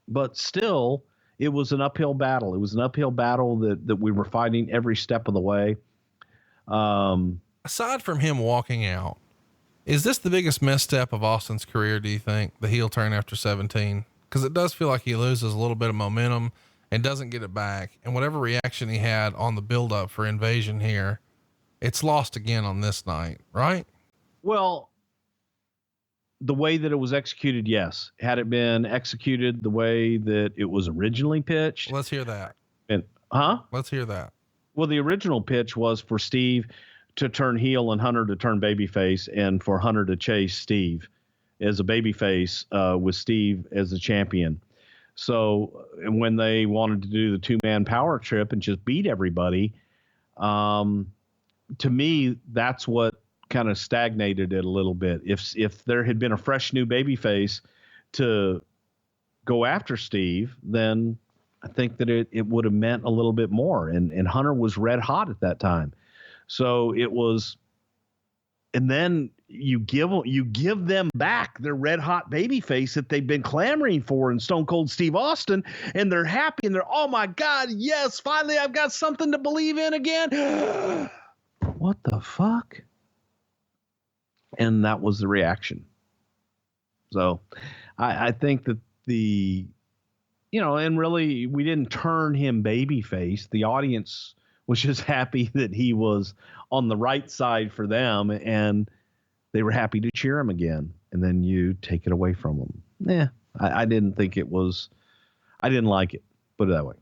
but still it was an uphill battle. It was an uphill battle that we were fighting every step of the way. Aside from him walking out, is this the biggest misstep of Austin's career, do you think? The heel turn after 17? Because it does feel like he loses a little bit of momentum and doesn't get it back. And whatever reaction he had on the buildup for Invasion here, it's lost again on this night, right? Well, the way that it was executed, yes. Had it been executed the way that it was originally pitched. Let's hear that. Let's hear that. Well, the original pitch was for Steve to turn heel and Hunter to turn babyface, and for Hunter to chase Steve as a babyface, with Steve as the champion. So when they wanted to do the 2-man power trip and just beat everybody, to me, that's what kind of stagnated it a little bit. If there had been a fresh new babyface to go after Steve, then I think that it would have meant a little bit more. And Hunter was red hot at that time. So it was, and then you give them back their red hot babyface that they've been clamoring for in Stone Cold Steve Austin, and they're happy and they're, oh my God, yes, finally I've got something to believe in again. What the fuck? And that was the reaction. So I think that and really we didn't turn him babyface. The audience was just happy that he was on the right side for them, and they were happy to cheer him again. And then you take it away from him. I didn't think it was, I didn't like it, put it that way.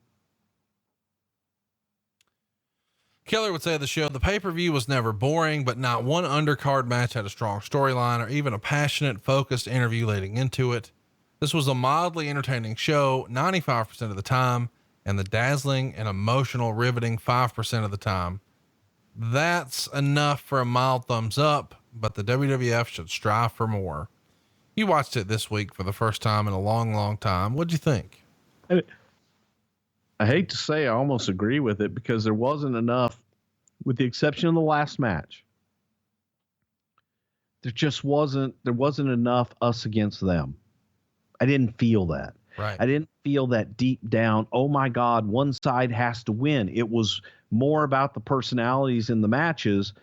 Keller would say of the show, the pay-per-view was never boring, but not one undercard match had a strong storyline or even a passionate, focused interview leading into it. This was a mildly entertaining show 95% of the time, and the dazzling and emotional, riveting 5% of the time. That's enough for a mild thumbs up, but the WWF should strive for more. You watched it this week for the first time in a long, long time. What'd you think? I hate to say I almost agree with it, because there wasn't enough, with the exception of the last match. There wasn't enough us against them. I didn't feel that. Right. I didn't feel that deep down, oh my God, one side has to win. It was more about the personalities in the matches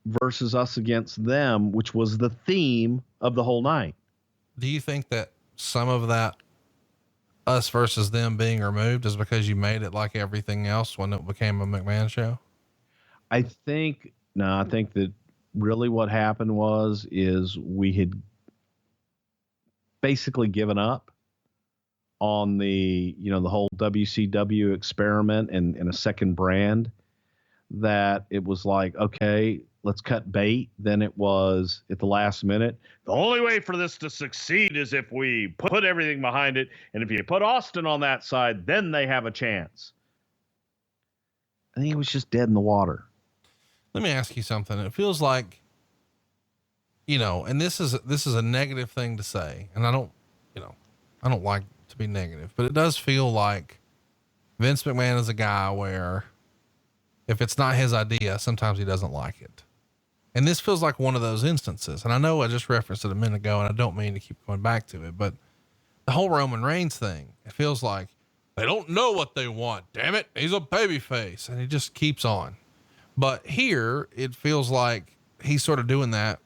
versus us against them, which was the theme of the whole night. Do you think that some of that us versus them being removed is because you made it like everything else when it became a McMahon show? I think that really what happened is we had basically given up on the whole WCW experiment and a second brand, that it was like, okay, let's cut bait. Then it was at the last minute, the only way for this to succeed is if we put everything behind it. And if you put Austin on that side, then they have a chance. I think it was just dead in the water. Let me ask you something. It feels like, and this is a negative thing to say, and I don't like to be negative, but it does feel like Vince McMahon is a guy where if it's not his idea, sometimes he doesn't like it. And this feels like one of those instances. And I know I just referenced it a minute ago, and I don't mean to keep going back to it, but the whole Roman Reigns thing, it feels like they don't know what they want. Damn it. He's a babyface. And he just keeps on. But here it feels like he's sort of doing that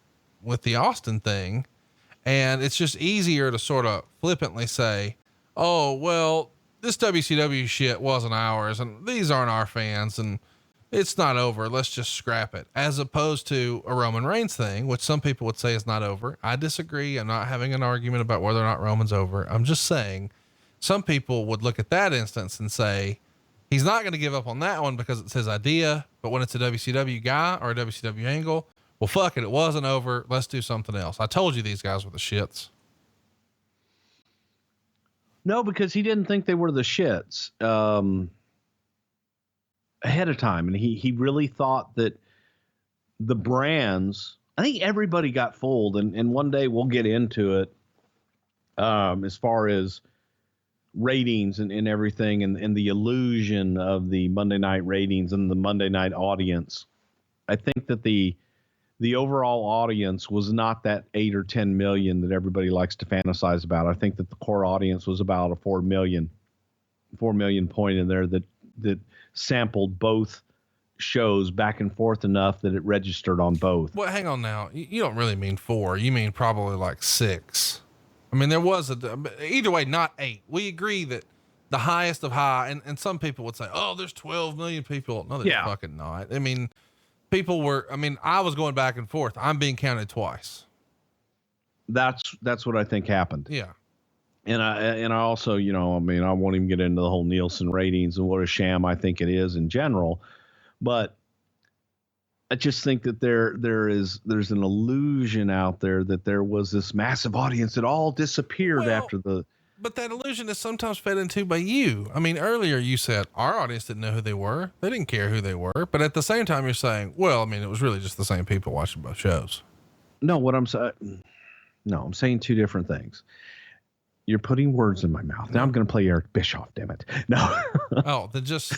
with the Austin thing. And it's just easier to sort of flippantly say, oh, well, this WCW shit wasn't ours and these aren't our fans and it's not over. Let's just scrap it. As opposed to a Roman Reigns thing, which some people would say is not over. I disagree. I'm not having an argument about whether or not Roman's over. I'm just saying some people would look at that instance and say, he's not going to give up on that one because it's his idea. But when it's a WCW guy or a WCW angle, well, fuck it. It wasn't over. Let's do something else. I told you these guys were the shits. No, because he didn't think they were the shits ahead of time. And he really thought that the brands, I think everybody got fooled. And one day we'll get into it as far as ratings and everything and the illusion of the Monday night ratings and the Monday night audience. I think that the overall audience was not that 8 or 10 million that everybody likes to fantasize about. I think that the core audience was about a 4 million point in there that sampled both shows back and forth enough that it registered on both. Well, hang on now. You don't really mean 4. You mean probably like 6. I mean, there was either way, not 8. We agree that the highest of high, and some people would say, oh, there's 12 million people. No, there's fucking not. I mean, I was going back and forth. I'm being counted twice. That's what I think happened. Yeah. And I also, I won't even get into the whole Nielsen ratings and what a sham I think it is in general, but I just think that there's an illusion out there that there was this massive audience that all disappeared after the. But that illusion is sometimes fed into by you. I mean, earlier you said our audience didn't know who they were. They didn't care who they were. But at the same time, you're saying, well, I mean, it was really just the same people watching both shows. No, I'm saying two different things. You're putting words in my mouth. Now I'm going to play Eric Bischoff, damn it. No. Oh, then just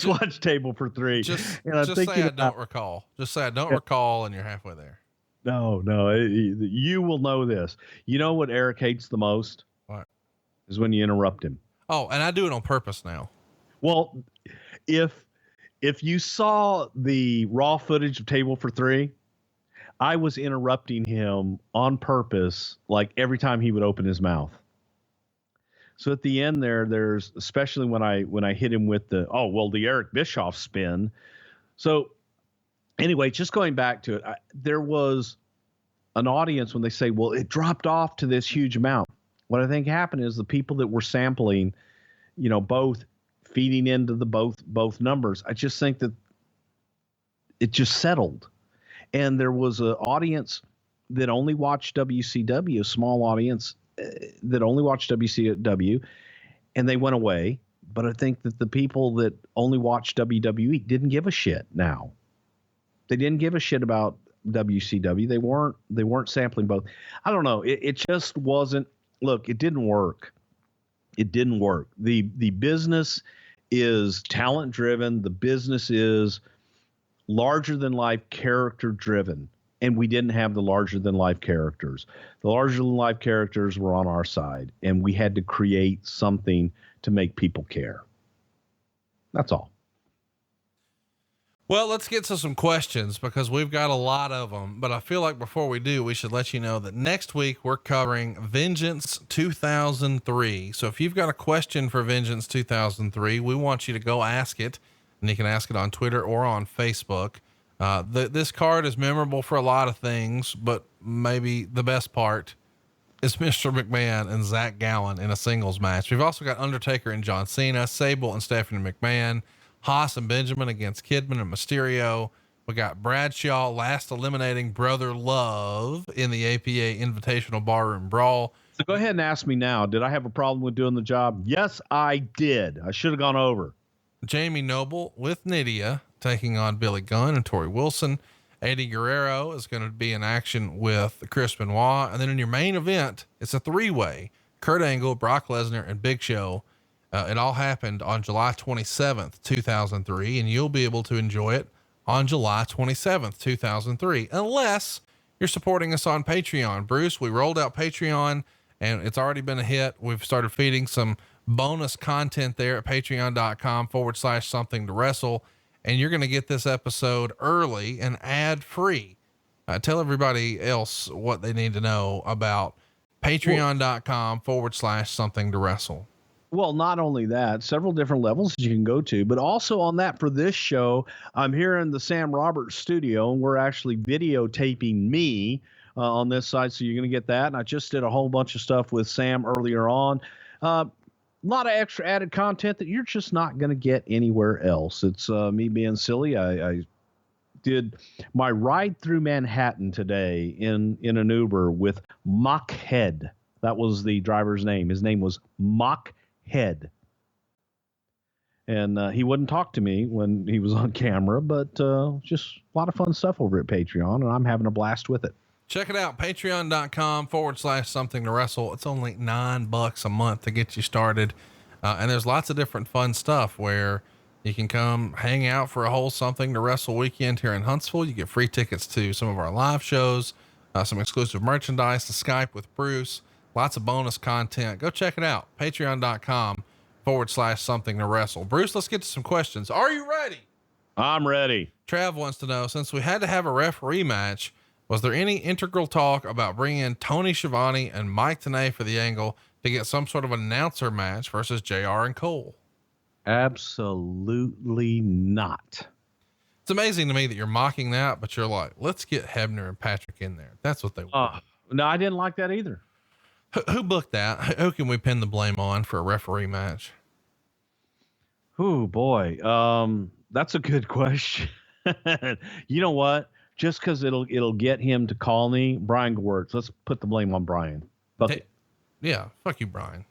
watch Table for Three. Just say I don't recall. Just say I don't recall and you're halfway there. No, you will know this. You know what Eric hates the most? What? Is when you interrupt him. Oh, and I do it on purpose now. Well, if you saw the raw footage of Table for Three, I was interrupting him on purpose, like every time he would open his mouth. So at the end there's especially when I hit him with the Eric Bischoff spin. So anyway, just going back to it, there was an audience when they say, well, it dropped off to this huge amount. What I think happened is the people that were sampling, both feeding into the both numbers. I just think that it just settled. And there was an audience that only watched WCW, a small audience that only watched WCW, and they went away. But I think that the people that only watched WWE didn't give a shit now. They didn't give a shit about WCW. They weren't sampling both. I don't know. It just wasn't. Look, it didn't work. It didn't work. The business is talent driven. The business is larger than life character driven. And we didn't have the larger than life characters. The larger than life characters were on our side, and we had to create something to make people care. That's all. Well, let's get to some questions because we've got a lot of them, but I feel like before we do, we should let you know that next week we're covering Vengeance 2003. So if you've got a question for Vengeance 2003, we want you to go ask it, and you can ask it on Twitter or on Facebook. This card is memorable for a lot of things, but maybe the best part is Mr. McMahon and Zach Gallen in a singles match. We've also got Undertaker and John Cena, Sable and Stephanie McMahon, Haas and Benjamin against Kidman and Mysterio. We got Bradshaw last eliminating Brother Love in the APA Invitational Barroom Brawl. So go ahead and ask me now. Did I have a problem with doing the job? Yes, I did. I should have gone over. Jamie Noble with Nydia taking on Billy Gunn and Tori Wilson. Eddie Guerrero is going to be in action with Chris Benoit. And then in your main event, it's a 3-way, Kurt Angle, Brock Lesnar, and Big Show. It all happened on July 27th, 2003, and you'll be able to enjoy it on July 27th, 2003, unless you're supporting us on Patreon. Bruce, we rolled out Patreon and it's already been a hit. We've started feeding some bonus content there at patreon.com/something to wrestle. and you're going to get this episode early and ad free. Tell everybody else what they need to know about patreon.com/something to wrestle. Well, not only that, several different levels you can go to, but also on that for this show, I'm here in the Sam Roberts studio, and we're actually videotaping me on this side. So you're going to get that. And I just did a whole bunch of stuff with Sam earlier on. A lot of extra added content that you're just not going to get anywhere else. It's me being silly. I did my ride through Manhattan today in an Uber with Mockhead. That was the driver's name. His name was Mockhead. And he wouldn't talk to me when he was on camera, but just a lot of fun stuff over at Patreon, and I'm having a blast with it. Check it out. Patreon.com/something to wrestle. It's only $9 a month to get you started. And there's lots of different fun stuff where you can come hang out for a whole Something to Wrestle weekend here in Huntsville. You get free tickets to some of our live shows, some exclusive merchandise, the Skype with Bruce, lots of bonus content. Go check it out. Patreon.com/something to wrestle. Bruce, let's get to some questions. Are you ready? I'm ready. Trav wants to know, since we had to have a referee match, was there any integral talk about bringing in Tony Schiavone and Mike Tenay for the angle to get some sort of announcer match versus JR and Cole? Absolutely not. It's amazing to me that you're mocking that, but you're like, let's get Hebner and Patrick in there. That's what they want. No, I didn't like that either. Who booked that? Who can we pin the blame on for a referee match? Oh boy. That's a good question. You know what? Just cause it'll get him to call me, Brian Gewirtz. Let's put the blame on Brian. Fuck you, Brian.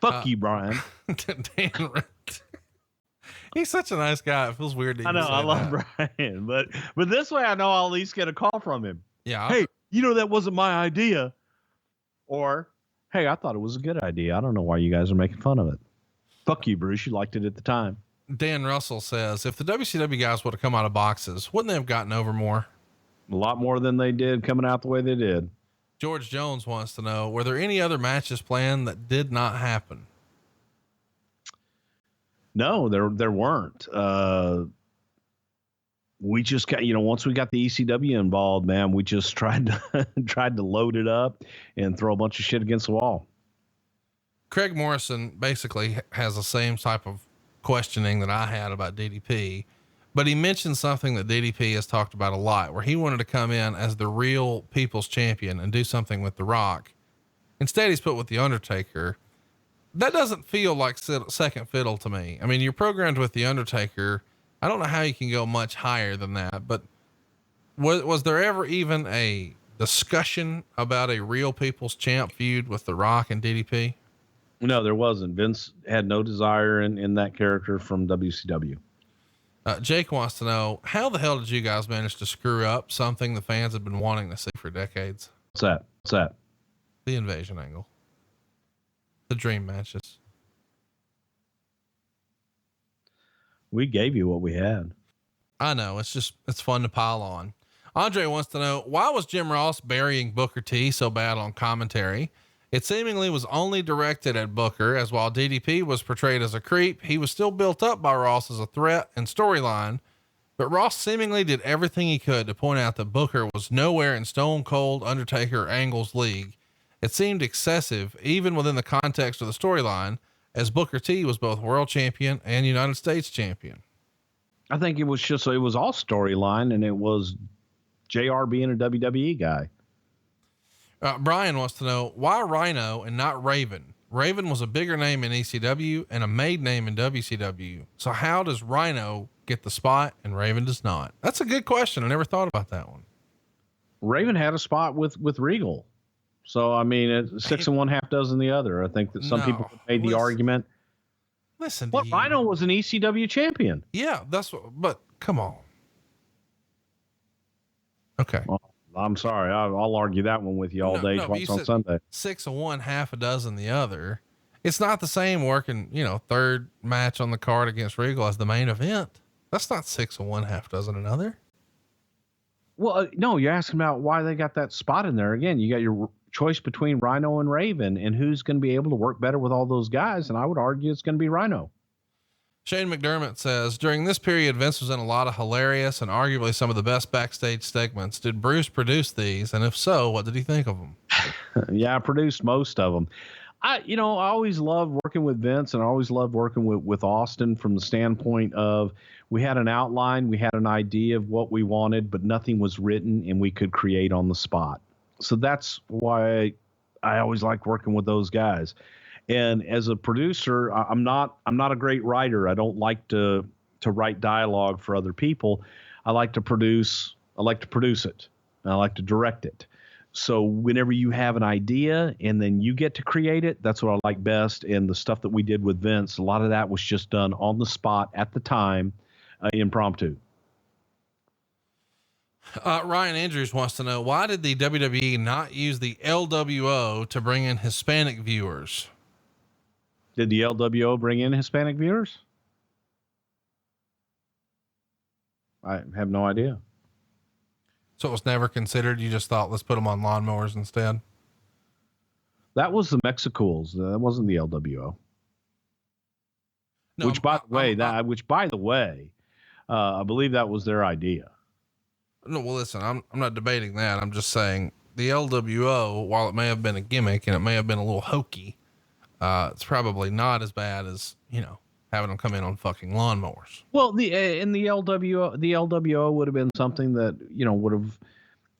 Fuck you, Brian. Dan he's such a nice guy. It feels weird to I know, I love Brian, but this way I know I'll at least get a call from him. Yeah. Hey, that wasn't my idea. Or, hey, I thought it was a good idea. I don't know why you guys are making fun of it. Fuck you, Bruce. You liked it at the time. Dan Russell says, if the WCW guys would have come out of boxes, wouldn't they have gotten over more? A lot more than they did coming out the way they did. George Jones wants to know, were there any other matches planned that did not happen? No, there weren't. We just got, once we got the ECW involved, man, we just tried to load it up and throw a bunch of shit against the wall. Craig Morrison basically has the same type of questioning that I had about DDP, but he mentioned something that DDP has talked about a lot, where he wanted to come in as the real people's champion and do something with The Rock. Instead, he's put with The Undertaker. That doesn't feel like second fiddle to me. I mean, you're programmed with The Undertaker. I don't know how you can go much higher than that, but was there ever even a discussion about a real people's champ feud with The Rock and DDP? No, there wasn't. Vince had no desire in that character from WCW. Jake wants to know, how the hell did you guys manage to screw up something the fans have been wanting to see for decades? What's that? The invasion angle. The dream matches. We gave you what we had. I know. It's fun to pile on. Andre wants to know, why was Jim Ross burying Booker T so bad on commentary? It seemingly was only directed at Booker, as while DDP was portrayed as a creep, he was still built up by Ross as a threat and storyline, but Ross seemingly did everything he could to point out that Booker was nowhere in Stone Cold, Undertaker, or Angle's league. It seemed excessive, even within the context of the storyline, as Booker T was both world champion and United States champion. I think it was all storyline, and it was JR being a WWE guy. Brian wants to know, why Rhino and not Raven? Raven was a bigger name in ECW and a made name in WCW. So how does Rhino get the spot and Raven does not? That's a good question. I never thought about that one. Raven had a spot with Regal. So, I mean, it's 6 and 1/2 dozen the other. I think that some people made the argument. Listen, Rhino was an ECW champion. Yeah, but come on. Okay. Well, I'm sorry. I'll argue that one with you all day twice on Sunday. 6 of one, 1/2 dozen the other. It's not the same working, third match on the card against Regal as the main event. That's not 6 of one, 1/2 dozen another. Well, no, you're asking about why they got that spot in there. Again, you got your choice between Rhino and Raven, and who's going to be able to work better with all those guys. And I would argue it's going to be Rhino. Shane McDermott says, during this period, Vince was in a lot of hilarious and arguably some of the best backstage segments. Did Bruce produce these? And if so, what did he think of them? Yeah, I produced most of them. I always loved working with Vince, and I always loved working with Austin from the standpoint of we had an outline, we had an idea of what we wanted, but nothing was written and we could create on the spot. So that's why I always liked working with those guys. And as a producer, I'm not a great writer. I don't like to write dialogue for other people. I like to produce it. And I like to direct it. So whenever you have an idea and then you get to create it, that's what I like best. And the stuff that we did with Vince, a lot of that was just done on the spot at the time, impromptu. Ryan Andrews wants to know, why did the WWE not use the LWO to bring in Hispanic viewers? Did the LWO bring in Hispanic viewers? I have no idea. So it was never considered. You just thought, let's put them on lawnmowers instead. That was the Mexicools. That wasn't the LWO. No, which by the way, I believe that was their idea. No, well, listen, I'm not debating that. I'm just saying the LWO, while it may have been a gimmick and it may have been a little hokey, it's probably not as bad as, having them come in on fucking lawnmowers. Well, the LWO would have been something that, would have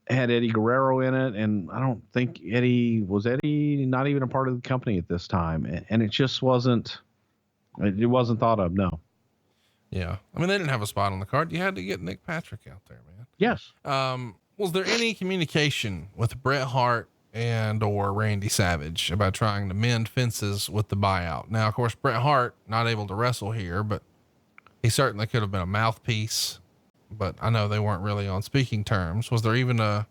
had Eddie Guerrero in it. And I don't think Eddie not even a part of the company at this time. And it just wasn't thought of. No. Yeah. I mean, they didn't have a spot on the card. You had to get Nick Patrick out there, man. Yes. Was there any communication with Bret Hart and or Randy Savage about trying to mend fences with the buyout? Now, of course, Bret Hart not able to wrestle here, but he certainly could have been a mouthpiece, but I know they weren't really on speaking terms. Was there even an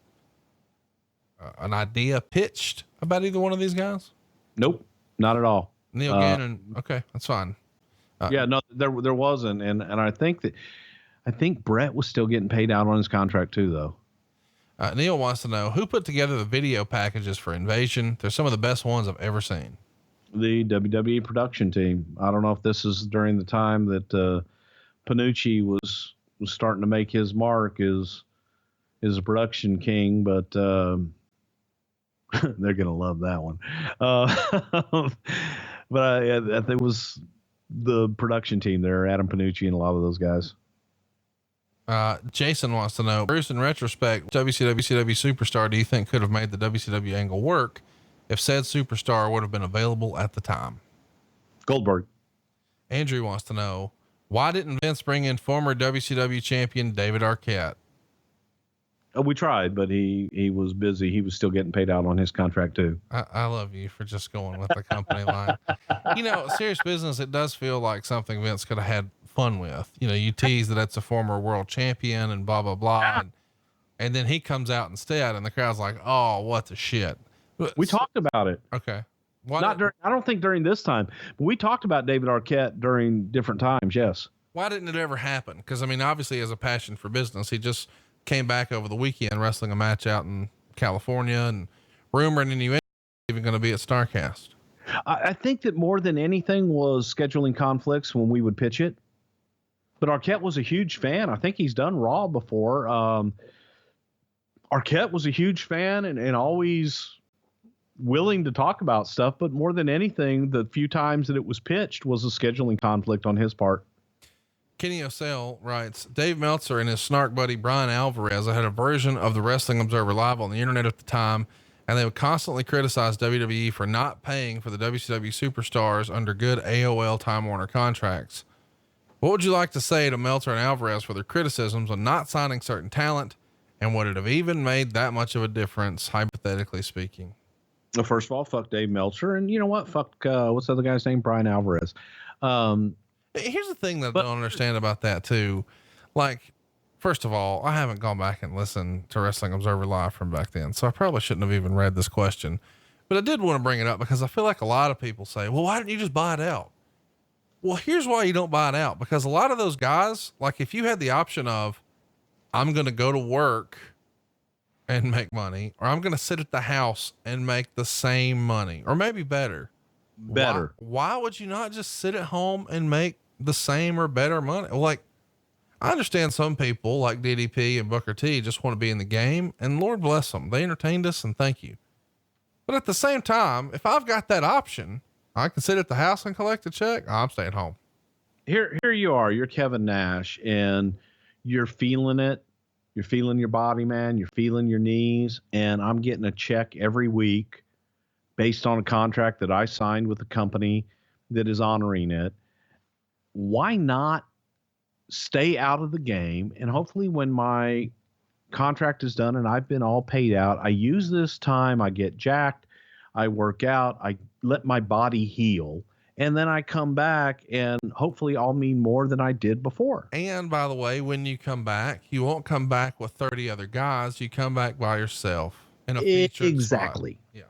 idea pitched about either one of these guys? Nope, not at all. Neil Gannon. Okay. That's fine. Yeah, no, there wasn't. And I think Bret was still getting paid out on his contract too, though. Neil wants to know who put together the video packages for Invasion. They're some of the best ones I've ever seen. The WWE production team. I don't know if this is during the time that Panucci was starting to make his mark as a production king, but they're gonna love that one. But I think it was the production team there, Adam Panucci and a lot of those guys. Jason wants to know, Bruce, in retrospect, WCW superstar do you think could have made the WCW angle work if said superstar would have been available at the time? Goldberg. Andrew wants to know, why didn't Vince bring in former WCW champion David Arquette? We tried, but he was busy. He was still getting paid out on his contract too. I love you for just going with the company line. Serious business. It does feel like something Vince could have had fun with. You tease that it's a former world champion and blah, blah, blah. And then he comes out instead and the crowd's like, oh, what the shit. We talked about it. Okay. I don't think during this time, but we talked about David Arquette during different times. Yes. Why didn't it ever happen? Cause obviously he has a passion for business. He just came back over the weekend wrestling a match out in California and rumoring and even going to be at StarCast. I think that more than anything was scheduling conflicts when we would pitch it. But Arquette was a huge fan. I think he's done Raw before. Arquette was a huge fan and always willing to talk about stuff. But more than anything, the few times that it was pitched was a scheduling conflict on his part. Kenny O'Sell writes, Dave Meltzer and his snark buddy Brian Alvarez had a version of the Wrestling Observer Live on the internet at the time, and they would constantly criticize WWE for not paying for the WCW superstars under good AOL Time Warner contracts. What would you like to say to Meltzer and Alvarez for their criticisms on not signing certain talent, and would it have even made that much of a difference, hypothetically speaking? Well, first of all, fuck Dave Meltzer, and you know what? Fuck, what's the other guy's name? Brian Alvarez. Here's the thing that I don't understand about that too. Like, first of all, I haven't gone back and listened to Wrestling Observer Live from back then, so I probably shouldn't have even read this question, but I did want to bring it up because I feel like a lot of people say, well, why didn't you just buy it out? Well, here's why you don't buy it out, because a lot of those guys, like if you had the option of, I'm going to go to work and make money, or I'm going to sit at the house and make the same money, or maybe better. Why would you not just sit at home and make the same or better money. Like, I understand some people like DDP and Booker T just want to be in the game, and Lord bless them. They entertained us, and thank you. But at the same time, if I've got that option, I can sit at the house and collect a check. I'm staying home. Here you are, you're Kevin Nash, and you're feeling it. You're feeling your body, man. You're feeling your knees, and I'm getting a check every week based on a contract that I signed with the company that is honoring it. Why not stay out of the game? And hopefully when my contract is done and I've been all paid out, I use this time, I get jacked, I work out, I let my body heal. And then I come back and hopefully I'll mean more than I did before. And by the way, when you come back, you won't come back with 30 other guys. You come back by yourself in a featured exactly. spot. Yeah.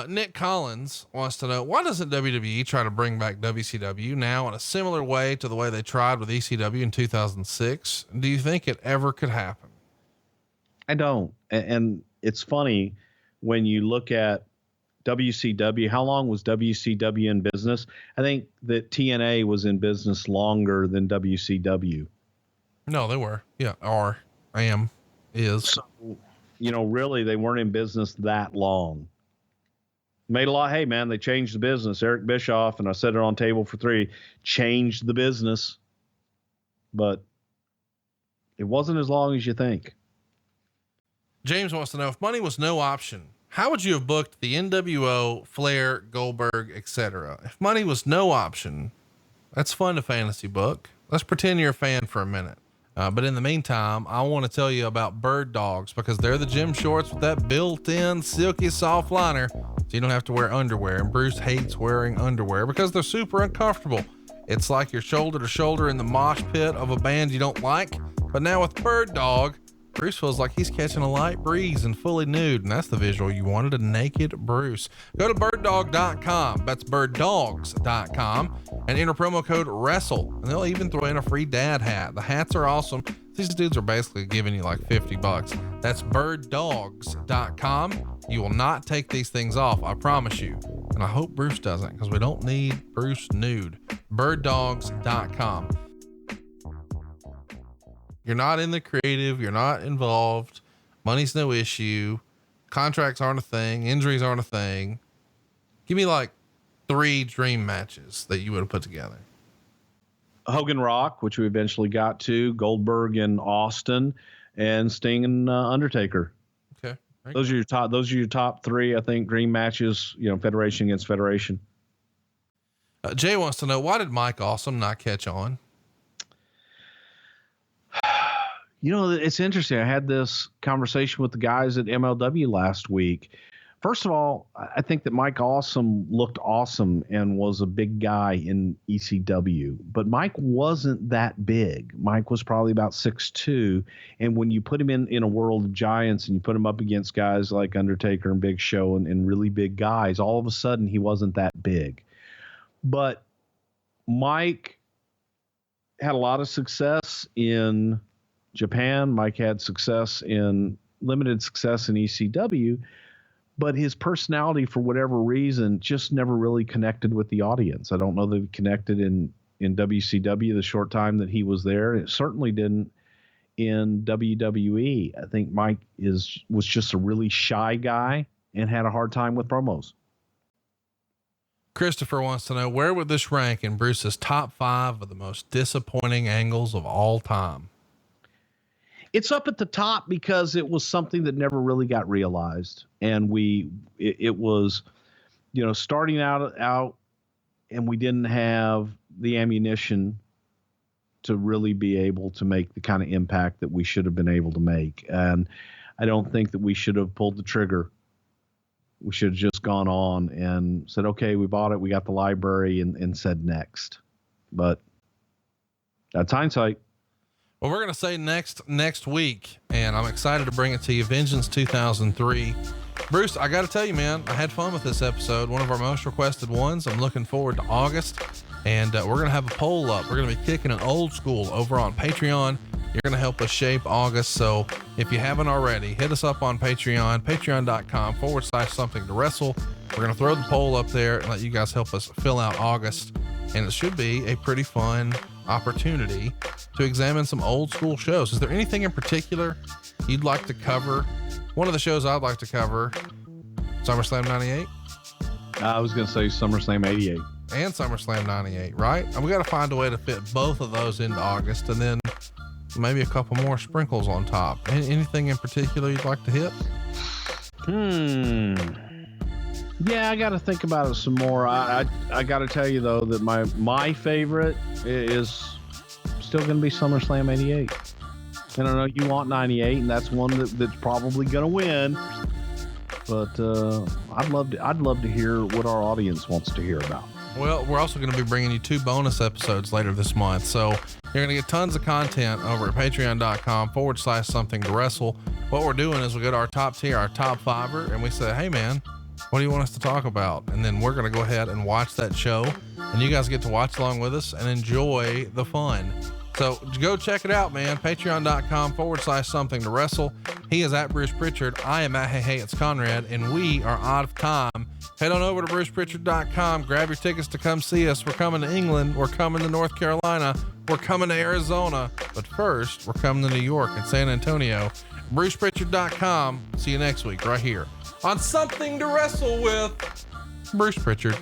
Nick Collins wants to know, why doesn't WWE try to bring back WCW now in a similar way to the way they tried with ECW in 2006? Do you think it ever could happen? I don't. And it's funny when you look at WCW, how long was WCW in business? I think that TNA was in business longer than WCW. No, they were. Yeah. Is. So, really, they weren't in business that long. Made a lot. Hey, man, they changed the business. Eric Bischoff, and I said it on Table for Three, changed the business. But it wasn't as long as you think. James wants to know, if money was no option, how would you have booked the NWO, Flair, Goldberg, etc.? If money was no option, that's fun to fantasy book. Let's pretend you're a fan for a minute. But in the meantime, I want to tell you about Bird Dogs, because they're the gym shorts with that built-in silky soft liner, so you don't have to wear underwear. And Bruce hates wearing underwear because they're super uncomfortable. It's like you're shoulder to shoulder in the mosh pit of a band you don't like. But now with Bird Dog, Bruce feels like he's catching a light breeze and fully nude. And that's the visual you wanted, a naked Bruce. Go to birddog.com. That's birddogs.com and enter promo code Wrestle. And they'll even throw in a free dad hat. The hats are awesome. These dudes are basically giving you like $50. That's birddogs.com. You will not take these things off, I promise you. And I hope Bruce doesn't, because we don't need Bruce nude. birddogs.com. You're not in the creative. You're not involved. Money's no issue. Contracts aren't a thing. Injuries aren't a thing. Give me like 3 dream matches that you would have put together. Hogan Rock, which we eventually got to, Goldberg and Austin, and Sting and Undertaker. Okay. Those are your top 3, I think, dream matches, federation against federation. Jay wants to know, why did Mike Awesome not catch on? It's interesting. I had this conversation with the guys at MLW last week. First of all, I think that Mike Awesome looked awesome and was a big guy in ECW, but Mike wasn't that big. Mike was probably about 6'2". And when you put him in a world of giants and you put him up against guys like Undertaker and Big Show and really big guys, all of a sudden he wasn't that big. But Mike had a lot of success in Japan. Mike had limited success in ECW, but his personality, for whatever reason, just never really connected with the audience. I don't know that he connected in WCW the short time that he was there. It certainly didn't in WWE. I think Mike was just a really shy guy and had a hard time with promos. Christopher wants to know, where would this rank in Bruce's top 5 of the most disappointing angles of all time? It's up at the top because it was something that never really got realized. And it was, starting out and we didn't have the ammunition to really be able to make the kind of impact that we should have been able to make. And I don't think that we should have pulled the trigger. We should have just gone on and said, okay, we bought it. We got the library and said next, but that's hindsight. Well, we're going to say next week, and I'm excited to bring it to you. Vengeance 2003. Bruce, I got to tell you, man, I had fun with this episode. One of our most requested ones. I'm looking forward to August, and we're going to have a poll up. We're going to be kicking it old school over on Patreon. You're going to help us shape August. So if you haven't already, hit us up on Patreon, patreon.com/something to wrestle. We're going to throw the poll up there and let you guys help us fill out August. And it should be a pretty fun opportunity to examine some old school shows. Is there anything in particular you'd like to cover? One of the shows I'd like to cover, SummerSlam 98. I was going to say SummerSlam 88. And SummerSlam 98, right? And we got to find a way to fit both of those into August, and then maybe a couple more sprinkles on top. Anything in particular you'd like to hit? Yeah, I got to think about it some more. I got to tell you though that my favorite is still going to be SummerSlam 88. And I know you want 98, and that's one that's probably going to win. But I'd love to hear what our audience wants to hear about. Well, we're also going to be bringing you 2 bonus episodes later this month. So you're going to get tons of content over at patreon.com/something to wrestle. What we're doing is we go to our top tier, our top 5er, and we say, hey man, what do you want us to talk about? And then we're going to go ahead and watch that show, and you guys get to watch along with us and enjoy the fun. So go check it out, man. Patreon.com/something to wrestle. He is at Bruce Prichard. I am at Hey, it's Conrad, and we are out of time. Head on over to brucepritchard.com. Grab your tickets to come see us. We're coming to England. We're coming to North Carolina. We're coming to Arizona. But first, we're coming to New York and San Antonio. brucepritchard.com. See you next week right here on Something to Wrestle with Bruce Prichard.